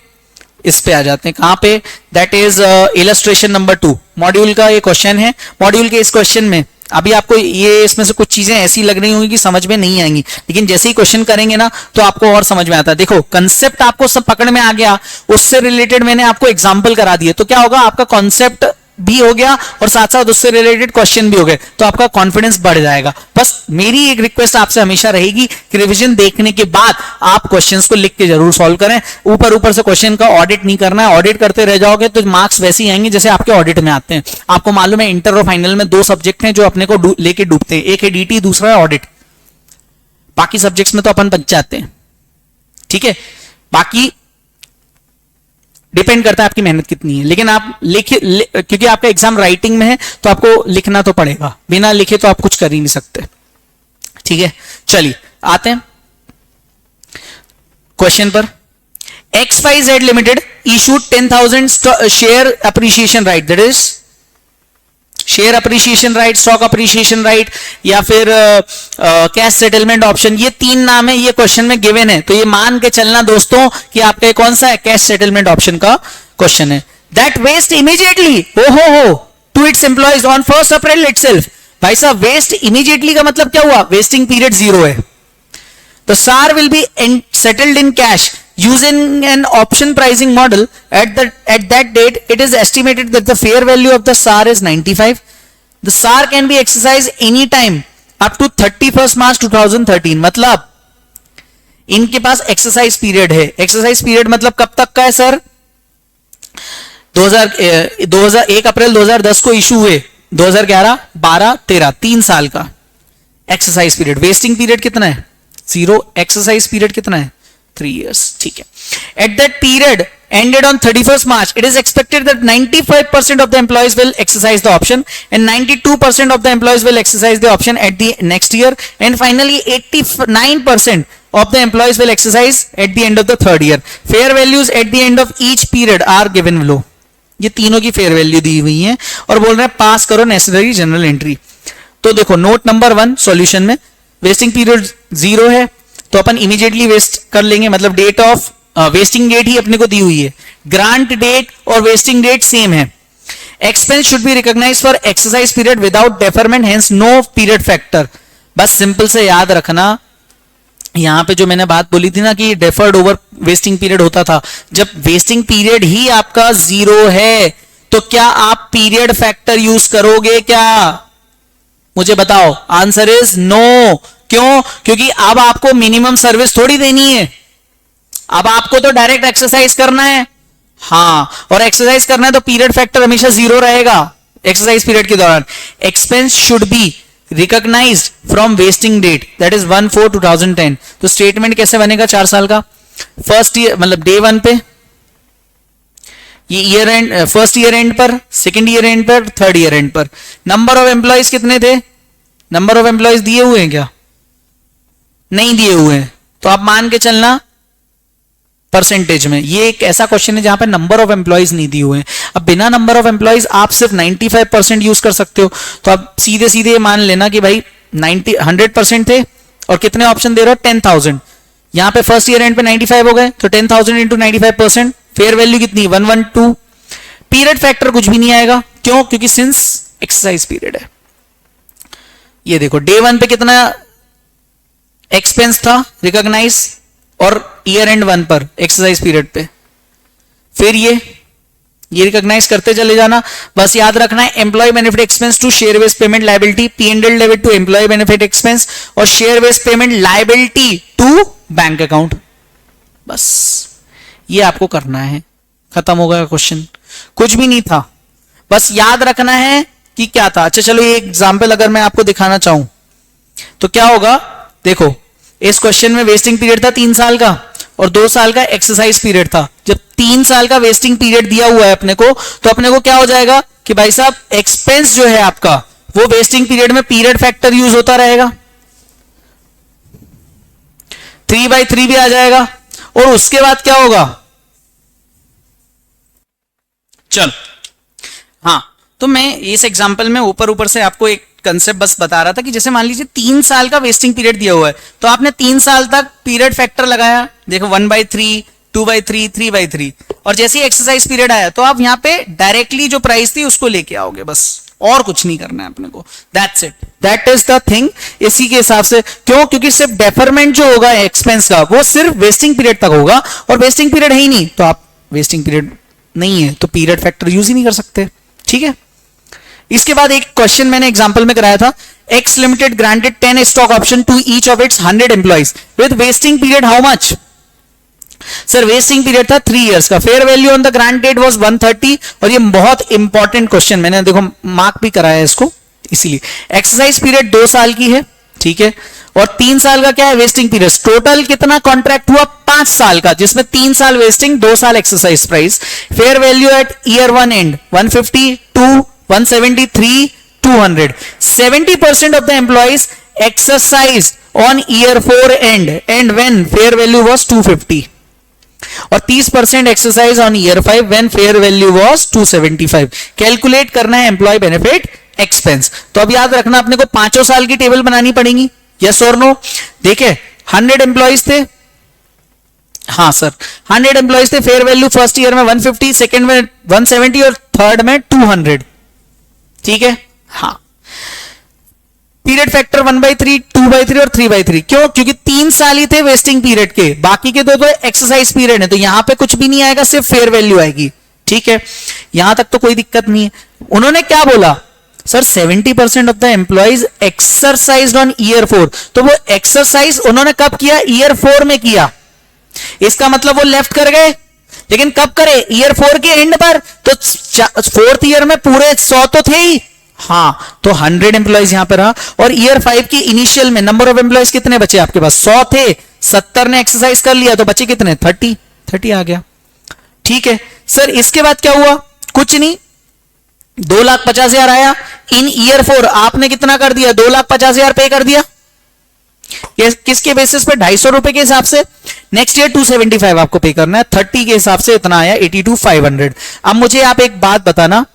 इस पे आ जाते हैं, कहां पे, that is illustration number 2 module का ये क्वेश्चन है। मॉड्यूल के इस क्वेश्चन में अभी आपको ये इसमें से कुछ चीजें ऐसी लग रही होंगी कि समझ में नहीं आएंगी, लेकिन जैसे ही क्वेश्चन करेंगे ना तो आपको और समझ में आता है। देखो कंसेप्ट आपको सब पकड़ में आ गया, उससे रिलेटेड मैंने आपको एग्जांपल करा दिए, तो क्या होगा, आपका कॉन्सेप्ट भी हो गया और साथ साथ उससे रिलेटेड क्वेश्चन भी हो गए, तो आपका कॉन्फिडेंस बढ़ जाएगा। बस मेरी एक रिक्वेस्ट आपसे हमेशा रहेगी कि रिवीजन देखने के बाद आप क्वेश्चंस को लिख के जरूर सॉल्व करें। ऊपर ऊपर से क्वेश्चन का ऑडिट नहीं करना है, ऑडिट करते रह जाओगे तो मार्क्स वैसे ही आएंगे जैसे आपके ऑडिट में आते हैं। आपको मालूम है इंटर और फाइनल में 2 सब्जेक्ट हैं जो अपने को लेके डूबते हैं, एक है डीटी, दूसरा है ऑडिट। बाकी सब्जेक्ट्स में तो अपन बच जाते हैं। ठीक है, बाकी डिपेंड करता है आपकी मेहनत कितनी है, लेकिन आप क्योंकि आपका एग्जाम राइटिंग में है तो आपको लिखना तो पड़ेगा, बिना लिखे तो आप कुछ कर ही नहीं सकते। ठीक है, चलिए आते हैं क्वेश्चन पर। XYZ limited issued 10,000 share appreciation right, that is share appreciation right, stock appreciation right या फिर कैश सेटलमेंट ऑप्शन, ये 3 नाम है, ये क्वेश्चन में गिवन है। तो ये मान के चलना दोस्तों कि आपका कौन सा है, कैश सेटलमेंट ऑप्शन का क्वेश्चन है। दैट वेस्ट इमीडिएटली हो to its employees on 1 April itself. भाई साहब, वेस्ट इमीडिएटली का मतलब क्या हुआ, वेस्टिंग पीरियड 0 है। The SAR will be settled in cash using an option pricing model. At that date, it is estimated that the fair value of the SAR is 95. The SAR can be exercised anytime up to 31st March 2013. मतलब इनके पास एक्सरसाइज पीरियड है। एक्सरसाइज पीरियड मतलब कब तक का है सर, 1 अप्रैल 2010 को इशू हुए, 2011, 12, 13, 3 साल का एक्सरसाइज पीरियड। वेस्टिंग पीरियड कितना है, 0। एक्सरसाइज पीरियड कितना है, 3 years। ठीक है, at that period ended on 31st March, it is expected that 95% of the employees will exercise the option and 92% of the employees will exercise the option at the next year, and finally 89% of the employees will exercise at the end of the 3rd year. Fair values at the end of each period are given below। ये तीनों की फेयर वैल्यू दी हुई है और बोल रहे हैं पास करो नेसेसरी जनरल एंट्री। तो देखो नोट नंबर 1 सॉल्यूशन में वेस्टिंग पीरियड 0 है तो अपन इमीडिएटली वेस्ट कर लेंगे, मतलब डेट ऑफ वेस्टिंग डेट ही अपने को दी हुई है, ग्रांट डेट और वेस्टिंग डेट सेम है। Expense should be recognize for exercise period without deferment, hence no period factor. बस सिंपल से याद रखना, यहां पे जो मैंने बात बोली थी ना कि डेफर्ड ओवर वेस्टिंग पीरियड होता था, जब वेस्टिंग पीरियड ही आपका 0 है तो क्या आप पीरियड फैक्टर यूज करोगे क्या? मुझे बताओ। Answer is no. क्यों? क्योंकि अब आपको मिनिमम सर्विस थोड़ी देनी है, अब आपको तो डायरेक्ट एक्सरसाइज करना है। हाँ, और एक्सरसाइज करना है तो पीरियड फैक्टर हमेशा 0 रहेगा एक्सरसाइज पीरियड के दौरान। Expense should be recognized from vesting date, that is 1/4/2010। तो स्टेटमेंट कैसे बनेगा 4 साल का? फर्स्ट ईयर मतलब डे 1 पे, ये year and, first year and पर, सेकेंड ईयर एंड पर, थर्ड ईयर एंड पर। नंबर ऑफ एम्प्लॉयज कितने थे? नंबर ऑफ एम्प्लॉयज दिए हुए हैं क्या? नहीं दिए हुए हैं, तो आप मान के चलना परसेंटेज में। ये एक ऐसा क्वेश्चन है जहां पे नंबर ऑफ एम्प्लॉयज नहीं दिए हुए हैं। अब बिना नंबर ऑफ एम्प्लॉयज आप सिर्फ 95% यूज कर सकते हो, तो आप सीधे सीधे मान लेना कि भाई 100% थे और कितने ऑप्शन दे रहे हो? 10,000। यहां पे फर्स्ट ईयर एंड पे 95 हो गए, तो 10,000 इंटू 95%, फेयर वैल्यू कितनी? 112। पीरियड फैक्टर कुछ भी नहीं आएगा, क्यों? क्योंकि सिंस एक्सरसाइज पीरियड है। ये देखो डे 1 पे कितना एक्सपेंस था रिकॉग्नाइज, और ईयर एंड 1 पर एक्सरसाइज पीरियड पे, फिर ये रिकॉग्नाइज करते चले जाना। बस याद रखना है employee benefit expense to share based payment liability, P&L debit to employee benefit expense, और share based payment liability to bank account. बस ये आपको करना है, खत्म हो गया क्वेश्चन, कुछ भी नहीं था। बस याद रखना है कि क्या था। अच्छा चलो, ये एग्जाम्पल अगर मैं आपको दिखाना चाहूं तो क्या होगा? देखो, इस क्वेश्चन में वेस्टिंग पीरियड था 3 साल का और 2 साल का एक्सरसाइज पीरियड था। जब 3 साल का वेस्टिंग पीरियड दिया हुआ है अपने को, तो अपने को क्या हो जाएगा कि भाई साहब एक्सपेंस जो है आपका वो वेस्टिंग पीरियड में पीरियड फैक्टर यूज होता रहेगा, 3/3 भी आ जाएगा। और उसके बाद क्या होगा? चल, हाँ, तो मैं इस एग्जांपल में ऊपर ऊपर से आपको एक कंसेप्ट बस बता रहा था कि जैसे मान लीजिए 3 साल का वेस्टिंग पीरियड दिया हुआ है, तो आपने 3 साल तक पीरियड फैक्टर लगाया, देखो 1/3, 2/3, 3/3, और जैसे ही एक्सरसाइज पीरियड आया तो आप यहां पे डायरेक्टली जो प्राइस थी उसको लेके आओगे, बस और कुछ नहीं करना है अपने को। That's it, that is the thing. इसी के हिसाब से, क्यों? क्योंकि सिर्फ डेफरमेंट जो होगा एक्सपेंस का वो सिर्फ वेस्टिंग पीरियड तक होगा, और वेस्टिंग पीरियड है ही नहीं, तो आप वेस्टिंग पीरियड नहीं है तो पीरियड फैक्टर यूज ही नहीं कर सकते। ठीक है, इसके बाद एक क्वेश्चन मैंने एग्जांपल में कराया था, X limited granted 10 stock option to each of its 100 employees with vesting period how much? Sir vesting period था 3 इयर्स का, fair value on the grant date was 130, और ये बहुत इंपॉर्टेंट क्वेश्चन, मैंने देखो मार्क भी कराया है इसको, इसीलिए एक्सरसाइज पीरियड 2 साल की है, ठीक है, और 3 साल का क्या है वेस्टिंग पीरियड। टोटल कितना कॉन्ट्रैक्ट हुआ? 5 साल का, जिसमें 3 साल वेस्टिंग, 2 साल exercise price. Fair value at year 1 end 152, 173, 200. 70% of the employees exercised on year 4 end and when fair value was 250, और 30% exercise on year 5 when fair value was 275। Calculate करना है एम्प्लॉय बेनिफिट एक्सपेंस। तो अब याद रखना अपने को 5 साल की टेबल बनानी पड़ेगी, यस और नो। देखिए 100 एम्प्लॉयज थे, हाँ सर 100 एम्प्लॉयज थे, फेयर वैल्यू फर्स्ट ईयर में 150, सेकेंड में 170 और थर्ड में 200, ठीक है। हाँ, पीरियड फैक्टर 1/3, 2/3 और 3/3। क्यों? क्योंकि 3 साल ही थे वेस्टिंग पीरियड के, बाकी के 2 तो एक्सरसाइज पीरियड है, तो यहां पे कुछ भी नहीं आएगा, सिर्फ फेयर वैल्यू आएगी, ठीक है। यहां तक तो कोई दिक्कत नहीं है। उन्होंने क्या बोला? Sir 70% of the employees exercise on year 4, तो वो एक्सरसाइज उन्होंने कब किया? ईयर 4 में किया। इसका मतलब वो लेफ्ट कर गए, लेकिन कब करे? ईयर 4 के एंड पर। तो 4th ईयर में पूरे 100 तो थे ही, हाँ, तो 100 एम्प्लॉइज यहां पर रहा। और ईयर 5 की इनिशियल में नंबर ऑफ एम्प्लॉइज कितने बचे आपके पास? 100 थे, 70 ने एक्सरसाइज कर लिया, तो बचे कितने? 30 आ गया, ठीक है। सर इसके बाद क्या हुआ? कुछ नहीं, 2,50,000 आया। इन ईयर 4 आपने कितना कर दिया? 2,50,000 पे कर दिया, किसके बेसिस पे? 250 रुपए के हिसाब से। नेक्स्ट ईयर 275 आपको पे करना है, 30 के हिसाब से इतना आया 82,500। अब मुझे आप एक बात बताना,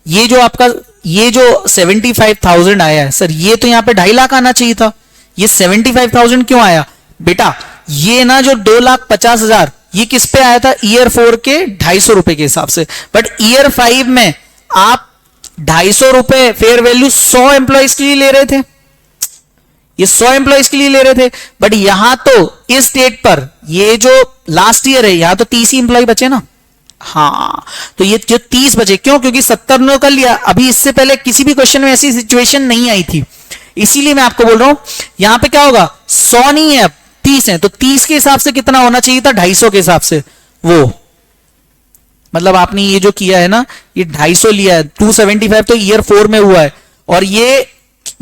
ये जो आपका ये जो 75,000 आया है सर, ये तो यहां पे 2.5 लाख आना चाहिए था, ये 75,000 क्यों आया? बेटा ये ना जो 2,50,000 ये किस पे आया था? ईयर 4 के 250 रुपए के हिसाब से। बट ईयर 5 में आप 250 रुपए फेयर वैल्यू 100 एम्प्लॉयज के लिए ले रहे थे, ये 100 एम्प्लॉयज के लिए ले रहे थे, बट यहां तो इस डेट पर ये जो लास्ट ईयर है यहां तो 30 ही एम्प्लॉय बचे ना। हाँ, तो ये जो 30 बचे, क्यों? क्योंकि 70 ने कर लिया, अभी इससे पहले किसी भी क्वेश्चन में ऐसी सिचुएशन नहीं आई थी, इसीलिए मैं आपको बोल रहा हूं यहां पे क्या होगा, 100 नहीं है अब 30 है, तो 30 के हिसाब से कितना होना चाहिए था, 250 के हिसाब से। वो मतलब आपने ये जो किया है ना, ये 250 लिया है, 275 तो ईयर 4 में हुआ है, और ये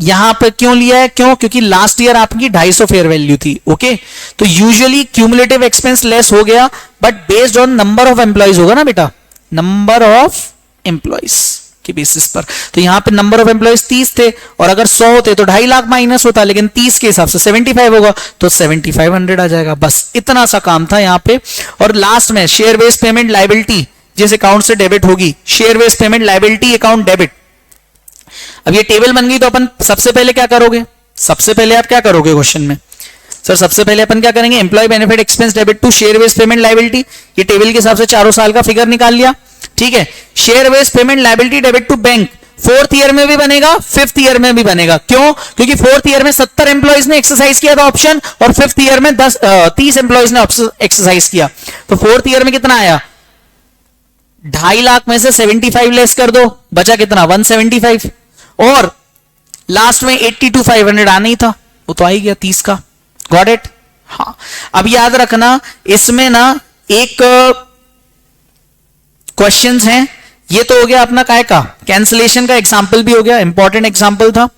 यहां पर क्यों लिया है, क्यों? क्योंकि लास्ट ईयर आपकी 250 फेयर वैल्यू थी। ओके, तो यूजुअली क्यूमुलेटिव एक्सपेंस लेस हो गया, but based on number of employees होगा ना बेटा, नंबर ऑफ एम्प्लॉइज के बेसिस पर। तो यहां पे नंबर ऑफ एम्प्लॉइज 30 थे, और अगर 100 होते तो 2.5 लाख माइनस होता, लेकिन 30 के हिसाब से 75 होगा, तो 7500 आ जाएगा। बस इतना सा काम था यहां पे। और लास्ट में शेयर बेस्ड पेमेंट लायबिलिटी जिस अकाउंट से डेबिट होगी, share based payment liability account debit. अब ये टेबल बन गई, तो अपन सबसे पहले क्या करोगे, सबसे पहले आप क्या करोगे क्वेश्चन में, सर सबसे पहले अपन क्या करेंगे, employee benefit expense debit to share based payment liability. ये टेबल के हिसाब से चारों साल का फिगर निकाल लिया, ठीक है। Share based payment liability debit to bank 4th year में भी बनेगा, 5th ईयर में भी बनेगा। क्यों? क्योंकि 4th ईयर में 70 एम्प्लॉइज ने एक्सरसाइज किया था ऑप्शन, और 5th ईयर में 30 एम्प्लॉइज ने एक्सरसाइज किया। तो 4th ईयर में कितना आया, 2.5 लाख में से 75 लेस कर दो, बचा कितना, 175, और लास्ट में 82,500 आना ही था, वो तो आ ही गया 30 का। Got it? हाँ, अब याद रखना इसमें ना एक क्वेश्चंस हैं, ये तो हो गया अपना काय का, कैंसलेशन का एग्जांपल भी हो गया, इंपॉर्टेंट एग्जांपल था।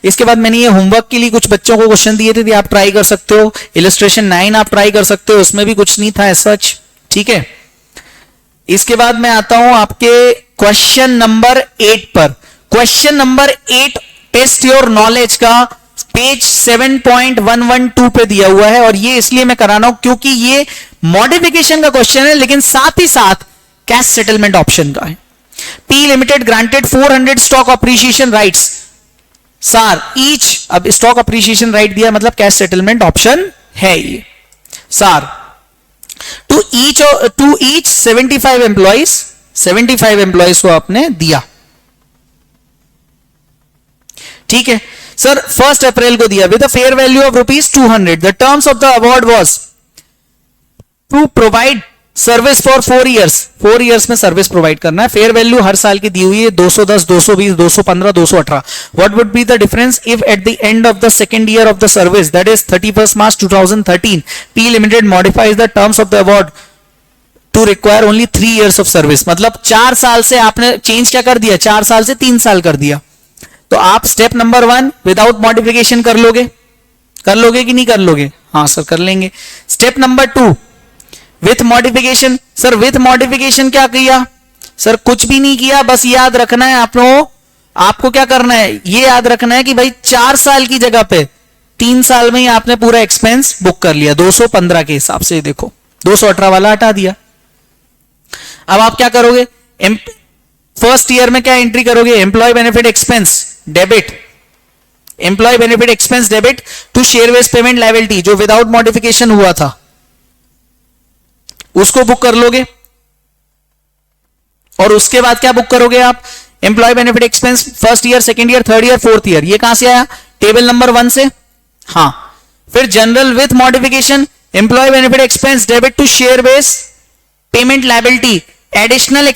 इसके बाद मैंने ये होमवर्क के लिए कुछ बच्चों को क्वेश्चन दिए थे, आप ट्राई कर सकते हो। इलस्ट्रेशन 9 आप ट्राई कर सकते हो, उसमें भी कुछ नहीं था ऐसा, ठीक है। इसके बाद मैं आता हूं आपके क्वेश्चन नंबर 8 पर। Question number 8 test your knowledge का पेज 7.112 पे दिया हुआ है, और ये इसलिए मैं करा रहा हूं क्योंकि ये मॉडिफिकेशन का क्वेश्चन है, लेकिन साथ ही साथ कैश सेटलमेंट ऑप्शन का है। P limited granted 400 stock appreciation rights सार ईच, अब स्टॉक अप्रिशिएशन राइट दिया मतलब कैश सेटलमेंट ऑप्शन है ये सार, टू ईच 75 एम्प्लॉइज को आपने दिया, ठीक है सर। 1 अप्रैल को दिया with a fair value of ₹200। The terms of the award was to provide service for 4 years. 4 years में सर्विस प्रोवाइड करना है। फेयर वैल्यू हर साल की दी हुई है 210, 220, 215, 218। What would be the difference if at the end of the second year of the service, that is 31 March 2013, P limited modifies the terms of the award to require only 3 years of service. मतलब 4 साल से आपने चेंज क्या कर दिया, 4 साल से 3 साल कर दिया। तो आप स्टेप नंबर 1 विदाउट मॉडिफिकेशन कर लोगे कि नहीं कर लोगे? हाँ सर कर लेंगे। Step number 2 with modification. Sir with modification क्या किया? सर कुछ भी नहीं किया, बस याद रखना है आपको क्या करना है, ये याद रखना है कि भाई 4 साल की जगह पे 3 साल में ही आपने पूरा एक्सपेंस बुक कर लिया 215 के हिसाब से। देखो 218 वाला हटा दिया। अब आप क्या करोगे, फर्स्ट ईयर में क्या एंट्री करोगे, employee benefit expense debit, employee benefit expense debit to share based payment liability जो विदाउट मॉडिफिकेशन हुआ था उसको बुक कर लोगे। और उसके बाद क्या बुक करोगे आप, employee benefit expense first year, second year, third year, fourth year. ये कहां से आया, टेबल नंबर 1 से। हाँ, फिर journal with modification employee benefit expense debit to share based payment liability. Additional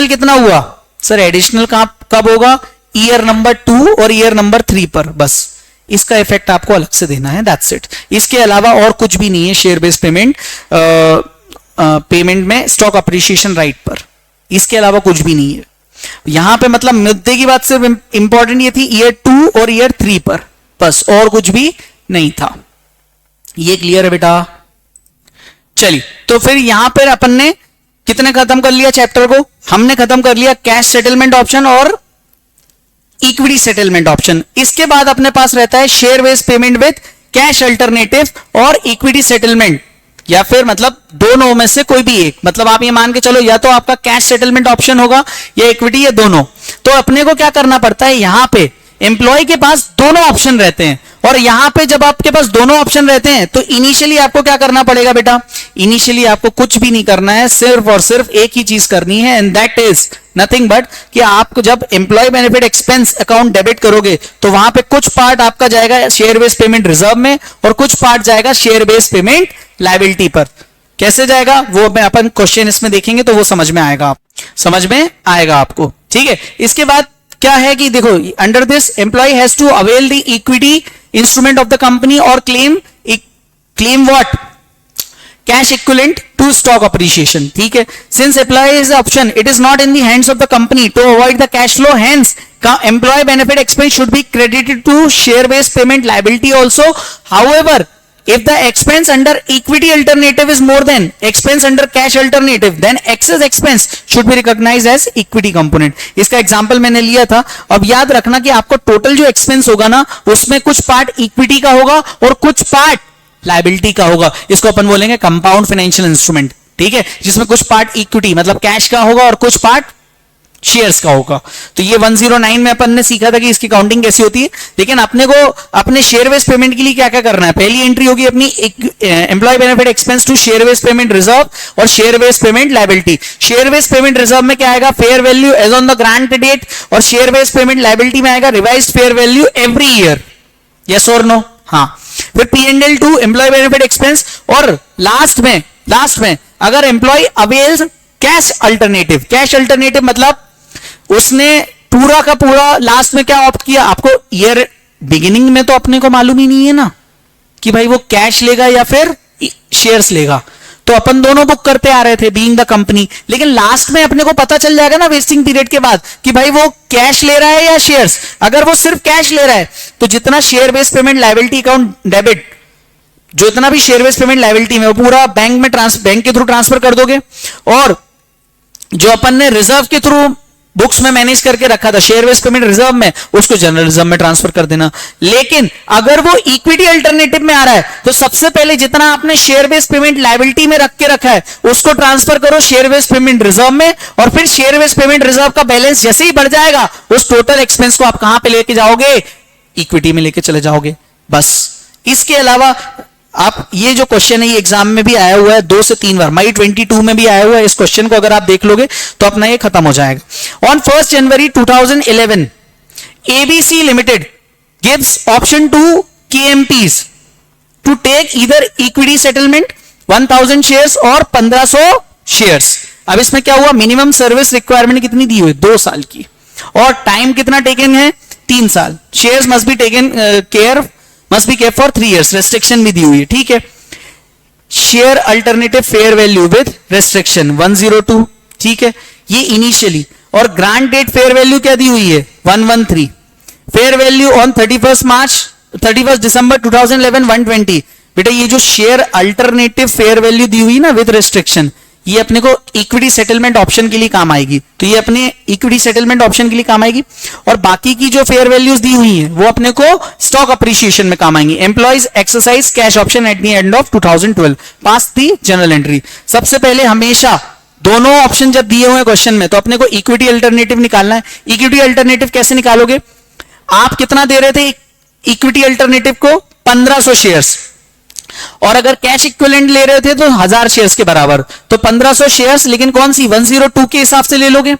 कितना हुआ सर, एडिशनल कब होगा, ईयर नंबर 2 और ईयर नंबर 3 पर। बस इसका इफेक्ट आपको अलग से देना है, दैट्स इट। इसके अलावा और कुछ भी नहीं है शेयर बेस्ड पेमेंट में स्टॉक अप्रिशिएशन राइट पर, इसके अलावा कुछ भी नहीं है यहां पे। मतलब मुद्दे की बात सिर्फ इंपॉर्टेंट ये थी ईयर 2 और ईयर 3 पर, बस और कुछ भी नहीं था। ये क्लियर है बेटा? चलिए, तो फिर यहां पर अपन ने कितने खत्म कर लिया चैप्टर को, हमने खत्म कर लिया कैश सेटलमेंट ऑप्शन और इक्विटी सेटलमेंट ऑप्शन। इसके बाद अपने पास रहता है share based payment with cash alternative और इक्विटी सेटलमेंट, या फिर मतलब दोनों में से कोई भी एक। मतलब आप ये मान के चलो या तो आपका कैश सेटलमेंट ऑप्शन होगा या इक्विटी, या दोनों। तो अपने को क्या करना पड़ता है, यहां पे एम्प्लॉय के पास दोनों ऑप्शन रहते हैं और यहां पे जब आपके पास दोनों ऑप्शन रहते हैं तो इनिशियली आपको क्या करना पड़ेगा बेटा, इनिशियली आपको कुछ भी नहीं करना है, सिर्फ और सिर्फ एक ही चीज करनी है, and that is nothing but कि आपको जब employee benefit expense account debit करोगे तो वहां पे कुछ पार्ट आपका जाएगा शेयर बेस्ड पेमेंट रिजर्व में और कुछ पार्ट जाएगा शेयर बेस्ड पेमेंट लायबिलिटी पर। कैसे जाएगा वो मैं अपन क्वेश्चन इसमें देखेंगे तो वो समझ में आएगा, समझ में आएगा आपको, ठीक है। इसके बाद क्या है कि देखो, under this employee has to avail the equity instrument of the company और claim what, cash equivalent to stock appreciation, ठीक है। Since employee is option, it is not in the hands of the company to avoid the cash flow, hence employee benefit expense should be credited to share based payment liability also. However, if the expense under equity alternative is more than expense under cash alternative, then excess expense should be recognized as equity component. इसका एग्जांपल मैंने लिया था। अब याद रखना कि आपको टोटल जो एक्सपेंस होगा ना उसमें कुछ पार्ट इक्विटी का होगा और कुछ पार्ट लायबिलिटी का होगा। इसको अपन बोलेंगे कंपाउंड फाइनेंशियल इंस्ट्रूमेंट, ठीक है, जिसमें कुछ पार्ट इक्विटी मतलब कैश का होगा और कुछ पार्ट शेयर्स का होगा। तो ये 109 में अपन ने सीखा था कि इसकी काउंटिंग कैसी होती है, लेकिन अपने को अपने शेयर बेस्ड पेमेंट के लिए क्या क्या करना है। पहली एंट्री होगी अपनी employee benefit expense to share based payment reserve और share based payment liability. Share based payment reserve में क्या आएगा, fair value as on the grant date, और शेयर बेस्ड पेमेंट लायबिलिटी में आएगा revised fair value every year. Yes और नो? हाँ। फिर P&L to employee benefit expense, और लास्ट में अगर employee avails cash alternative, cash alternative मतलब उसने पूरा का पूरा लास्ट में क्या ऑप्ट किया, आपको ईयर बिगिनिंग में तो अपने को मालूम ही नहीं है ना कि भाई वो कैश लेगा या फिर शेयर्स लेगा, तो अपन दोनों बुक करते आ रहे थे बीइंग द कंपनी, लेकिन लास्ट में अपने को पता चल जाएगा ना वेस्टिंग पीरियड के बाद कि भाई वो कैश ले रहा है या शेयर्स। अगर वो सिर्फ कैश ले रहा है तो जितना share based payment liability account debit, जो इतना भी शेयर बेस्ड पेमेंट लायबिलिटी में वो पूरा बैंक के थ्रू ट्रांसफर कर दोगे, और जो अपन ने रिजर्व के थ्रू बुक्स में मैनेज करके रखा था शेयर बेस्ड पेमेंट रिजर्व में, उसको जनरल रिजर्व में ट्रांसफर कर देना। लेकिन अगर वो इक्विटी अल्टरनेटिव में आ रहा है तो सबसे पहले जितना आपने शेयर बेस्ड पेमेंट लायबिलिटी में रख के रखा है उसको ट्रांसफर करो शेयर बेस्ड पेमेंट रिजर्व में, और फिर शेयर बेस्ड पेमेंट रिजर्व का बैलेंस जैसे ही बढ़ जाएगा उस टोटल एक्सपेंस को आप कहां पे लेके जाओगे, इक्विटी में लेके चले जाओगे, बस। इसके अलावा आप ये जो क्वेश्चन है ये एग्जाम में भी आया हुआ है 2 से 3 बार, मई 22 में भी आया हुआ है। इस क्वेश्चन को अगर आप देख लोगे तो अपना ये खत्म हो जाएगा। On 1 January 2011 ABC limited gives option to KMPs to take either equity settlement 1000 shares और 1500 शेयर्स। अब इसमें क्या हुआ, मिनिमम सर्विस रिक्वायरमेंट कितनी दी हुई, 2 साल की, और टाइम कितना टेकन है, 3 साल। Shares must be taken care for 3 years, restriction भी दी हुई है, ठीक है। Share alternative fair value with restriction 102, ठीक है, ये इनिशियली। और ग्रांट डेट फेयर वैल्यू क्या दी हुई है, 113। फेयर वैल्यू ऑन 31 दिसंबर 2011 120। बेटा ये जो शेयर अल्टरनेटिव फेयर वैल्यू दी हुई ना विद रेस्ट्रिक्शन, ये अपने को इक्विटी सेटलमेंट ऑप्शन के लिए काम आएगी, तो ये अपने इक्विटी सेटलमेंट ऑप्शन के लिए काम आएगी। और बाकी की जो फेयर वैल्यूज दी हुई हैं वो अपने को स्टॉक अप्रिसिएशन में काम आएंगी। Employees exercise cash option at the end of 2012, pass the general entry. सबसे पहले हमेशा दोनों ऑप्शन जब दिए हुए क्वेश्चन में तो अपने को इक्विटी अल्टरनेटिव निकालना है। इक्विटी अल्टरनेटिव कैसे निकालोगे, आप कितना दे रहे थे इक्विटी अल्टरनेटिव को, 1500 शेयर्स, और अगर कैश इक्विवेलेंट ले रहे थे तो 1000 शेयर्स के बराबर, तो 1500 शेयर्स, लेकिन कौन सी 102 के हिसाब से ले लोगे।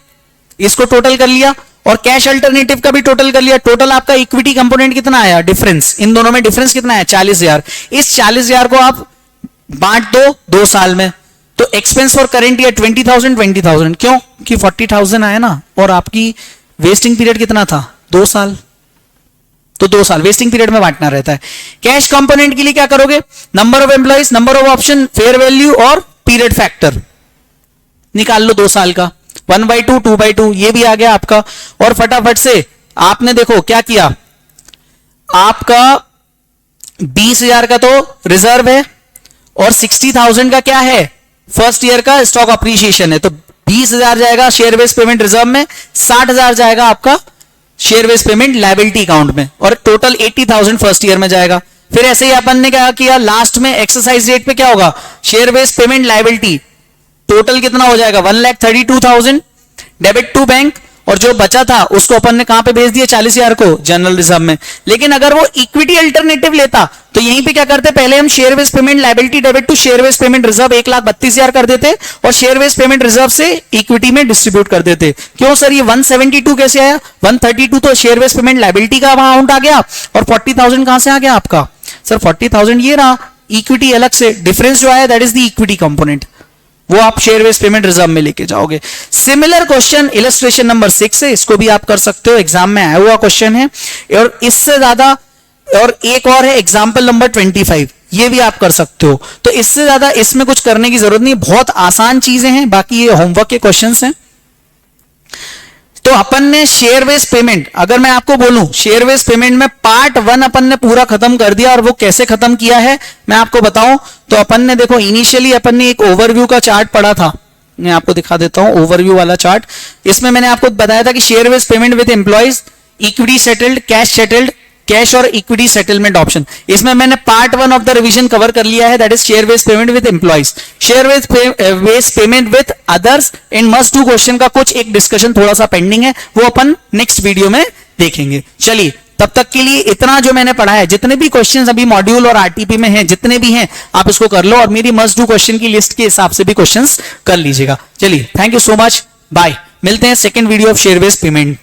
इसको टोटल कर लिया और कैश अल्टरनेटिव का भी टोटल कर लिया। टोटल आपका इक्विटी कंपोनेंट कितना आया, डिफरेंस, इन दोनों में डिफरेंस कितना है, 40,000। इस 40,000 को आप बांट दो 2 साल में, तो एक्सपेंस फॉर करेंट ईयर 20,000 क्यों कि 40,000 आया ना, और आपकी वेस्टिंग पीरियड कितना था, 2 साल, तो 2 साल वेस्टिंग पीरियड में बांटना रहता है। कैश कंपोनेंट के लिए क्या करोगे, number of employees, number of option, fair value और पीरियड फैक्टर निकाल लो 2 साल का, 1/2 2/2 ये भी आ गया आपका। और फटाफट से आपने देखो क्या किया, आपका 20,000 का तो रिजर्व है और 60,000 का क्या है, फर्स्ट ईयर का स्टॉक अप्रिसिएशन है, तो 20,000 जाएगा शेयर बेस्ड पेमेंट रिजर्व में, 60,000 जाएगा आपका share based payment liability account में, और टोटल 80,000 फर्स्ट ईयर में जाएगा। फिर ऐसे ही अपन ने क्या किया, लास्ट में एक्सरसाइज रेट पे क्या होगा, share based payment liability total कितना हो जाएगा, 1,32,000 डेबिट टू बैंक, और जो बचा था उसको अपन ने कहां पे भेज दिया, 40,000 को जनरल रिजर्व में। लेकिन अगर वो इक्विटी अल्टरनेटिव लेता तो यहीं पे क्या करते, पहले हम share based payment liability debit to share based payment reserve 1,32,000 कर देते और शेयर बेस्ड पेमेंट रिजर्व से इक्विटी में डिस्ट्रीब्यूट कर देते। क्यों सर ये 172 कैसे आया, 132 तो शेयर बेस्ड पेमेंट लायबिलिटी का अमाउंट आ गया और 40,000 कहां से आ गया आपका, सर 40,000 ये रहा, इक्विटी अलग से, डिफरेंस जो आया that is the equity component, वो आप शेयर बेस्ड पेमेंट रिजर्व में लेके जाओगे। सिमिलर क्वेश्चन इलस्ट्रेशन नंबर 6 है, इसको भी आप कर सकते हो, एग्जाम में आया हुआ क्वेश्चन है। और इससे ज्यादा और एक और है एग्जाम्पल नंबर 25, ये भी आप कर सकते हो। तो इससे ज्यादा इसमें कुछ करने की जरूरत नहीं, बहुत आसान चीजें हैं, बाकी ये होमवर्क के क्वेश्चंस हैं। तो अपन ने शेयर बेस्ड पेमेंट, अगर मैं आपको बोलूं शेयर बेस्ड पेमेंट में पार्ट 1 अपन ने पूरा खत्म कर दिया, और वो कैसे खत्म किया है मैं आपको बताऊं। तो अपन ने देखो इनिशियली अपन ने एक ओवरव्यू का चार्ट पढ़ा था, मैं आपको दिखा देता हूं ओवरव्यू वाला चार्ट। इसमें मैंने आपको बताया था कि share based payment with employees, equity settled, cash settled, cash और इक्विटी सेटलमेंट ऑप्शन। इसमें मैंने part 1 of the revision cover कर लिया है, that is share based payment with employees. Share based payment with others and must do question का कुछ एक डिस्कशन थोड़ा सा पेंडिंग है, वो अपन नेक्स्ट वीडियो में देखेंगे। चलिए तब तक के लिए इतना जो मैंने पढ़ा है, जितने भी क्वेश्चंस अभी मॉड्यूल और आरटीपी में हैं, जितने भी हैं आप इसको कर लो और मेरी मस्ट डू क्वेश्चन की लिस्ट के हिसाब से भी क्वेश्चंस कर लीजिएगा। चलिए thank you so much, bye, मिलते हैं second video of share based payment.